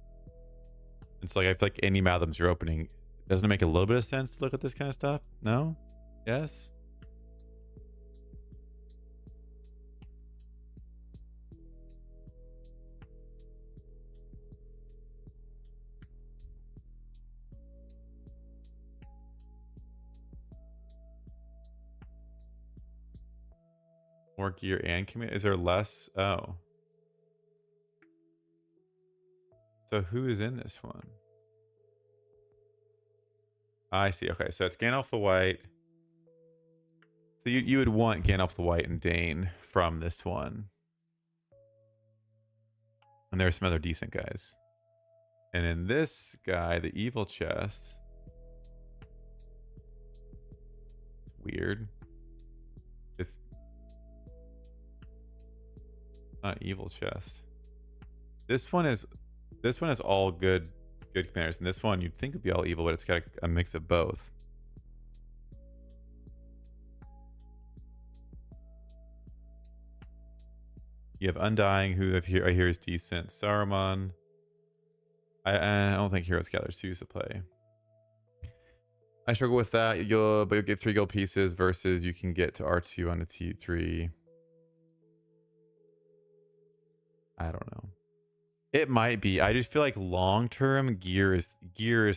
S1: It's like I feel like any Mathoms you're opening, doesn't it make a little bit of sense to look at this kind of stuff? No? Yes? More gear and commit? Is there less? Oh. So who is in this one? I see. Okay, so it's Gandalf the White. So you would want Gandalf the White and Dane from this one. And there's some other decent guys. And in this guy, the evil chest. It's weird. It's not evil chest. This one is all good commanders. And this one you'd think would be all evil, but it's got a mix of both. You have Undying, who I hear is decent. Saruman. I don't think Heroes Gather's too to play. I struggle with that. But you'll get 3 gold pieces versus you can get to R2 on a T3. I don't know. It might be. I just feel like long-term gear is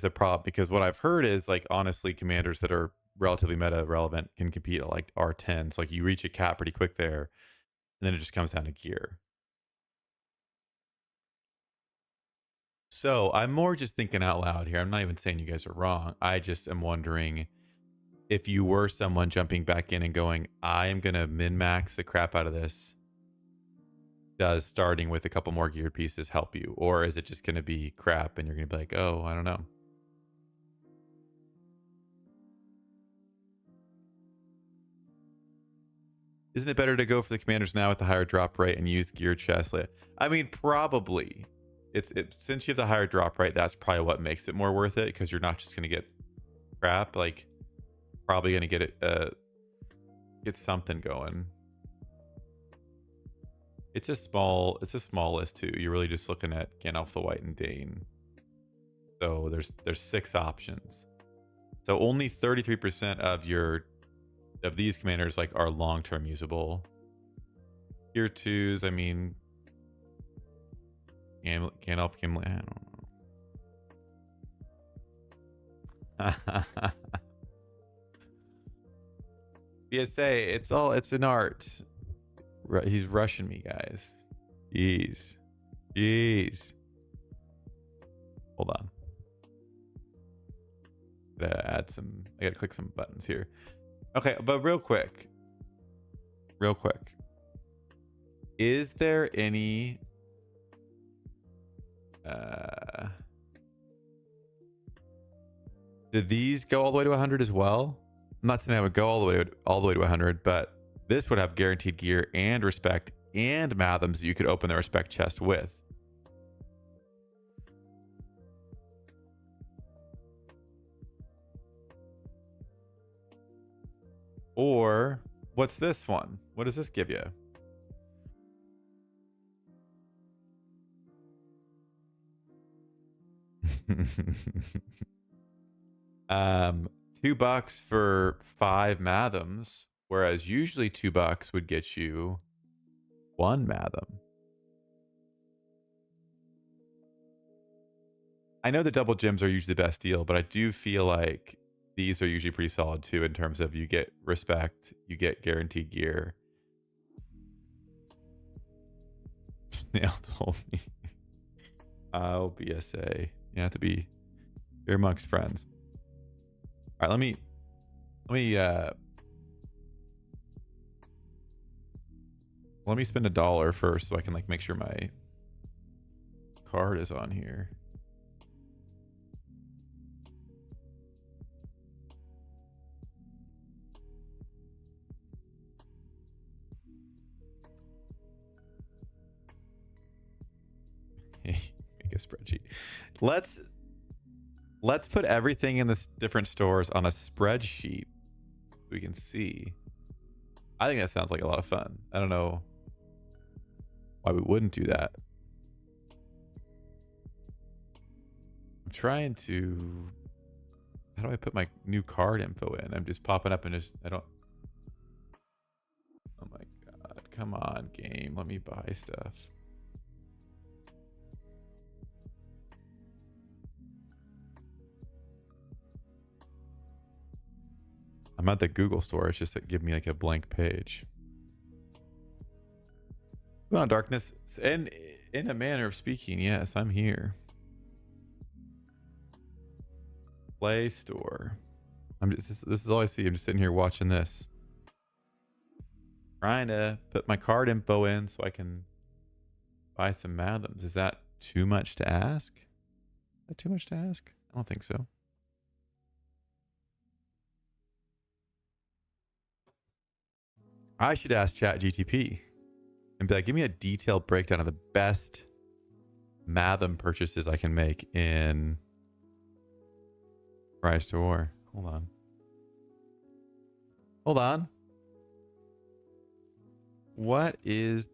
S1: the problem, because what I've heard is, like, honestly, commanders that are relatively meta relevant can compete at like R10. So like you reach a cap pretty quick there, and then it just comes down to gear. So I'm more just thinking out loud here. I'm not even saying you guys are wrong. I just am wondering if you were someone jumping back in and going, I am going to min-max the crap out of this. Does starting with a couple more geared pieces help you? Or is it just going to be crap and you're going to be like, oh, I don't know. Isn't it better to go for the commanders now with the higher drop rate and use geared chest? I mean, probably. Since you have the higher drop rate, that's probably what makes it more worth it, because you're not just going to get crap. Like, probably going to get it, get something going. It's a small list too. You're really just looking at Gandalf the White and Dane. So there's 6 options. So only 33% of these commanders like are long-term usable. Tier 2s, I mean, Gandalf, Gimli, I don't know. BSA, it's an art. He's rushing me, guys. Jeez. Hold on. I gotta click some buttons here. Okay, but real quick. Is there any do these go all the way to 100 as well? I'm not saying I would go all the way to 100, but this would have guaranteed gear and respect and Mathoms that you could open the respect chest with. Or what's this one? What does this give you? $2 for 5 Mathoms, whereas usually $2 would get you 1 Mathom. I know the double gems are usually the best deal, but I do feel like these are usually pretty solid too, in terms of you get respect, you get guaranteed gear. Snail told me. Oh, BSA. You have to be you're amongst friends. All right, let me spend $1 first so I can like make sure my card is on here. Make a spreadsheet. Let's put everything in the different stores on a spreadsheet so we can see. I think that sounds like a lot of fun. I don't know why we wouldn't do that. I'm trying to... How do I put my new card info in? I'm just popping up and just... I don't... Oh my god. Come on, game. Let me buy stuff. I'm at the Google store. It's just that give me like a blank page. Come on, darkness. And in a manner of speaking, yes, I'm here. Play Store. I'm just this is all I see. I'm just sitting here watching this. Trying to put my card info in so I can buy some Mathoms. Is that too much to ask? Is that too much to ask? I don't think so. I should ask ChatGTP and be like, give me a detailed breakdown of the best Mathom purchases I can make in Rise to War. Hold on. Hold on. What is...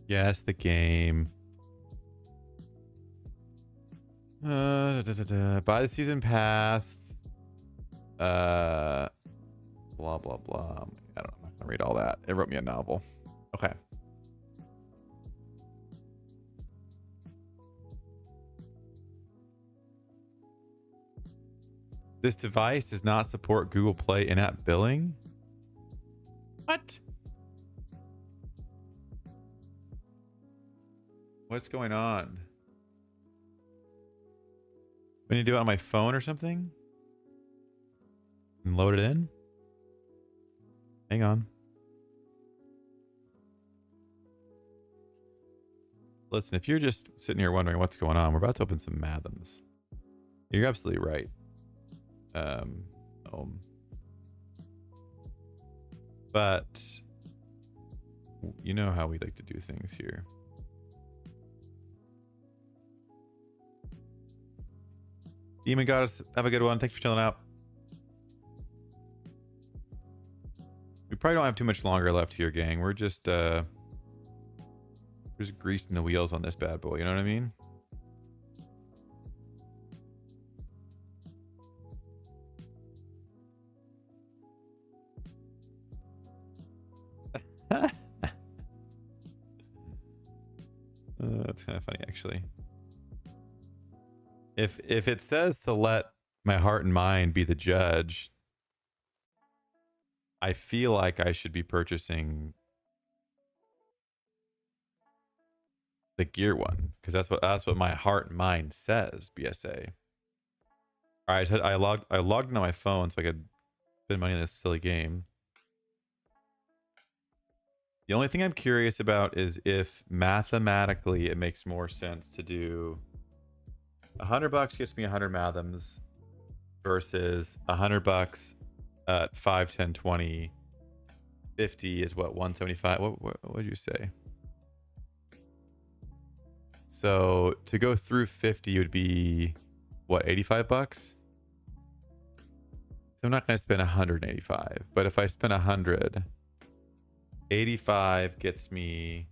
S1: Yes, the game. Buy the season pass. Blah, blah, blah. I don't know. I'm not gonna read all that. It wrote me a novel. Okay. This device does not support Google Play in-app billing. What? What's going on? When you do it on my phone or something? And load it in? Hang on. Listen, if you're just sitting here wondering what's going on, we're about to open some Mathoms. You're absolutely right. But you know how we like to do things here. Demon Goddess, have a good one. Thanks for chilling out. We probably don't have too much longer left here, gang. We're just greasing the wheels on this bad boy. You know what I mean? That's kind of funny, actually. If it says to let my heart and mind be the judge, I feel like I should be purchasing the gear one because that's what my heart and mind says. BSA. All right, I logged in on my phone so I could spend money in this silly game. The only thing I'm curious about is if mathematically it makes more sense to do $100 gets me 100 Mathoms versus $100 at 5, 10, 20, 50 is what, 175. What would you say? So to go through 50 would be what, $85? So I'm not going to spend 185, but if I spend 100, 85 gets me...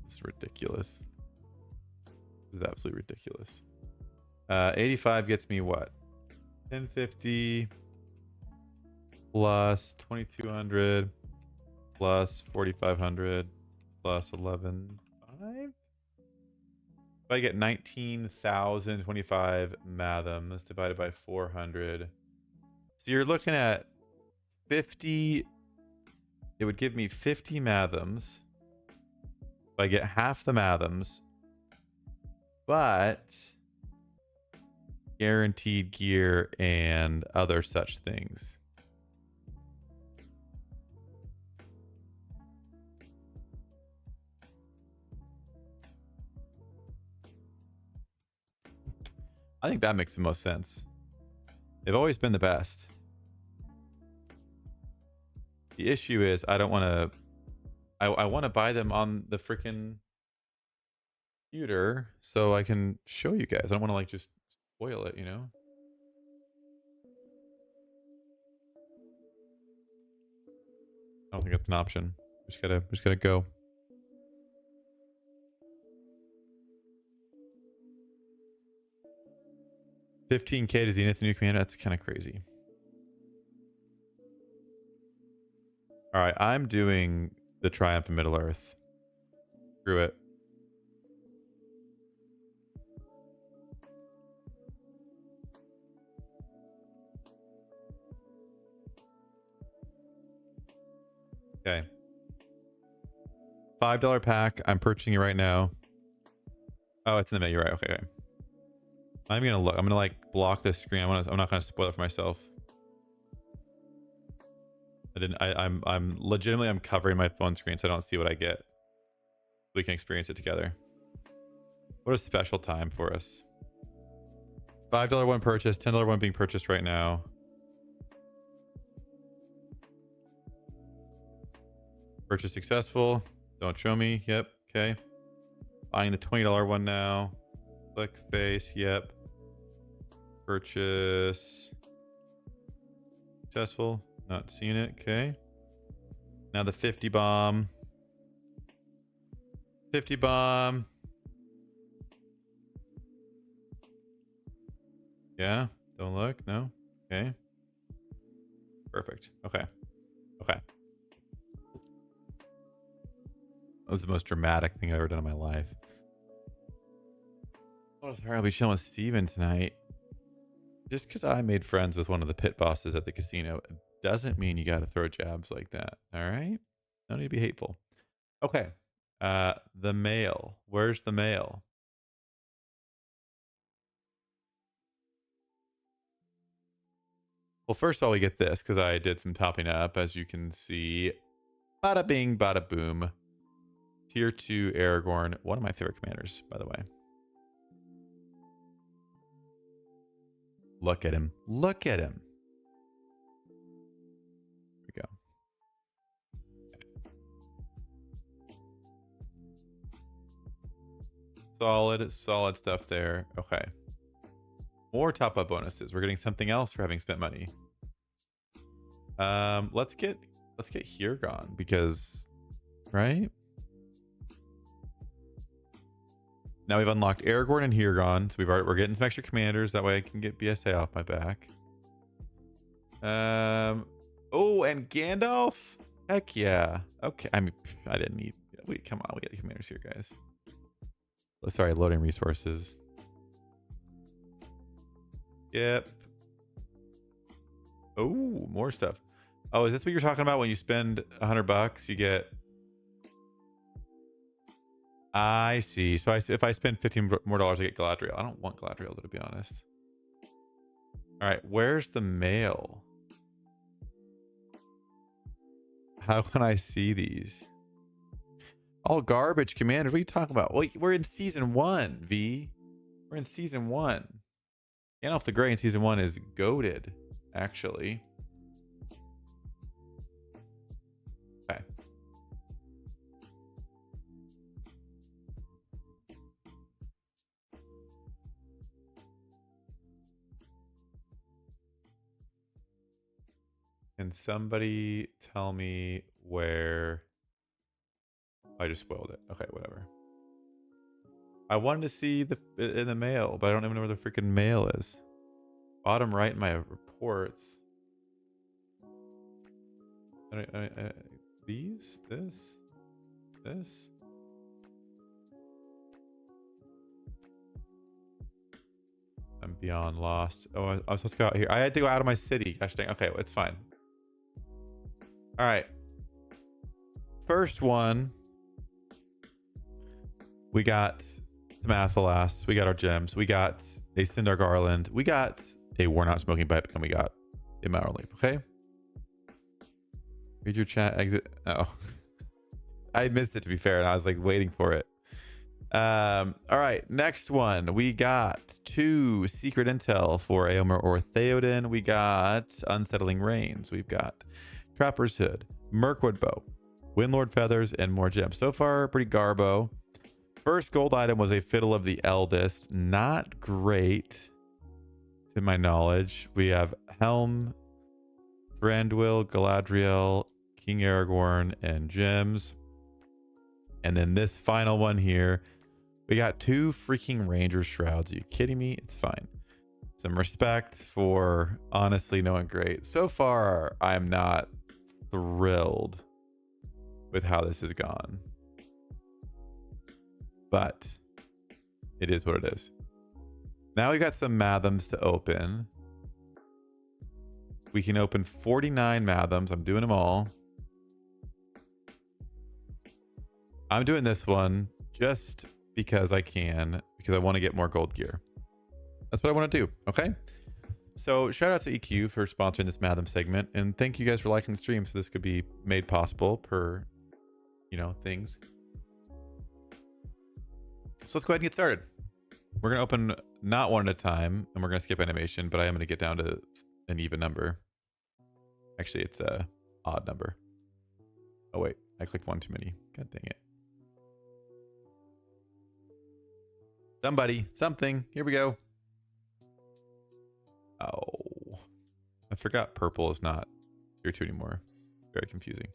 S1: This is ridiculous. This is absolutely ridiculous. 85 gets me what? 1050 plus 2200 plus 4500 plus 11.5. If I get 19,025 Mathoms divided by 400. So you're looking at 50. It would give me 50 Mathoms. If I get half the Mathoms, but guaranteed gear and other such things. I think that makes the most sense. They've always been the best. The issue is I don't want to... I want to buy them on the freaking computer so I can show you guys. I don't want to like just spoil it, you know? I don't think that's an option. Just gotta go. $15K to Zenith, the new commander. That's kind of crazy. All right, I'm doing the Triumph of Middle Earth. Screw it. Okay. $5 pack. I'm purchasing it right now. Oh, it's in the middle. You're right. Okay. I'm gonna look. I'm gonna like block this screen. I'm not gonna spoil it for myself. I'm legitimately I'm covering my phone screen so I don't see what I get. We can experience it together. What a special time for us. $5 one purchase, $10 one being purchased right now. Purchase successful. Don't show me. Yep. Okay. Buying the $20 one now. Click face. Yep. Purchase successful. Not seeing it. Okay. Now the 50 bomb. 50 bomb. Yeah. Don't look. No. Okay. Perfect. Okay. Okay. That was the most dramatic thing I've ever done in my life. Oh, sorry. I'll be chilling with Steven tonight. Just because I made friends with one of the pit bosses at the casino doesn't mean you got to throw jabs like that. All right. No need to be hateful. Okay. The mail. Where's the mail? Well, first of all, we get this because I did some topping up, as you can see. Bada bing, bada boom. Tier 2 Aragorn. One of my favorite commanders, by the way. Look at him. Look at him. Here we go. Solid stuff there. Okay. More top-up bonuses. We're getting something else for having spent money. Let's get Hirgon because, right? Now we've unlocked Aragorn and Hirgon, so we're getting some extra commanders. That way I can get BSA off my back. Oh, and Gandalf. Heck yeah. Okay. I mean, I didn't need. Wait, come on. We get the commanders here, guys. Oh, sorry, loading resources. Yep. Oh, more stuff. Oh, is this what you're talking about? When you spend $100, you get. I see. So if I spend $15 more, I get Galadriel. I don't want Galadriel, to be honest. All right, where's the mail? How can I see these? All garbage commanders. What are you talking about? Well, we're in season 1, V. We're in season 1. Gandalf the Grey in season 1 is goated, actually. Okay. Can somebody tell me where... I just spoiled it. Okay, whatever. I wanted to see in the mail, but I don't even know where the freaking mail is. Bottom right in my reports. These? This? I'm beyond lost. Oh, I was supposed to go out here. I had to go out of my city. Gosh dang. Okay, well, it's fine. All right. First one. We got some Athelas. We got our gems. We got a Sindar Garland. We got a worn out smoking pipe. And we got a Mauer Leap. Okay. Read your chat. Exit. Oh. I missed it, to be fair. And I was like waiting for it. All right. Next one. We got 2 secret intel for Éomer or Theoden. We got Unsettling Rains. We've got Trapper's Hood, Mirkwood Bow, Windlord Feathers, and more gems. So far, pretty garbo. First gold item was a Fiddle of the Eldest. Not great, to my knowledge. We have Helm, Thranduil, Galadriel, King Aragorn, and gems. And then this final one here, we got 2 freaking Ranger Shrouds. Are you kidding me? It's fine. Some respect for honestly knowing great. So far, I'm not thrilled with how this has gone. But it is what it is. Now we got some Mathoms to open. We can open 49 Mathoms. I'm doing them all. I'm doing this one just because I can, because I want to get more gold gear. That's what I want to do. Okay. So shout out to EQ for sponsoring this Mathom segment. And thank you guys for liking the stream. So this could be made possible per, things. So let's go ahead and get started. We're going to open not one at a time, and we're going to skip animation, but I am going to get down to an even number. Actually, it's a odd number. Oh, wait. I clicked one too many. God dang it. Somebody, something. Here we go. Oh, I forgot purple is not tier 2 anymore. Very confusing.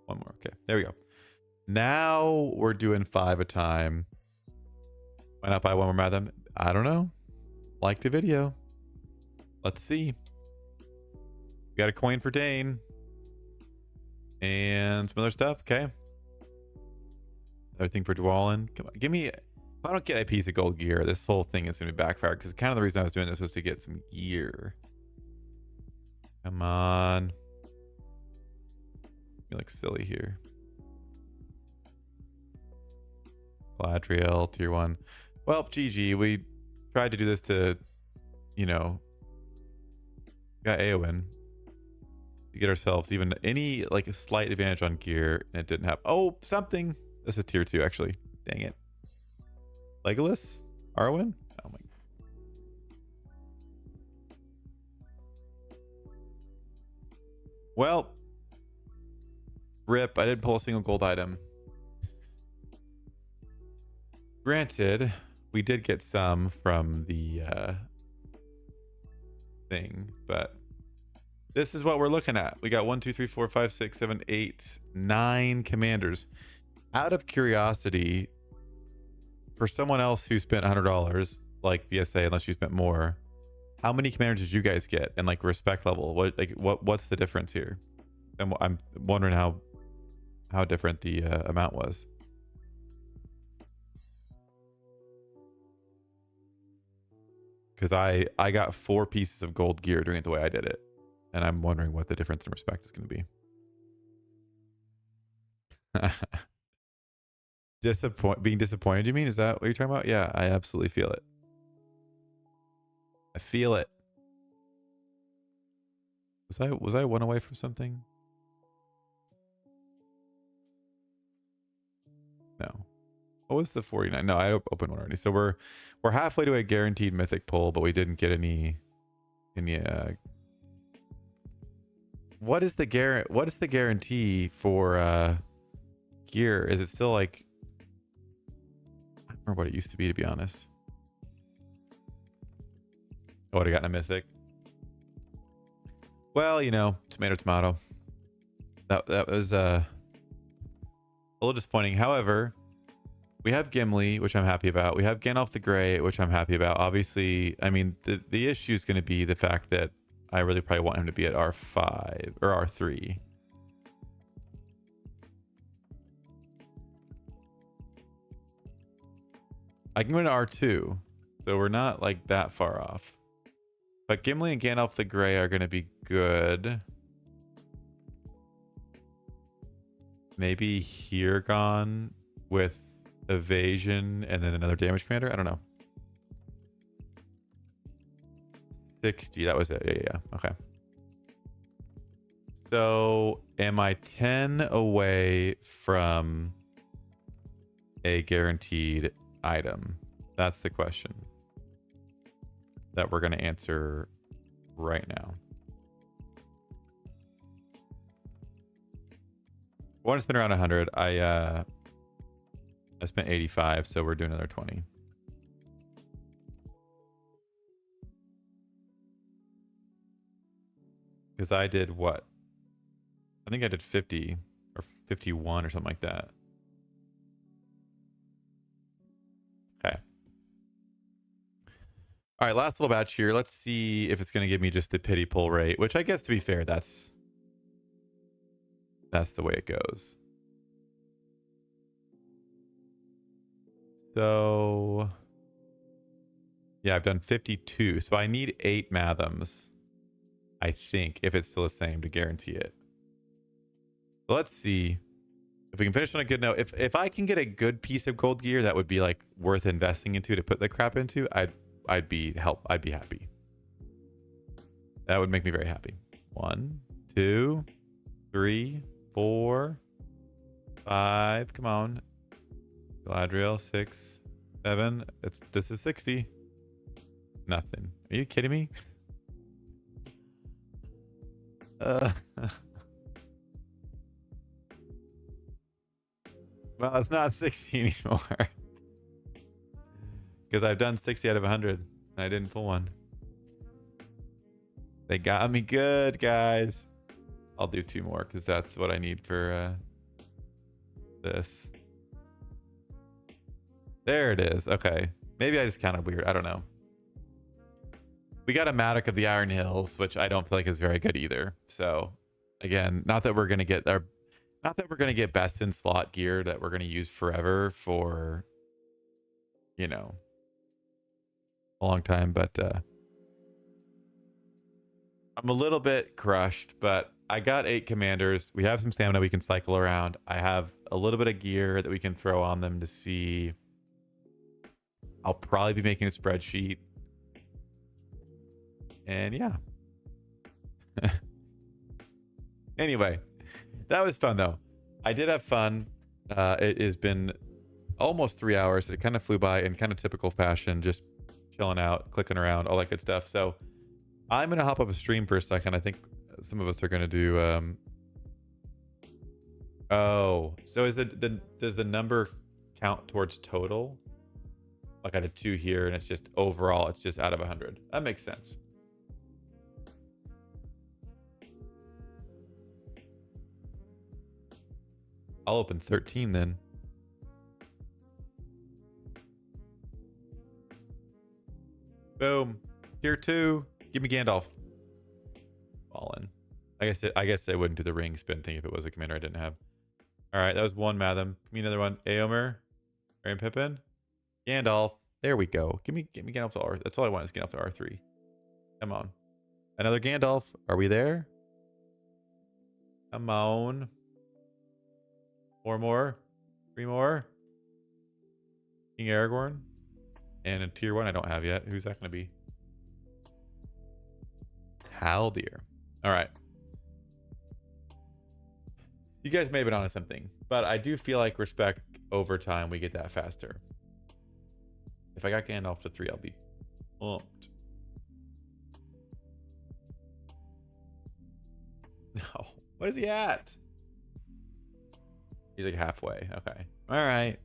S1: One more. Okay, there we go. Now we're doing 5 a time. Why not buy one more Mathom? I don't know. Like the video. Let's see. We got a coin for Dane. And some other stuff. Okay. Everything for Dwalin. Come on, give me... If I don't get a piece of gold gear, this whole thing is going to be backfired, because kind of the reason I was doing this was to get some gear. Come on. You look silly here. Gladriel, tier 1. Well, GG. We tried to do this to, got Aowen to get ourselves even any, like, a slight advantage on gear, and it didn't happen. Oh, something. This is tier 2, actually. Dang it. Legolas? Arwen? Oh my. Well, rip. I didn't pull a single gold item. Granted, we did get some from the thing, but this is what we're looking at. We got 1, 2, 3, 4, 5, 6, 7, 8, 9 commanders. Out of curiosity, for someone else who spent $100, like BSA, unless you spent more, how many commanders did you guys get? And like respect level, what's the difference here? And I'm wondering how different the amount was. Because I got 4 pieces of gold gear doing it the way I did it, and I'm wondering what the difference in respect is going to be. Being disappointed, you mean? Is that what you're talking about? Yeah, I absolutely feel it. I feel it. Was I 1 away from something? No. What was the 49? No, I opened one already. So we're halfway to a guaranteed mythic pull, but we didn't get any what is the guarantee for gear? Is it still like, I don't remember what it used to be, to be honest. I would have gotten a mythic. Well, tomato. That was a little disappointing. However, we have Gimli, which I'm happy about. We have Gandalf the Grey, which I'm happy about. Obviously, I mean, the issue is going to be the fact that I really probably want him to be at R5 or R3. I can go to R2, so we're not like that far off. But Gimli and Gandalf the Grey are going to be good. Maybe Hirgon with evasion and then another damage commander. I don't know. 60. That was it. Yeah. Okay. So am I 10 away from a guaranteed item? That's the question that we're going to answer right now. I want to spend around 100. I spent 85, so we're doing another 20. Because I did what? I think I did 50 or 51 or something like that. Okay. All right, last little batch here. Let's see if it's going to give me just the pity pull rate, which I guess, to be fair, that's the way it goes. So yeah, I've done 52. So I need 8 Mathoms, I think, if it's still the same, to guarantee it. So let's see If we can finish on a good note, if I can get a good piece of gold gear that would be like worth investing into to put the crap into, I'd be happy. That would make me very happy. 1, 2, 3, 4, 5. Come on. Gladriel, 6, 7. This is 60. Nothing. Are you kidding me? Well, it's not 60 anymore. Because I've done 60 out of 100. And I didn't pull one. They got me good, guys. I'll do 2 more because that's what I need for this. There it is. Okay. Maybe I just counted weird. I don't know. We got a Matic of the Iron Hills, which I don't feel like is very good either. So, again, not that we're gonna get best in slot gear that we're gonna use forever for, you know, a long time. But I'm a little bit crushed. But I got 8 commanders. We have some stamina we can cycle around. I have a little bit of gear that we can throw on them to see. I'll probably be making a spreadsheet. And yeah. Anyway, that was fun though. I did have fun. It has been almost 3 hours. It kind of flew by in kind of typical fashion, just chilling out, clicking around, all that good stuff. So I'm going to hop up a stream for a second. I think some of us are going to do... Oh, so is does the number count towards total? Like I did 2 here and it's just overall, it's just out of 100. That makes sense. I'll open 13 then. Boom. Tier 2. Give me Gandalf. Fallen. I guess I wouldn't do the ring spin thing if it was a commander I didn't have. All right, that was 1 Mathom. Give me another one. Aomer. Aaron Pippin. Gandalf. There we go. Give me Gandalf to R. That's all I want is Gandalf to R3. Come on. Another Gandalf. Are we there? Come on. 4 more. 3 more. King Aragorn. And a tier 1 I don't have yet. Who's that going to be? Haldir. All right. You guys may have been onto something, but I do feel like respect over time we get that faster. If I got Gandalf to 3, I'll be pumped. No. What is he at? He's like halfway. Okay. All right.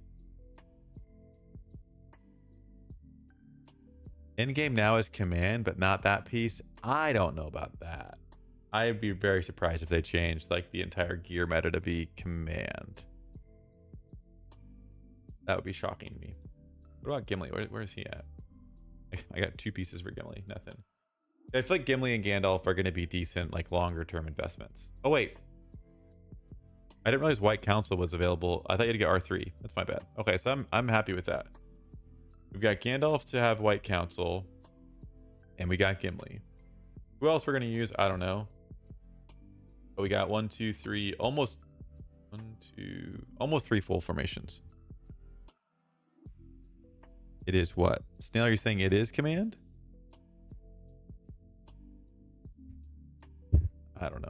S1: In-game now is command, but not that piece. I don't know about that. I'd be very surprised if they changed like the entire gear meta to be command. That would be shocking to me. What about Gimli? Where is he at? I got 2 pieces for Gimli. Nothing. I feel like Gimli and Gandalf are going to be decent, like longer term investments. Oh wait, I didn't realize White Council was available. I thought you had to get R3. That's my bad. Okay, so I'm happy with that. We've got Gandalf to have White Council, and we got Gimli. Who else we're going to use? I don't know. But we got 1, 2, 3, almost 3 full formations. It is what? Snail, are you saying it is command? I don't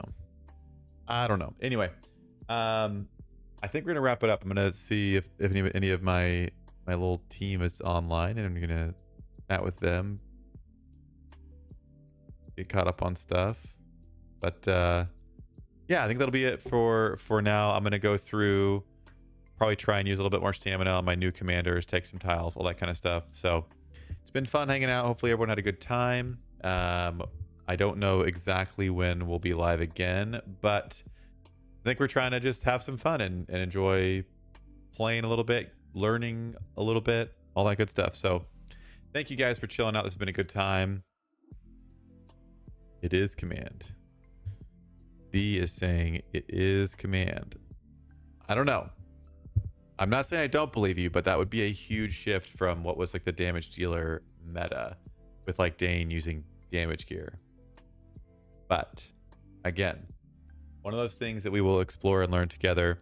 S1: know. Anyway, I think we're gonna wrap it up. I'm gonna see if any of my little team is online, and I'm gonna chat with them, get caught up on stuff. But yeah, I think that'll be it for now. I'm gonna go through, probably try and use a little bit more stamina on my new commanders, take some tiles, all that kind of stuff. So it's been fun hanging out. Hopefully everyone had a good time. I don't know exactly when we'll be live again, but I think we're trying to just have some fun and enjoy playing a little bit, learning a little bit, all that good stuff. So thank you guys for chilling out. This has been a good time. It is command. V is saying it is command. I don't know. I'm not saying I don't believe you, but that would be a huge shift from what was like the damage dealer meta with like Dane using damage gear. But again, one of those things that we will explore and learn together.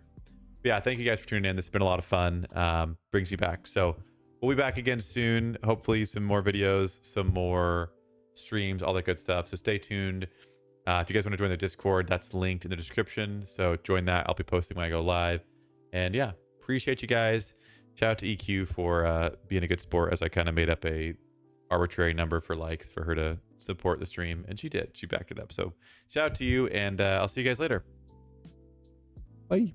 S1: Yeah, thank you guys for tuning in. This has been a lot of fun. Brings me back. So we'll be back again soon. Hopefully some more videos, some more streams, all that good stuff. So stay tuned. If you guys want to join the Discord, that's linked in the description. So join that. I'll be posting when I go live. And yeah, appreciate you guys. Shout out to EQ for being a good sport, as I kind of made up a arbitrary number for likes for her to support the stream. And she did. She backed it up. So shout out to you, and I'll see you guys later. Bye.